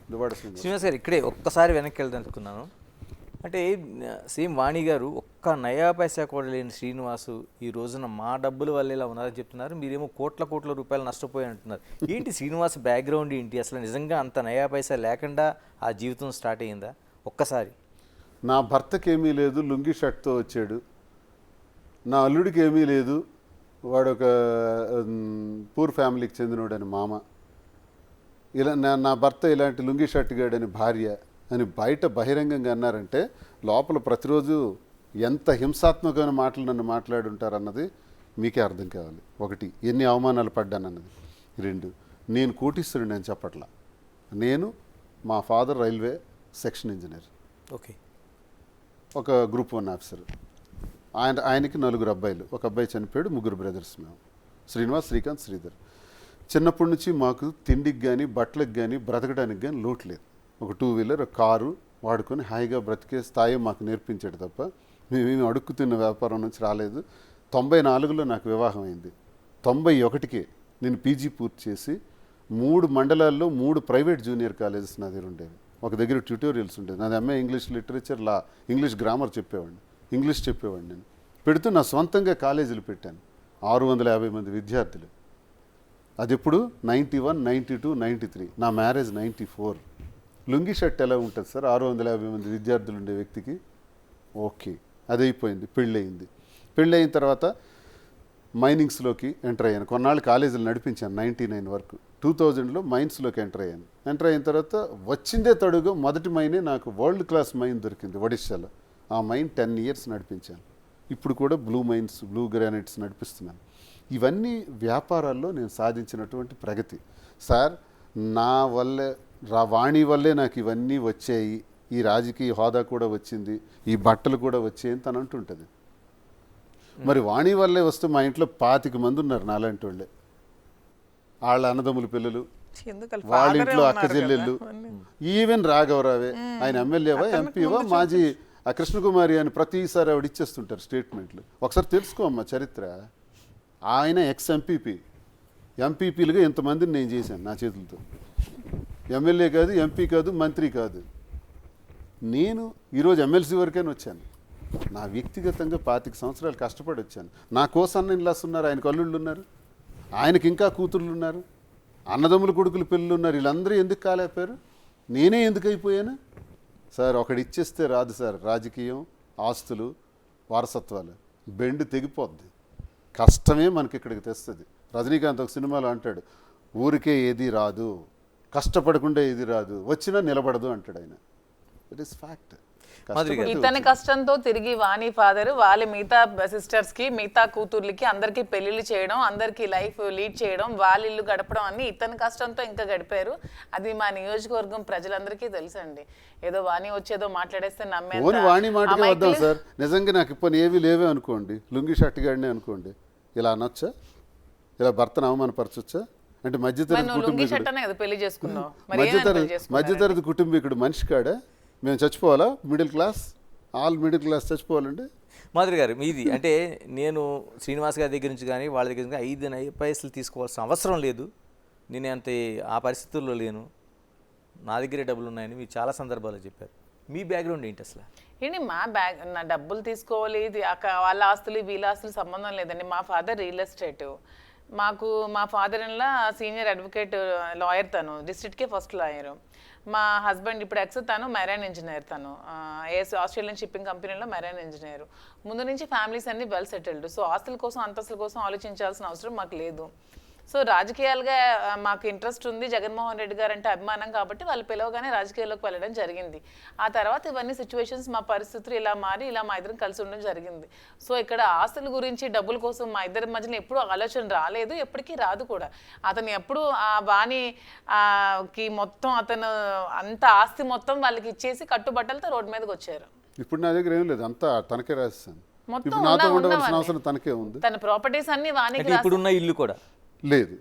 శ్రీనివాస్ గారు, ఇక్కడే ఒక్కసారి వెనక్కి వెళ్దానుకున్నాను. అంటే సేమ్ వాణి గారు ఒక్క నయా పైసా కూడా లేని శ్రీనివాసు ఈ రోజున మా డబ్బుల వల్ల ఇలా ఉన్నారని చెప్తున్నారు, మీరేమో కోట్ల రూపాయలు నష్టపోయి అంటున్నారు. ఏంటి శ్రీనివాస్ బ్యాక్గ్రౌండ్ ఏంటి? అసలు నిజంగా అంత నయా పైసా లేకుండా ఆ జీవితం స్టార్ట్ అయ్యిందా? ఒక్కసారి. నా భర్తకి ఏమీ లేదు, లుంగి షర్ట్తో వచ్చాడు. నా అల్లుడికి ఏమీ లేదు, వాడు ఒక పూర్ ఫ్యామిలీకి చెందినోడని మామ. ఇలా నా భర్త ఇలాంటి లుంగి షర్ట్ గాడని భార్య అని బయట బహిరంగంగా అన్నారంటే లోపల ప్రతిరోజు ఎంత హింసాత్మకమైన మాటలు నన్ను మాట్లాడుంటారన్నది మీకే అర్థం కావాలి. ఒకటి, ఎన్ని అవమానాలు పడ్డానన్నది. రెండు, నేను కోటీశ్వరుని అని చెప్పట్లా. నేను మా father railway section engineer, okay, ఒక గ్రూప్ 1 ఆఫీసర్. ఆయనకి 4 అబ్బాయిలు, ఒక అబ్బాయి చనిపోయాడు, 3 బ్రదర్స్ మేము, శ్రీనివాస్, శ్రీకాంత్, శ్రీధర్. చిన్నప్పటి నుంచి మాకు తిండికి కానీ బట్టలకు కానీ బ్రతకడానికి కానీ లోటు లేదు. ఒక 2 వీలర్, ఒక కారు వాడుకొని హాయిగా బ్రతికే స్థాయి మాకు నేర్పించాడు తప్ప మేమేమి అడుక్కుతున్న వ్యాపారం నుంచి రాలేదు. 94లో నాకు వివాహం అయింది. 91కే నేను పీజీ పూర్తి చేసి 3 మండలాల్లో 3 ప్రైవేట్ జూనియర్ కాలేజెస్ నా దగ్గర ఉండేవి. ఒక దగ్గర ట్యూటోరియల్స్ ఉండేది. నాది ఎంఏ ఇంగ్లీష్ లిటరేచర్, లా, ఇంగ్లీష్ గ్రామర్ చెప్పేవాడిని, ఇంగ్లీష్ చెప్పేవాడిని. నేను పెడుతూ నా సొంతంగా కాలేజీలు పెట్టాను. 650 మంది విద్యార్థులు. అది ఎప్పుడు 91, 92, 93. నా మ్యారేజ్ 94. లుంగి షర్ట్ ఎలా ఉంటుంది సార్ 650 మంది విద్యార్థులు ఉండే వ్యక్తికి? ఓకే, అది అయిపోయింది. పెళ్ళయింది. పెళ్ళయిన తర్వాత మైనింగ్స్లోకి ఎంటర్ అయ్యాను. కొన్నాళ్ళు కాలేజీలు నడిపించాను 99 వరకు. 2000లో మైన్స్లోకి ఎంటర్ అయ్యాను. ఎంటర్ అయిన తర్వాత వచ్చిందే తడుగు మొదటి మైనే నాకు వరల్డ్ క్లాస్ మైన్ దొరికింది ఒడిశాలో. ఆ మైన్ 10 ఇయర్స్ నడిపించాను. ఇప్పుడు కూడా బ్లూ మైన్స్, బ్లూ గ్రానైట్స్ నడిపిస్తున్నాను. ఇవన్నీ వ్యాపారాల్లో నేను సాధించినటువంటి ప్రగతి సార్. నా వల్లే వాణి వల్లే నాకు ఇవన్నీ వచ్చాయి, ఈ రాజకీయ హోదా కూడా వచ్చింది, ఈ బట్టలు కూడా వచ్చాయి అని తను అంటుంటుంది. మరి వాణి వల్లే వస్తే మా ఇంట్లో 25 మంది ఉన్నారు నాలాంటి వాళ్ళే. వాళ్ళ అన్నదమ్ముల పిల్లలు, వాళ్ళ ఇంట్లో అక్క చెల్లెళ్ళు, ఈవెన్ రాఘవరావే, ఆయన ఎమ్మెల్యేవా ఎంపీవా మాజీ కృష్ణకుమారి అని ప్రతిసారి ఆవిడ ఇచ్చేస్తుంటారు స్టేట్మెంట్లు. ఒకసారి తెలుసుకో అమ్మ చరిత్ర. ఆయన ఎక్స్ ఎంపీపీ, ఎంపీపీలుగా ఇంతమందిని నేను చేశాను నా చేతులతో. ఎమ్మెల్యే కాదు, ఎంపీ కాదు, మంత్రి కాదు. నేను ఈరోజు ఎమ్మెల్సీ వరకైనా వచ్చాను. నా వ్యక్తిగతంగా 25 సంవత్సరాలు కష్టపడి వచ్చాను. నా కోసం ఇన్లాస్ ఉన్నారు, ఆయనకు అల్లుళ్ళు ఉన్నారు, ఆయనకి ఇంకా కూతుర్లు ఉన్నారు, అన్నదమ్ముల కొడుకులు పిల్లలు ఉన్నారు. వీళ్ళందరూ ఎందుకు కాలేకపోయారు? నేనే ఎందుకు అయిపోయాను సార్? ఒకడు ఇచ్చేస్తే రాదు సార్ రాజకీయం, ఆస్తులు, వారసత్వాలు. బెండు తెగిపోద్ది. కష్టమే మనకి ఇక్కడికి తెస్తుంది. రజనీకాంత్ ఒక సినిమాలో అంటాడు, ఊరికే ఏది రాదు, కష్టపడకుండా ఏది రాదు, వచ్చినా నిలబడదు అంటాడు ఆయన. It is fact. ఇతని కష్టంతో తిరిగి వాణి ఫాదర్ వాళ్ళ మిగతా సిస్టర్స్ కి, మిగతా కూతుర్లకి అందరికి పెళ్లిళ్ళు చేయడం, అందరికి లైఫ్ లీడ్ చేయడం, వాళ్ళ ఇల్లు గడపడం అన్ని ఇతని కష్టంతో ఇంకా గడిపారు. అది మా నియోజకవర్గం ప్రజలందరికీ తెలుసండి. ఏదో వాణి వచ్చేదో మాట్లాడేస్తే వాణి మాటగా వద్దాం సార్. నిజంగా నాకు ఇప్పుడు ఏవి లేవే అనుకోండి, లుంగి షర్ట్ గాడినే అనుకోండి, ఇలా అనొచ్చా? ఇలా భర్తను అవమానపరచొచ్చా? అంటే మధ్యతరగతి కుటుంబీకుడు మనిషి కాడా? మేము చచ్చిపోవాలా? Middle class, all middle class చచ్చిపోవాలండి? మాధురి గారు మీది అంటే నేను శ్రీనివాస్ గారి దగ్గర నుంచి కానీ వాళ్ళ దగ్గర నుంచి 5 పైసలు తీసుకోవాల్సిన అవసరం లేదు, నేను అంత ఆ పరిస్థితుల్లో లేను, నా దగ్గరే డబ్బులు ఉన్నాయని మీరు చాలా సందర్భాల్లో చెప్పారు. మీ బ్యాక్గ్రౌండ్ ఏంటి అసలు? ఏంటి నా డబ్బులు తీసుకోవాలి, వాళ్ళ ఆస్తులు వీళ్ళ ఆస్తులు సంబంధం లేదండి. మా ఫాదర్ రియల్ ఎస్టేట్. మా father in law senior advocate, lawyer, తను డిస్ట్రిక్ట్కే ఫస్ట్ లాయరు. మా హస్బెండ్ ఇప్పుడు తను మెరైన్ ఇంజనీర్, తను ఆస్ట్రేలియన్ షిప్పింగ్ కంపెనీలో మెరైన్ ఇంజనీర్. ముందు నుంచి ఫ్యామిలీస్ అన్ని వెల్ సెటిల్డ్. సో ఆస్తుల కోసం, అంతస్తుల కోసం ఆలోచించాల్సిన అవసరం మాకు లేదు. సో రాజకీయాలుగా మాకు ఇంట్రెస్ట్ ఉంది, జగన్మోహన్ రెడ్డి గారు అంటే అభిమానం కాబట్టి వాళ్ళు పిలవగానే రాజకీయాల్లోకి వెళ్ళడం జరిగింది. ఆ తర్వాత ఇవన్నీ సిచ్యువేషన్స్, మా పరిస్థితులు ఇలా మారి ఇలా మా ఇద్దరం కలిసి ఉండడం జరిగింది. సో ఇక్కడ ఆస్తుల గురించి, డబ్బుల కోసం మా ఇద్దరి మధ్యన ఎప్పుడూ ఆలోచన రాలేదు, ఎప్పటికీ రాదు కూడా. అతను ఎప్పుడు ఆ వాణికి మొత్తం అతను అంత ఆస్తి మొత్తం వాళ్ళకి ఇచ్చేసి కట్టుబట్టలతో రోడ్డు మీదకి వచ్చారు. ఇప్పుడు నా దగ్గర ఏం లేదు, అంతా తనకే రాస్తాను. మొత్తం నాతో ఉండవలసిన అవసరం తనకే ఉంది. తన ప్రాపర్టీస్ అన్ని వాణికి. ఇప్పుడున్న ఇల్లు కూడా లేదు,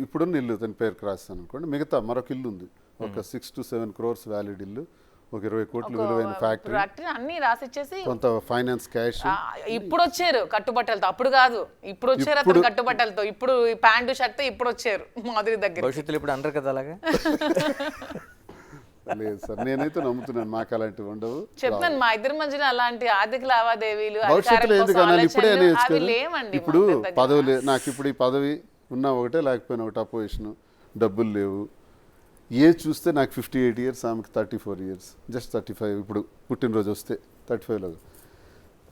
ఇప్పుడున్న ఇల్లు తన పేరుకి రాస్తాను అనుకోండి. మిగతా మరొక ఇల్లు ఉంది, ఒక 6 to 7 crores వ్యాలిడ్ ఇల్లు, ఒక 20 కోట్లు విలువైన ఫ్యాక్టరీ, అన్ని రాసిచ్చేసి కొంత ఫైనాన్స్ క్యాష్. ఇప్పుడు వచ్చారు కట్టుబట్టలతో, అప్పుడు కాదు, ఇప్పుడు వచ్చారు అతను కట్టుబట్టలతో. ఇప్పుడు ప్యాంటు షర్ట్ ఇప్పుడు వచ్చారు మాధురి దగ్గర. భవిష్యత్తులో ఇప్పుడు అందరు కదా అలాగా? లేదు సార్, నేనైతే నమ్ముతున్నాను మాకు అలాంటివి ఉండవు. చెప్తాను, మా ఇద్దరి మధ్యన అలాంటి ఆర్థిక లావాదేవీలు భవిష్యత్తులో ఎందుకు అనాలి? ఇప్పుడే లేవండి. ఇప్పుడు పదవి నాకు ఇప్పుడు ఈ పదవి ఉన్నా ఒకటే, లేకపోయినా ఒకటి అపోజిషన్, డబ్బులు లేవు. చూస్తే నాకు 58 years, ఆమెకి 34 years, జస్ట్ 35. ఇప్పుడు పుట్టినరోజు వస్తే 35లో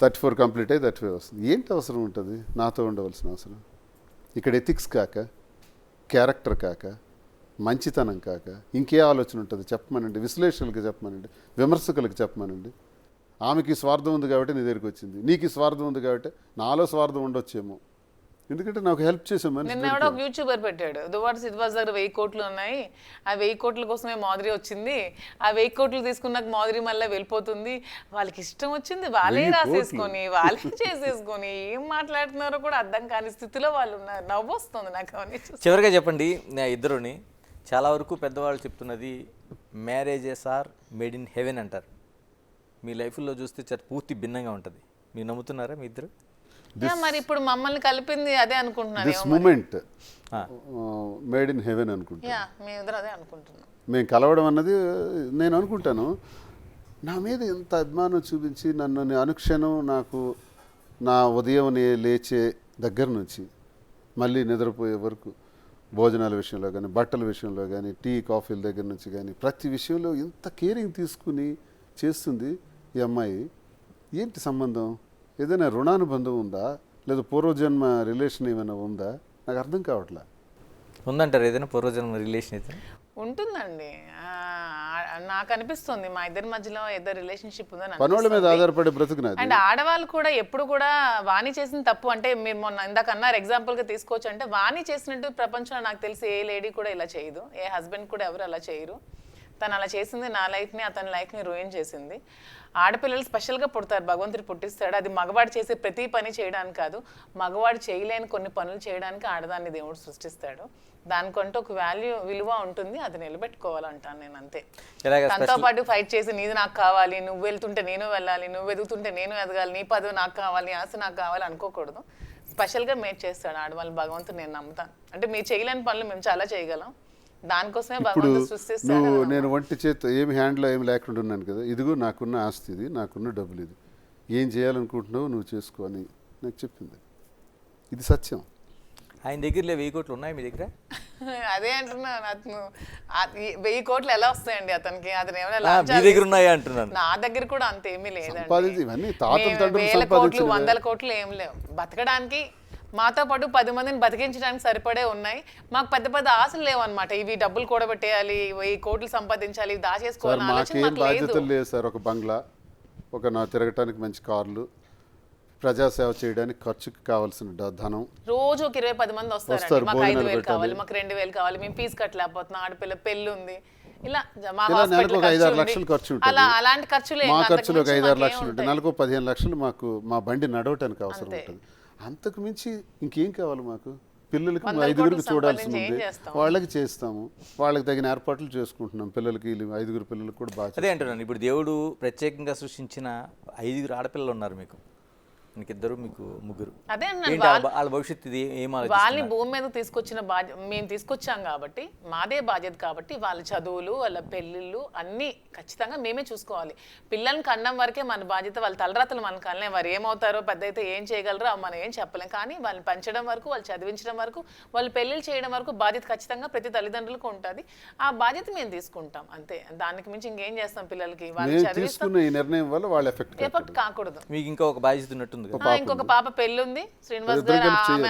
34 కంప్లీట్ అయ్యి 35 వస్తుంది. ఏంటి అవసరం ఉంటుంది నాతో ఉండవలసిన అవసరం? ఇక్కడ ఎథిక్స్ కాక, క్యారెక్టర్ కాక, మంచితనం కాక ఇంకే ఆలోచన ఉంటుంది చెప్పమనండి, విశ్లేషకులకు చెప్పమనండి, విమర్శకులకు చెప్పమనండి. ఆమెకి స్వార్థం ఉంది కాబట్టి నీ దగ్గరికి వచ్చింది, నీకు స్వార్థం ఉంది కాబట్టి నాలో స్వార్థం ఉండొచ్చేమో, ఎందుకంటే నాకు హెల్ప్ చేసే మనిషి నిన్న ఎవడో ఒక యూట్యూబర్ పెట్టాడు, దువార్స్ ఇద్వాస్ దగ్గర 1000 కోట్లు ఉన్నాయి, ఆ 1000 కోట్ల కోసమే మాధురి వచ్చింది, ఆ 1000 కోట్లు తీసుకున్నాక మాధురి మళ్ళీ వెళ్ళిపోతుంది, వాళ్ళకి ఇష్టం వచ్చింది వాళ్ళే 1000 రాసేసుకొని వాళ్ళే చేసేసుకొని ఏం మాట్లాడుతున్నారో కూడా అర్థం కాని స్థితిలో వాళ్ళు ఉన్నారు. నవ్వు వస్తుంది నాకు అవన్నీ చూసి. చివరిగా చెప్పండి ఇద్దరుని, చాలా వరకు పెద్దవాళ్ళు చెప్తున్నది marriages are made in heaven అంటారు. మీ లైఫ్లో చూస్తే చాలా పూర్తి భిన్నంగా ఉంటుంది. మీరు నమ్ముతున్నారా మీ ఇద్దరు? మరి ఇప్పుడు మమ్మల్ని కలిపింది అదే అనుకుంటున్నాను. This moment made in heaven అనుకుంటాను. మేము ఇద్దరు అదే అనుకుంటున్నాం. మేము కలవడం అన్నది నేను అనుకుంటాను, నా మీద ఎంత అభిమానం చూపించి నన్ను అనుక్షణం నాకు నా ఉదయం లేచే దగ్గర నుంచి మళ్ళీ నిద్రపోయే వరకు భోజనాల విషయంలో కానీ, బట్టల విషయంలో కానీ, టీ కాఫీల దగ్గర నుంచి కానీ ప్రతి విషయంలో ఎంత కేరింగ్ తీసుకుని చేస్తుంది ఈ అమ్మాయి. ఏంటి సంబంధం? ఏదైనా రుణానుబంధం ఉందా, లేదా పూర్వజన్మ రిలేషన్ ఏమైనా ఉందా? నాకు అర్థం కావట్లే. ఉందంటారు ఏదైనా పూర్వజన్మ రిలేషన్ అయితే? ఉంటుందండి, నాకు అనిపిస్తుంది మా ఇద్దరి మధ్యలో ఏదో రిలేషన్షిప్ ఉందని. పనుల మీద ఆధారపడే బ్రతుకున్నది. అండ్ ఆడవాళ్ళు కూడా ఎప్పుడు కూడా వాణి చేసిన తప్పు అంటే మీరు మొన్న ఇందాక అన్నారు ఎగ్జాంపుల్గా తీసుకోవచ్చు అంటే, వాణి చేసినట్టు ప్రపంచంలో నాకు తెలిసి ఏ లేడీ కూడా ఇలా చేయదు, ఏ హస్బెండ్ కూడా ఎవరు అలా చేయరు. తను అలా చేసింది నా లైఫ్ని, అతని లైఫ్ని రూయిన్ చేసింది. ఆడపిల్లలు స్పెషల్గా పుడతారు, భగవంతుడు పుట్టిస్తాడు. అది మగవాడు చేసే ప్రతి పని చేయడానికి కాదు, మగవాడు చేయలేని కొన్ని పనులు చేయడానికి ఆడదాన్ని దేవుడు సృష్టిస్తాడు. దానికంటూ ఒక విలువ ఉంటుంది, అది నిలబెట్టుకోవాలంటాను నేను. అంతే. తనతో పాటు ఫైట్ చేసి నీది నాకు కావాలి, నువ్వు వెళ్తుంటే నేను వెళ్ళాలి, నువ్వు ఎదుగుతుంటే నేను ఎదగాలి, నీ పదవి నాకు కావాలి, ఆశ నాకు కావాలి అనుకోకూడదు. స్పెషల్గా మేడ్ చేస్తాడు ఆడవాళ్ళు భగవంతుడు, నేను నమ్ముతాను. అంటే మీరు చేయలేని పనులు మేము చాలా చేయగలం, దానికోసమే భగవంతుడు సృష్టిస్తాడు. నేను ఒంటి చేత ఏమి హ్యాండ్లో ఏమి లేకుండా ఉన్నాను కదా, ఇదిగో నాకున్న ఆస్తి ఇది, నాకున్న డబ్బులు ఇది, ఏం చేయాలనుకుంటున్నావు నువ్వు చేసుకో అని నాకు చెప్పింది. ఇది సత్యం. ఆయన దగ్గర 1000 కోట్లు ఉన్నాయి, మీ దగ్గర? అదే అంటున్నా, అతను 1000 కోట్లు ఎలా వస్తాయండి అతనికి? అతను ఏమైనా మీ దగ్గర ఉన్నాయా అంటున్నాను. నా దగ్గర కూడా అంత ఏమీ లేదండి. 1000 కోట్లు 100 కోట్లు ఏం లేవు. బతకడానికి మాతో పాటు 10 మందిని బతికించడానికి సరిపడే ఉన్నాయి. మాకు పెద్ద పెద్ద ఆశలు లేవు అనమాట. ఇవి డబ్బులు కూడబెట్టేయాలి, 1000 కోట్లు సంపాదించాలి, దాచేసుకోవాలి ఆలోచన మాకు లేదు. బాధ్యతలు లేదు సార్. ఒక బంగ్లా, ఒక నా తిరగటానికి మంచి కార్లు, ప్రజాసేవ చేయడానికి ఖర్చుకి కావాల్సిన ధనం. రోజు ఒక 20-10 మంది వస్తారు, మాకు 5000 కావాలి, మాకు 2000 కావాలి, మేము ఫీజు కట్టలేకపోతున్నాం, ఆడపిల్ల పెళ్ళి ఉంది, ఇలా మా నెలకు ఒక 5-6 లక్షలు ఖర్చు ఉంటుంది. అలాంటి ఖర్చులు మా ఖర్చులు ఒక 5-6 లక్షలు ఉంటాయి. నెలకు 15 లక్షలు మాకు మా బండి నడవటానికి అవసరం ఉంటుంది. అంతకు మించి ఇంకేం కావాలి మాకు? పిల్లలకి 5గురికి చూడాల్సి ఉంది, వాళ్ళకి చేస్తాము, వాళ్ళకి తగిన ఏర్పాట్లు చేసుకుంటున్నాం. పిల్లలకి 5గురు పిల్లలకి కూడా బాగా. అదే అంటున్నాను, ఇప్పుడు దేవుడు ప్రత్యేకంగా సృష్టించిన 5 ఆడపిల్లలు ఉన్నారు మీకు, ఇద్దరు మీకు ముగ్గురు. అదే వాళ్ళ భవిష్యత్తు ఇది ఏం వాళ్ళని భూమి మీద తీసుకొచ్చిన బాధ్యత మేము తీసుకొచ్చాం కాబట్టి, మాదే బాధ్యత కాబట్టి వాళ్ళ చదువులు, వాళ్ళ పెళ్ళిళ్ళు అన్నీ ఖచ్చితంగా మేమే చూసుకోవాలి. పిల్లల్ని కనడం వరకే మన బాధ్యత. వాళ్ళ తలరాతలు మన కనలే, వారు ఏమవుతారో పెద్ద అయితే ఏం చేయగలరో మనం ఏం చెప్పలేం. కానీ వాళ్ళని పెంచడం వరకు, వాళ్ళు చదివించడం వరకు, వాళ్ళు పెళ్ళిళ్ళు చేయడం వరకు బాధ్యత ఖచ్చితంగా ప్రతి తల్లిదండ్రులకు ఉంటుంది. ఆ బాధ్యత మేము తీసుకుంటాం అంతే. దానికి మించి ఇంకేం చేస్తాం? పిల్లలకి వాళ్ళు చదివిస్తాం. ఈ నిర్ణయం వల్ల వాళ్ళ ఎఫెక్ట్ కాకూడదు. మీకు ఇంకా ఒక బాధ్యత ఉన్నట్టుంది. ఇంకొక పాప పెళ్లి ఉంది, శ్రీనివాస్ గారు.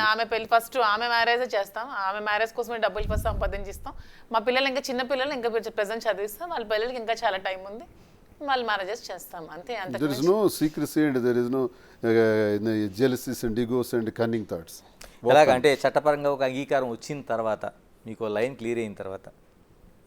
ఆమె పెళ్లి ఫస్ట్ ఆమె మ్యారేజ్ చేస్తాం. ఆమె మ్యారేజ్ కోసమే డబ్బులు ఫస్ట్ సంపాదించిస్తాం. మా పిల్లలు ఇంకా చిన్న పిల్లలు ఇంకా ప్రెజెంట్ చదివిస్తాం. వాళ్ళ పిల్లలకి ఇంకా చాలా టైం ఉంది, వాళ్ళు మ్యారేజెస్ చేస్తాం అంతే. There is no secrecy and there is no jealousies and egos and cunning thoughts. ఎలాగంటే చట్టపరంగా ఒక అంగీకారం వచ్చిన తర్వాత, మీకు లైన్ క్లియర్ అయిన తర్వాత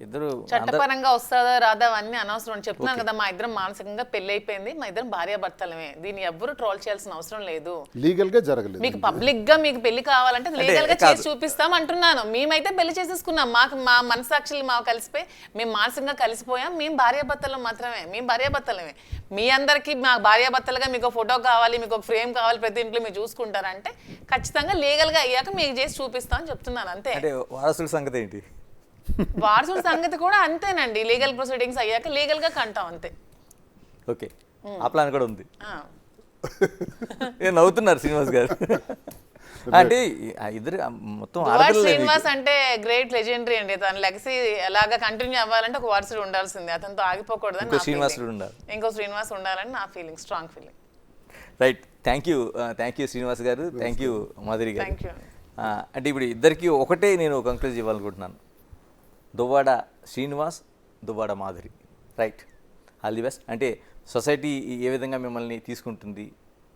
ఇద్దరు చట్టపరంగా వస్తుందా రాదా అన్నీ అనవసరం అని చెప్తున్నాను కదా. మా ఇద్దరం మానసికంగా పెళ్లి అయిపోయింది, మా ఇద్దరం భార్యాభర్తలమే. దీన్ని ఎవ్వరు ట్రోల్ చేయాల్సిన అవసరం లేదు. లీగల్ గా జరగలేదు. మీకు పబ్లిక్ గా మీకు పెళ్లి కావాలంటే లీగల్ గా చేసి చూపిస్తాం అంటున్నాను. మేమైతే పెళ్లి చేసేసుకున్నాం, మాకు మా మనసాక్షులు మాకు కలిసిపోయి మేము మానసికంగా కలిసిపోయాం. మేము భార్యాభర్తలు మాత్రమే, మేము భార్యాభర్తలమే. మీ అందరికి మా భార్యాభర్తలుగా మీకు ఫోటో కావాలి, మీకు ఒక ఫ్రేమ్ కావాలి, ప్రతి ఇంట్లో మీరు చూసుకుంటారంటే ఖచ్చితంగా లీగల్ గా అయ్యాక మీకు చేసి చూపిస్తాం అని చెప్తున్నాను అంతే. వారసుల సంగతి ఏంటి? వారసుల సంగతి కూడా అంతేనండి, లీగల్ ప్రొసీడింగ్స్ అయ్యాక లీగల్ గా కంటాం అంతే. ఓకే, ఆ ప్లాన్ కూడా ఉంది. నవ్వుతున్నారు శ్రీనివాస్ గారు. అంటే ఇద్దరు మొత్తం శ్రీనివాస్ అంటే గ్రేట్ లెజెండరీ అండి. తన లెగసీ ఎలాగా కంటిన్యూ అవ్వాలంటే ఒక వారసుడు ఉండాల్సిందే, అతనితో ఆగిపోకూడదని శ్రీనివాసుడు ఉండాలి, ఇంకో శ్రీనివాస్ ఉండాలని నా feeling, strong feeling. Right, thank you Srinivas గారు, థ్యాంక్ యూ మాధురి గారు. Thank you. అంటే ఇప్పుడు ఇద్దరికి ఒకటే నేను కంక్లూజ్ ఇవ్వాలనుకుంటున్నాను. Duvvada Srinivas, Duvvada Madhuri. Right, all the best. అంటే సొసైటీ ఏ విధంగా మిమ్మల్ని తీసుకుంటుంది,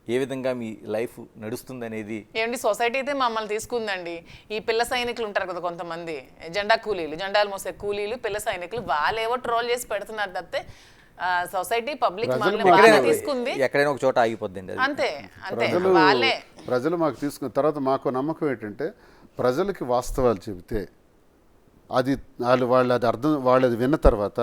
ఏ విధంగా మీ లైఫ్ నడుస్తుంది అనేది. ఏమండి సొసైటీ అయితే మమ్మల్ని తీసుకుందండి. ఈ పిల్ల సైనికులు ఉంటారు కదా కొంతమంది, జెండా కూలీలు, జెండాలు మోసే కూలీలు, పిల్ల సైనికులు, వాళ్ళేవో ట్రోల్ చేసి పెడుతున్నారు తప్పితే సొసైటీ పబ్లిక్ తీసుకుంది. ఎక్కడైనా ఒక చోట ఆగిపోద్దండి అది. అంతే అంతే, వాళ్ళే ప్రజలు మాకు తీసుకున్న తర్వాత మాకు నమ్మకం ఏంటంటే ప్రజలకి వాస్తవాలు చెబితే అది వాళ్ళు అది విన్న తర్వాత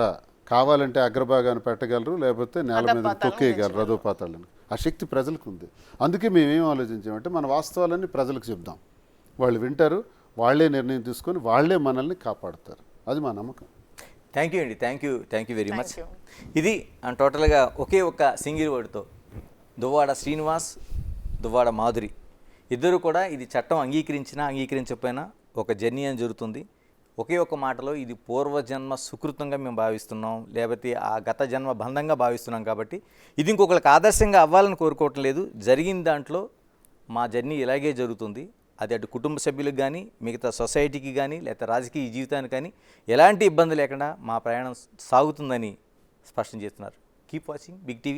కావాలంటే అగ్రభాగాన్ని పెట్టగలరు, లేకపోతే నేల మీద తొక్కేయగలరు రథోపాతాలను. ఆ శక్తి ప్రజలకు ఉంది. అందుకే మేమేం ఆలోచించామంటే మన వాస్తవాలన్నీ ప్రజలకు చెప్దాం, వాళ్ళు వింటారు, వాళ్ళే నిర్ణయం తీసుకొని వాళ్ళే మనల్ని కాపాడుతారు. అది మా నమ్మకం. థ్యాంక్ యూ అండి, థ్యాంక్ యూ వెరీ మచ్. ఇది టోటల్గా ఒకే ఒక్క సింగిల్ వర్డ్తో దువ్వాడ శ్రీనివాస్, దువ్వాడ మాధురి ఇద్దరు కూడా ఇది చట్టం అంగీకరించినా అంగీకరించకపోయినా ఒక జర్నీ అని జరుగుతుంది. ఒకే ఒక మాటలో ఇది పూర్వజన్మ సుకృతంగా మేము భావిస్తున్నాం, లేకపోతే ఆ గత జన్మ బంధంగా భావిస్తున్నాం. కాబట్టి ఇది ఇంకొకరికి ఆదర్శంగా అవ్వాలని కోరుకోవటం లేదు. జరిగిన దాంట్లో మా జర్నీ ఇలాగే జరుగుతుంది. అది అటు కుటుంబ సభ్యులకు కానీ, మిగతా సొసైటీకి కానీ, లేకపోతే రాజకీయ జీవితానికి కానీ ఎలాంటి ఇబ్బంది లేకుండా మా ప్రయాణం సాగుతుందని స్పష్టం చేస్తున్నారు. Keep watching Big TV.